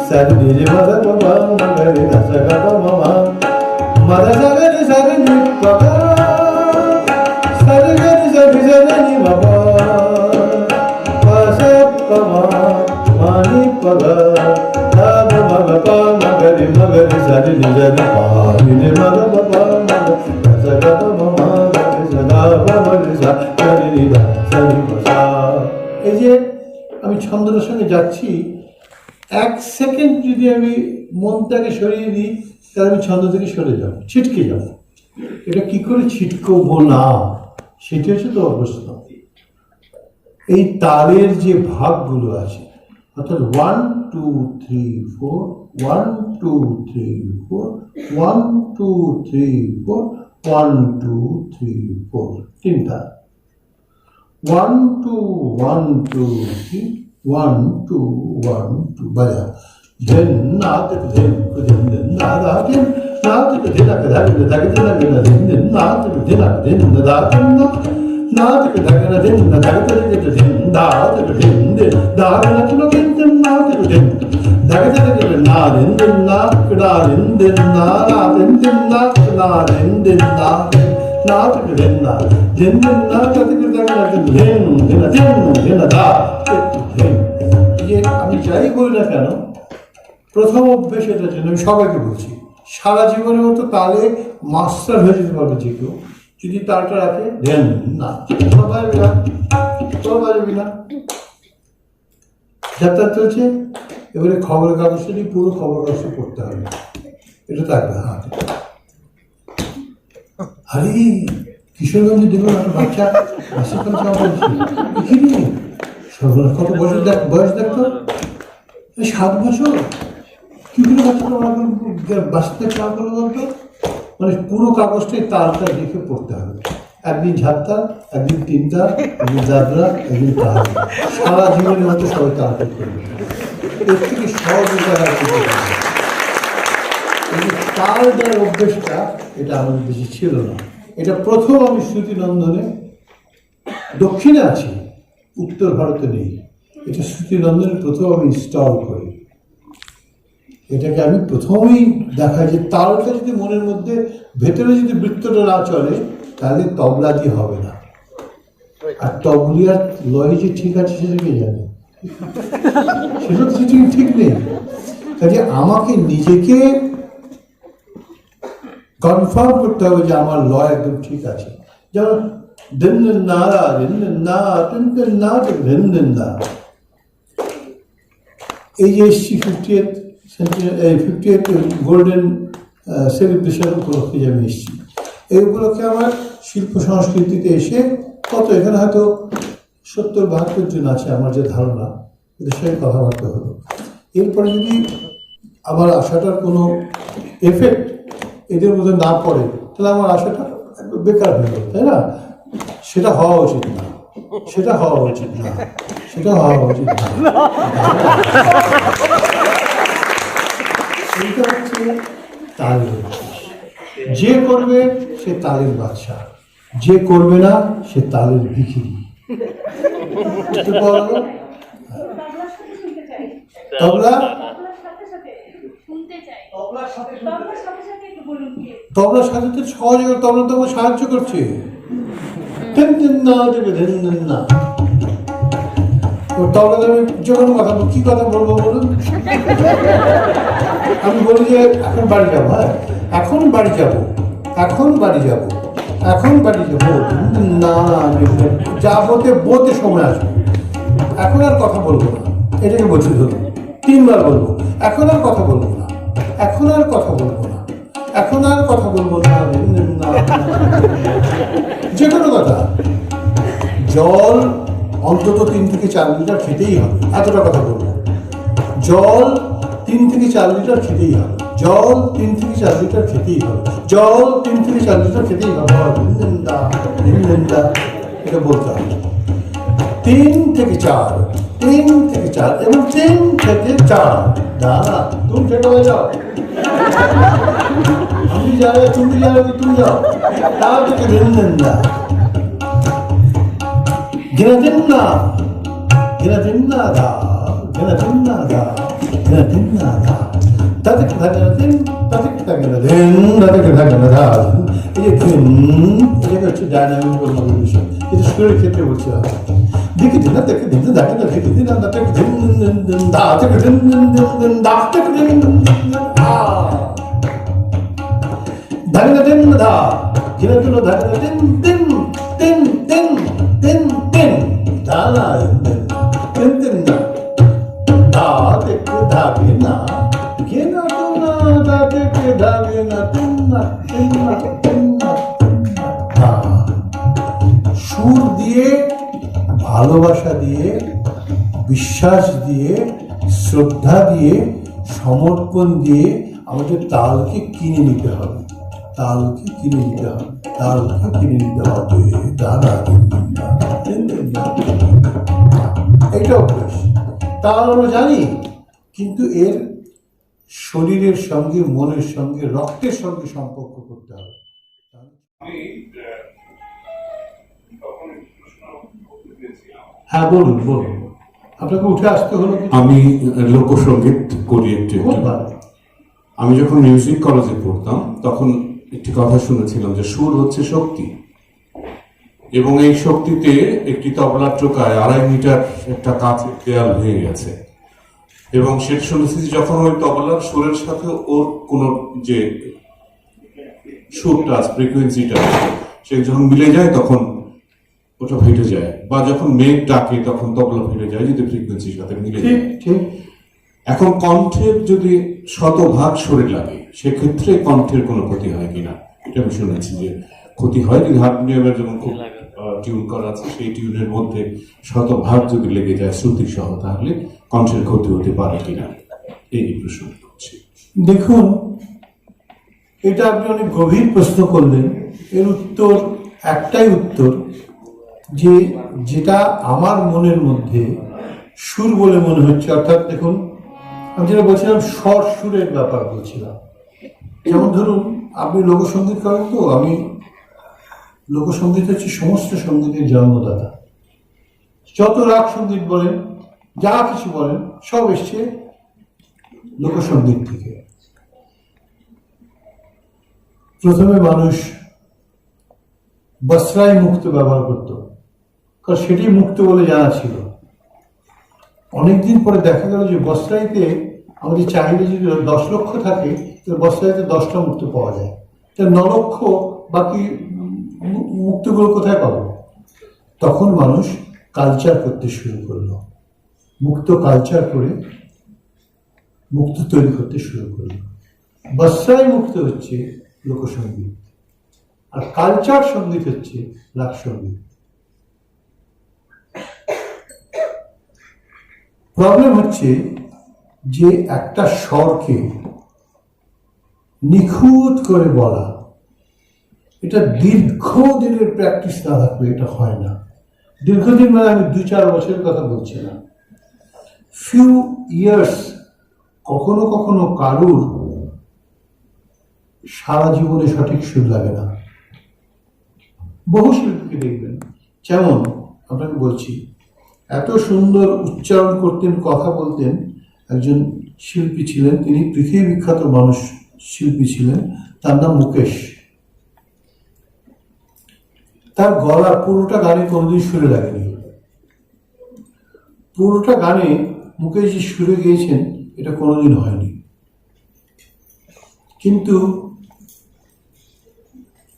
[SPEAKER 1] sade ni mada mama, magari dasa kata mama, mada sagani sade ni papa, sade gani sade sade ni mama, pasa pama, mani pada. Magari magari sari ni jari pa ni mada baba mada saga mama gari saga magari sa gari ni da sari pa। এই যে আমি ছন্দটার সঙ্গে যাচ্ছি, এক second যদি আমি মনটাকে সরিয়ে দিই, তাহলে আমি ছন্দ থেকে সরে যাব, ছিটকে যাব। এটা কি করে ছিটকবো না, সেটা হচ্ছে তো প্রশ্ন। এই তালের যে ভাগগুলো আছে, অর্থাৎ 1 2 3 4 1 2 3 4 1 2 3 4 1 2 3 4 তিনটা 1 2 1 2 3 1 2 1 2 বাজা দেন না তে দেন দেন না দা দেন না তে দেন না দা দেন না দেন দেন না তে দেন না দেন না দা দেন না না তে দেন না দেন না দা তে দেন দা তে দেন দেন দা না তে দেন না তে দেন দাগে দাগে না দেন দেন না কড়া দেন দেন না না দেন দেন না না দেন দেন না না তে দেন না দেন দেন না তে দেন না দেন দেন না দেন না দা দেন। যে আমি যাই বলি না কেন, প্রথম অভ্যেস এটার জন্য আমি সবাইকে বলছি, সারা জীবনের মতো তালে মাস্টার হয়ে যেতে পারবে যে কেউ যদি তালটা রাখে। দেন না বাজবি না, বাজবি না, যাত্রা চলছে। এবারে খবরের কাগজটা নিয়ে পুরো খবরের কাগজটা পড়তে হবে, এটা থাকবে হাতে। আরে কিশোরগঞ্জে দেখুন একটা বাচ্চা বাসে করে যাওয়া বলছে, কত বয়স দেখ, বয়স দেখতো 7 বছর। কি করে বাচ্চাটা বাসতে চাওয়া করলো বলতো? মানে পুরো কাগজটাই তালটা দেখে পড়তে হবে। একদিন ঝাঁপতাল, একদিন তিনতাল, একদিন দাদরা, একদিন তাহারি। সারা জীবনের মতো সবাই তাহারি করবে। এর থেকে সহজ উপায় আর কিছু নেই। এই তাল দেওয়ার অভ্যেসটা এটা আমাদের দেশে ছিল না। এটা প্রথম আমি শ্রুতিনন্দনে, দক্ষিণে আছি, উত্তর ভারতে নেই, এটা শ্রুতিনন্দনে প্রথম আমি ইনস্টল করি। এটাকে আমি প্রথমেই দেখাই যে তালটা যদি মনের মধ্যে ভেতরে যদি বৃত্তটা না চলে তাহলে তবলা দিয়ে হবে না। আর তবলিয়ার লয় যে ঠিক আছে সেটা কে জানে, সেটা তো ঠিক নেই। কাজে আমাকে নিজেকে কনফার্ম করতে হবে যে আমার লয় একদম ঠিক আছে। যেমন এই যে এসছি 50th গোল্ডেন সেলিব্রেশন উপলক্ষে যে আমি এসছি, এই উপলক্ষে আমার শিল্প সংস্কৃতিতে এসে কত এখানে হয়তো 70-72 জন আছে আমার যে ধারণা, এদের সঙ্গে কথাবার্তা হলো। এরপরে যদি আমার আশাটার কোনো এফেক্ট এদের মধ্যে না পড়ে তাহলে আমার আশাটা বেকার হয়ে গেল, তাই না? সেটা হওয়া উচিত না, সেটা হওয়া উচিত না, সেটা হওয়া উচিত না। এইটা হচ্ছে তালের অভ্যাস। যে করবে সে তালের বাদশা, যে করবে না সে তালের ভিখিরি। তবলা তবলার সাথে তো সহজ, তবলা তোমার সাহায্য করছে। না তবলাতে আমি যে কোনো কথা, কি কথা বলবো বলুন? আমি বলি যে এখন বাড়ি যাবো, হ্যাঁ এখন বাড়ি যাবো, এখন বাড়ি যাবো, এখন বাড়ি যাবো, না যাবোতে বোতে সময় আসবে, এখন আর কথা বলবো না, এটাকে বলছি ধরুন 3 বার বলবো, এখন আর কথা বলবো না, এখন আর কথা বলবো না, এখন আর কথা বলবো না, যে কোনো কথা। জল অন্তত 3 থেকে 4 লিটার খেতেই হবে, এতটা কথা বলবো। জল 3 থেকে 4 লিটার খেতেই হবে, জল 3 থেকে 4 লিটার খেতেই হবে, জল 3 থেকে 4 লিটার খেতেই হবে, এটা বলতে হবে। 3 থেকে 4, 3 থেকে 4 এবং 3 থেকে 4। দাঁড়া, তুমি সেটা হয়ে যাও, আমি যারা তুমি যারা তুমি যাও, তার থেকে রিন্দা Grenadinna, Grenadinna da, Grenadinna da, Grenadinna da. Tadik Grenadin, Tadik Grenadin, Tadik Grenadin. এই যে এটা হচ্ছে ডায়নামিক কম্পোজিশন, এটা সুরের ক্ষেত্রে বলছে দেখি দিন না দেখে দিন দেখে না দেখে দিন না দেখে দিন দা দেখে দিন দা দেখে দিন ধাগনা দিন দা কিনা তুলো ধাগনা দিন দিন দিন দিন দিন দিন দানা দিন দিন না দা দেখে ধাগে না কিনা তুনা দা দেখে ধাগে না দিন না দিন না দিন না সুর দিয়ে, ভালোবাসা দিয়ে, বিশ্বাস দিয়ে, শ্রদ্ধা দিয়ে, সমর্পণ দিয়ে আমাদের তালকে কিনে নিতে হবে, তালকে কিনে নিতে হবে, তালকে কিনে নিতে হবে। এটা অভ্যাস। তাল আমরা জানি, কিন্তু এর শরীরের সঙ্গে, মনের সঙ্গে, রক্তের সঙ্গে সম্পর্ক করতে হবে। হ্যাঁ বলুন বলুন, আপনাকে উঠে আসতে হলো।
[SPEAKER 6] আমি লোকসঙ্গীত করি একটু। আমি যখন মিউজিক কলেজে পড়তাম তখন একটি কথা শুনেছিলাম যে সুর হচ্ছে শক্তি, এবং এই শক্তিতে একটি তবলার টোকায় 2.5 মিটার একটা কাঁচের দেয়াল ভেঙে গেছে, এবং সেটা শুনেছি যে যখন ওই তবলার সুরের সাথে ওর কোনো যে সুরটা ফ্রিকোয়েন্সিটা সে যখন মিলে যায় তখন ওটা ফেটে যায়, বা যখন মেঘ ডাকে তখন তবলা ফেটে যায় যদি ফ্রিকোয়েন্সির সাথে মিলে যায়। এখন কণ্ঠের যদি 100% সুরে লাগে সেক্ষেত্রে কণ্ঠের কোনো ক্ষতি হয় কিনা এটা আমি শুনেছি যে ক্ষতি হয়, যদি হারমোনিয়ামের যেমন খুব টিউন করা আছে সেই টিউনের মধ্যে 100% যদি লেগে যায় শ্রুতি সহ তাহলে কণ্ঠের ক্ষতি হতে পারে কিনা, এই প্রশ্ন করছি।
[SPEAKER 1] দেখুন, এটা আপনি অনেক গভীর প্রশ্ন করলেন, এর উত্তর একটাই উত্তর, যে যেটা আমার মনের মধ্যে সুর বলে মনে হচ্ছে, অর্থাৎ দেখুন আমি যেটা বলছিলাম স্বর সুরের ব্যাপার বলছিলাম। যেমন ধরুন আপনি লোকসঙ্গীত করেন, তো আমি লোকসঙ্গীত হচ্ছে সমস্ত সঙ্গীতের জন্মদাতা। যত রাগ সঙ্গীত বলেন, যা কিছু বলেন, সব এসছে লোকসঙ্গীত থেকে। প্রথমে মানুষ বস্ত্রায় মুক্ত ব্যবহার করত, কারণ সেটি মুক্ত বলে জানা ছিল। অনেকদিন পরে দেখা গেল যে বস্ত্রাইতে আমাদের চাহিদা যদি 10 লক্ষ থাকে, তাহলে বস্ত্রাইতে 10টা মুক্ত পাওয়া যায়, তাহলে 9 লক্ষ বাকি মুক্তগুলো কোথায় পাবো? তখন মানুষ কালচার করতে শুরু করলো, মুক্ত কালচার করে মুক্ত তৈরি করতে শুরু করলো। বস্ত্রায় মুক্ত হচ্ছে লোকসঙ্গীত, আর কালচার সঙ্গীত হচ্ছে রাগ সঙ্গীত। প্রবলেম হচ্ছে যে একটা স্বরকে নিখুঁত করে বলা, এটা দীর্ঘদিনের প্র্যাকটিস না থাকলে এটা হয় না। দীর্ঘদিন মানে আমি 2-4 বছরের কথা বলছি না, ফিউ ইয়ার্স। কখনো কখনো কারুর সারা জীবনে সঠিক সুর লাগে না। বহু শিল্পীকে দেখবেন, যেমন আপনাকে বলছি, এত সুন্দর উচ্চারণ করতেন, কথা বলতেন, একজন শিল্পী ছিলেন, তিনি পৃথিবী বিখ্যাত মানুষ শিল্পী ছিলেন, তার নাম মুকেশ। তার গলা পুরোটা গানে কোনোদিন সুরে লাগেনি। পুরোটা গানে মুকেশ যে সুরে গিয়েছেন এটা কোনোদিন হয়নি। কিন্তু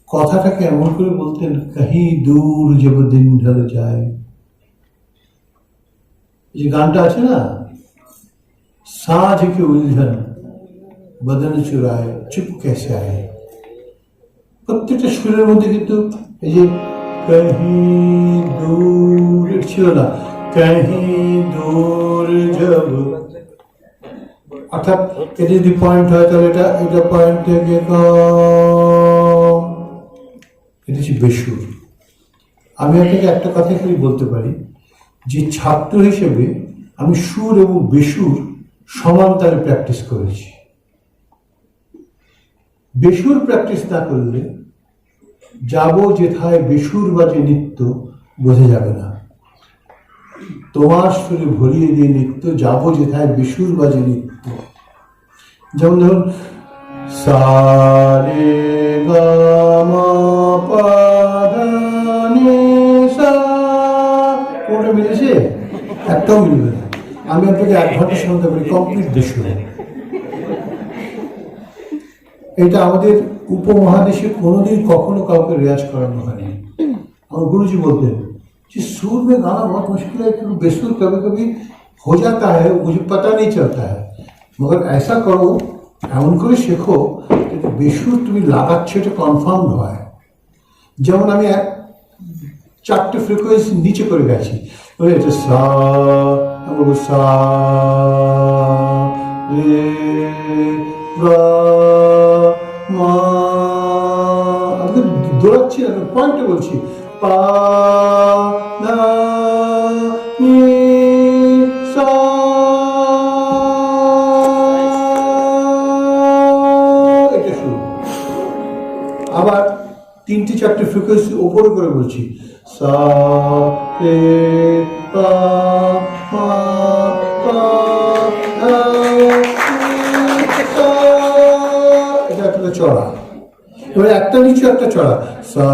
[SPEAKER 1] কথাটাকে এমন করে বলতেন, কাহি দূর জব দিন ঢল যায়। যে গানটা আছে না, সাঁঝ के उलझन बदन चुराए चुप कैसे आए, প্রত্যেকটা সুরের মধ্যে কিন্তু এই যে কাহি দূর ছিল না, কাহি দূর জব, অর্থাৎ এটা যদি পয়েন্ট হয় তাহলে এটা পয়েন্ট থেকে কম, এটা হচ্ছে বেসুর। আমি আপনাকে একটা কথা খালি বলতে পারি, যে ছাত্র হিসেবে আমি সুর এবং বেসুর সমান তারে প্র্যাকটিস করেছি। বেসুর প্র্যাকটিস না করলে যাবো যেথায় বেসুর বাজে নিত্য বোঝা যাবে না। তোমার সুরে ভরিয়ে দিয়ে নিত্য যাবো যেথায় বেসুর বাজে নিত্য। যেমন ধরুন সারে গা মা পা ধা নি সা, কোনটা মিলেছে? একটাও মিলবে না। আমি আপনাকে 1 ঘন্টা শুনতে পারি কমপ্লিট বেসুরে। এটা আমাদের উপমহাদেশে কোনোদিন কখনো কাউকে রেয়াজ করানো হয়নি। আমার गुरुजी बोलते हैं कि सुर में गाना बहुत मुश्किल है, क्योंकि बेसुर कभी कभी हो जाता है, मुझे पता नहीं चलता है। मगर ऐसा करो, এমন করে শেখো কিন্তু বেসুর তুমি লাগাচ্ছ এটা কনফার্ম হয়। যেমন আমি 4টে ফ্রিকোয়েন্সি নিচে করে গেছি, এটা সা, আমি বলবো সা রে গা মা, আমি দৌড়াচ্ছি না, পয়েন্টে বলছি পা না নি সা, এটা শুরু। আবার 3-4টে ফ্রিকোয়েন্সি ওপরে করে বলছি সা রে পা মা পা না নি সা, এটা একটা চড়া। এবারে একটা নিচু একটা চড়া, সা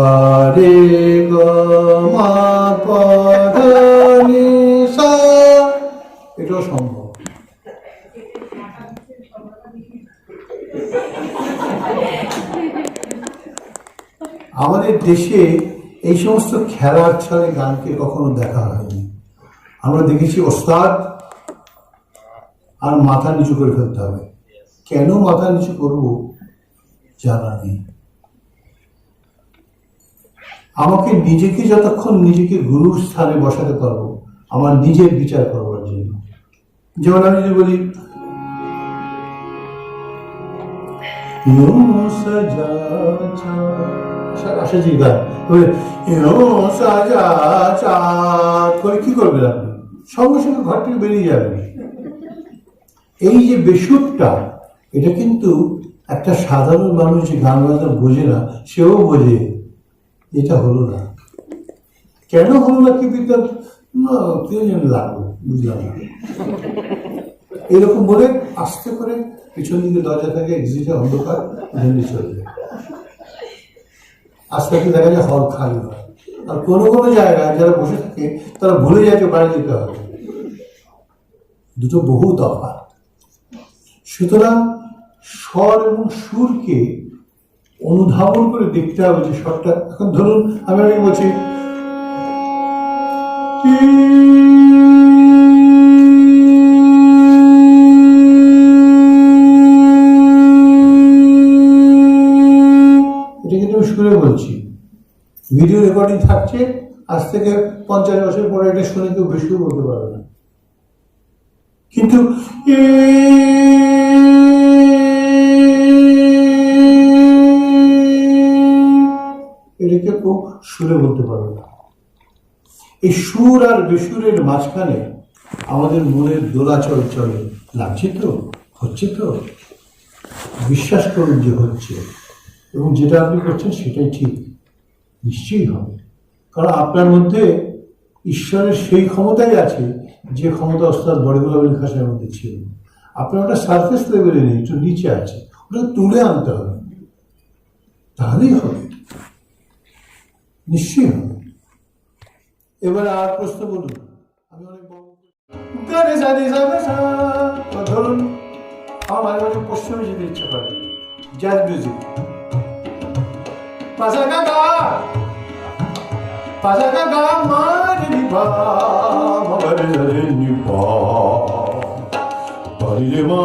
[SPEAKER 1] রে গা মা পা ধা নি সা, এটাও সম্ভব। আমাদের দেশে এই সমস্ত খেলার ছলে গানকে কখনো দেখা হয়নি। আমরা দেখেছি ওস্তাদ আর মাথা নিচু করে ফেলতে হবে। কেন মাথা নিচু করবো জানা নেই। আমাকে নিজেকে যতক্ষণ নিজেকে গুরুর স্থানে বসাতে পারবো আমার নিজের বিচার করবার জন্য। যেমন আমি যদি বলি यूं सजा আশাজির গান यूं सजा चाँद করে কি করবেন আপনি? সঙ্গে সঙ্গে ঘর থেকে বেরিয়ে যাবেন। এই যে বেসুরটা, এটা কিন্তু একটা সাধারণ মানুষ যে গান বাজনা বোঝে না, সেও বোঝে এটা হলো না। কেন হলো না কি বিদ্যা কেউ যেন লাগলো, বুঝলাম না। এরকম বলে আস্তে করে পিছন দিকে দরজা থাকে, এক্সিটে অন্ধকার, ভেঙে চলে যায়। আস্তে আস্তে দেখা যায় হল খালি হয়। আর কোনো কোনো জায়গায় যারা বসে থাকে তারা ভুলে যায় যে বাড়ি যেতে হবে। দুটো বহু তফাৎ। সুতরাং স্বর এবং সুরকে অনুধাবন করে দেখতে হবে যে স্বরটা, এখন ধরুন আমি অনেক বলছি এটা কিন্তু আমি সুরে বলছি, ভিডিও রেকর্ডিং থাকছে, আজ থেকে 50 বছর পরে এটা শুনে কেউ বেশিও বলতে পারবে না। কিন্তু এটাকে কেউ সুরে বলতে পারবে না। এই সুর আর বেসুরের মাঝখানে আমাদের মনের দোলাচল চলে। লাগছে তো, হচ্ছে তো, বিশ্বাস করুন যে হচ্ছে, এবং যেটা আপনি করছেন সেটাই ঠিক, নিশ্চয়ই হবে। কারণ আপনার মধ্যে ঈশ্বরের সেই ক্ষমতাই আছে যে ক্ষমতা ওস্তাদ বড়গুলো আলী খাসের মধ্যে ছিল। আপনার ওটা সারফেস লেভেলে নেই, একটু নিচে আছে, ওটা তুলে আনতে হবে, তাহলেই হবে, নিশ্চয়ই হবে। এবারে আর প্রশ্ন বলুন। আমি অনেক ধরুন আমার মাঝে মাঝে পশ্চিমে যেতে ইচ্ছা করে, জ্যাজ মিউজিক, পাশা গাগা মারে নিবা মারে রে নিবা বাড়িরে মা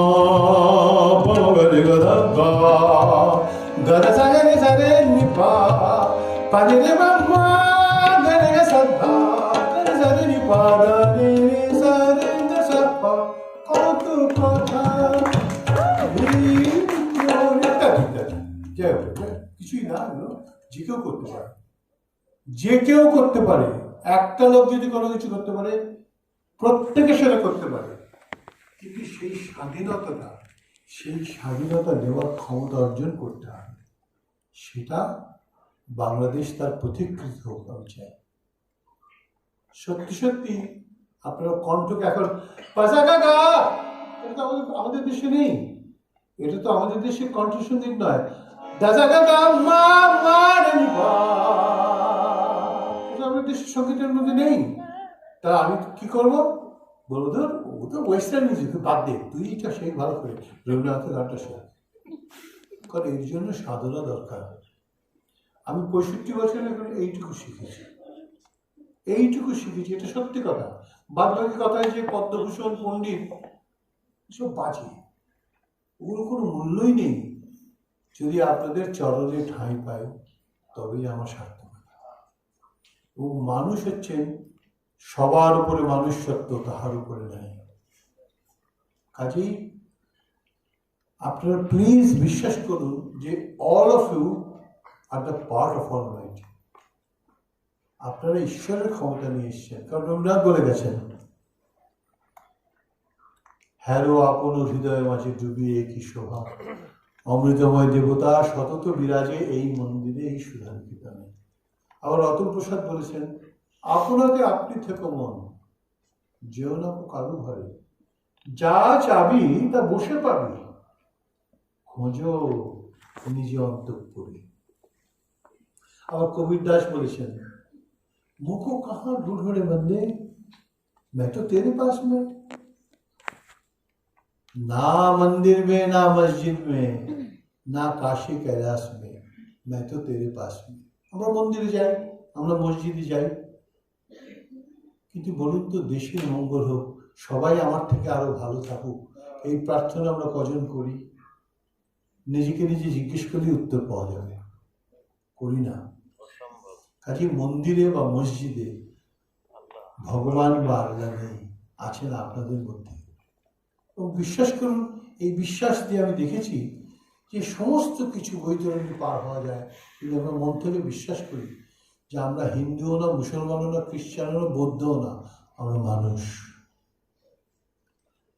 [SPEAKER 1] বাবারে গদা গদা সাগরে নিবা পারে মা গরে সদা গরে সাগরে নিবা রে সারে দসপা কত কথা কিছুই না, যে কেউ করতে পারে, যে কেউ করতে পারে। একটা লোক যদি কোনো কিছু করতে পারে, প্রত্যেকে সেটা করতে পারে। কিন্তু সেই স্বাধীনতা দেওয়ার ক্ষমতা অর্জন করতে হবে, সেটা বাংলাদেশ তার পথিকৃত হোক আমি চাই। সত্যি সত্যি আপনারা কণ্ঠকে এখন এটা তো আমাদের দেশে নেই, এটা তো আমাদের দেশে কণ্ঠসঙ্গীত নয়। আমাদের দেশের সঙ্গীতের মধ্যে নেই। তা আমি কি করবো বলবো, ধর ও তো ওয়েস্টার্ন মিউজিক, বাদ দে, তুই এটা সেই ভালো করে রবীন্দ্রনাথের গানটা শেখ। কারণ এর জন্য সাধনা দরকার। আমি 65 বছর এখন এইটুকু শিখেছি, এটা সত্যি কথা। বাদ বাকি কথায় যে পদ্মভূষণ পণ্ডিত সব বাজে, ওগুলো কোনো মূল্যই নেই। যদি আপনাদের চরণে ঠাঁই পায় তবেই আমার সার্থকতা। ও মানুষ হচ্ছেন সবার উপরে মানুষ সত্য, তাহার উপরে নাই। কাজেই আপনারা প্লিজ বিশ্বাস করুন যে all of you are the part of almighty. আপনারা ঈশ্বরের ক্ষমতা নিয়ে এসছেন। কারণ রবীন্দ্রনাথ বলে গেছেন, হ্যারো আপন হৃদয় মাঝে ডুবিয়ে কি শোভা, অমৃতময় দেবতা সতত বিরাজে এই মন্দিরে এই সুধান কীর্তনে। আবার অতুল প্রসাদ বলেছেন, আপনাতে আপনি থেকো মন, যেও না কারু ঘরে, যা চাবি তা বসে পাবি, খোঁজো নিজে অন্তঃপুরে। আবার কবির দাস বলেছেন, মুখো কাহা ঢুढोड़े बंदे, मैं तो तेरे पास में, ना मंदिर में ना मस्जिद में ना काशी कैलाश में, मैं तो तेरे पास में। আমরা মন্দিরে যাই, আমরা মসজিদে যাই, কিন্তু বলুন তো দেশের মঙ্গল হোক, সবাই আমার থেকে আরো ভালো থাকুক, এই প্রার্থনা আমরা কজন করি? নিজেকে নিজে জিজ্ঞেস করলে উত্তর পাওয়া যাবে, করি না। কাজে মন্দিরে বা মসজিদে ভগবান বা আল্লাহ নেই, আছেন আপনাদের মধ্যে। এবং বিশ্বাস করুন, এই বিশ্বাস দিয়ে আমি দেখেছি যে সমস্ত কিছু বৈতরণী পার হওয়া যায়, কিন্তু আমরা মন থেকে বিশ্বাস করি যে আমরা হিন্দুও না, মুসলমানও না, খ্রিস্টানও না, বৌদ্ধও না, আমরা মানুষ।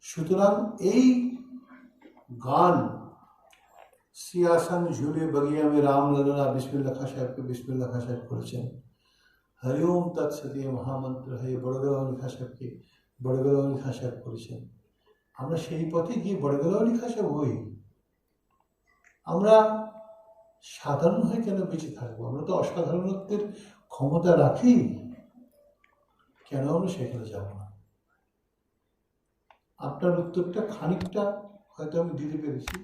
[SPEAKER 1] সুতরাং এই গান সিয়াসান ঝুলে বগিয়া মে রাম ললনা বিসমিল্লাহ খান সাহেবকে বিসমিল্লাহ খান সাহেব করেছেন, হরিওম তৎসদীয় মহামন্ত্র হে বড়গলাওয়ালী খান সাহেবকে বড়গলাওয়ালী খান সাহেব করেছেন। আমরা সেই পথে গিয়ে বড়গলাওয়ালী খান সাহেব হই। আমরা সাধারণ হয়ে কেন বেঁচে থাকবো? আমরা তো অসাধারণত্বের ক্ষমতা রাখি, কেন আমরা সেখানে যাব না? আপনার উত্তরটা খানিকটা হয়তো আমি দিতে পেরেছি।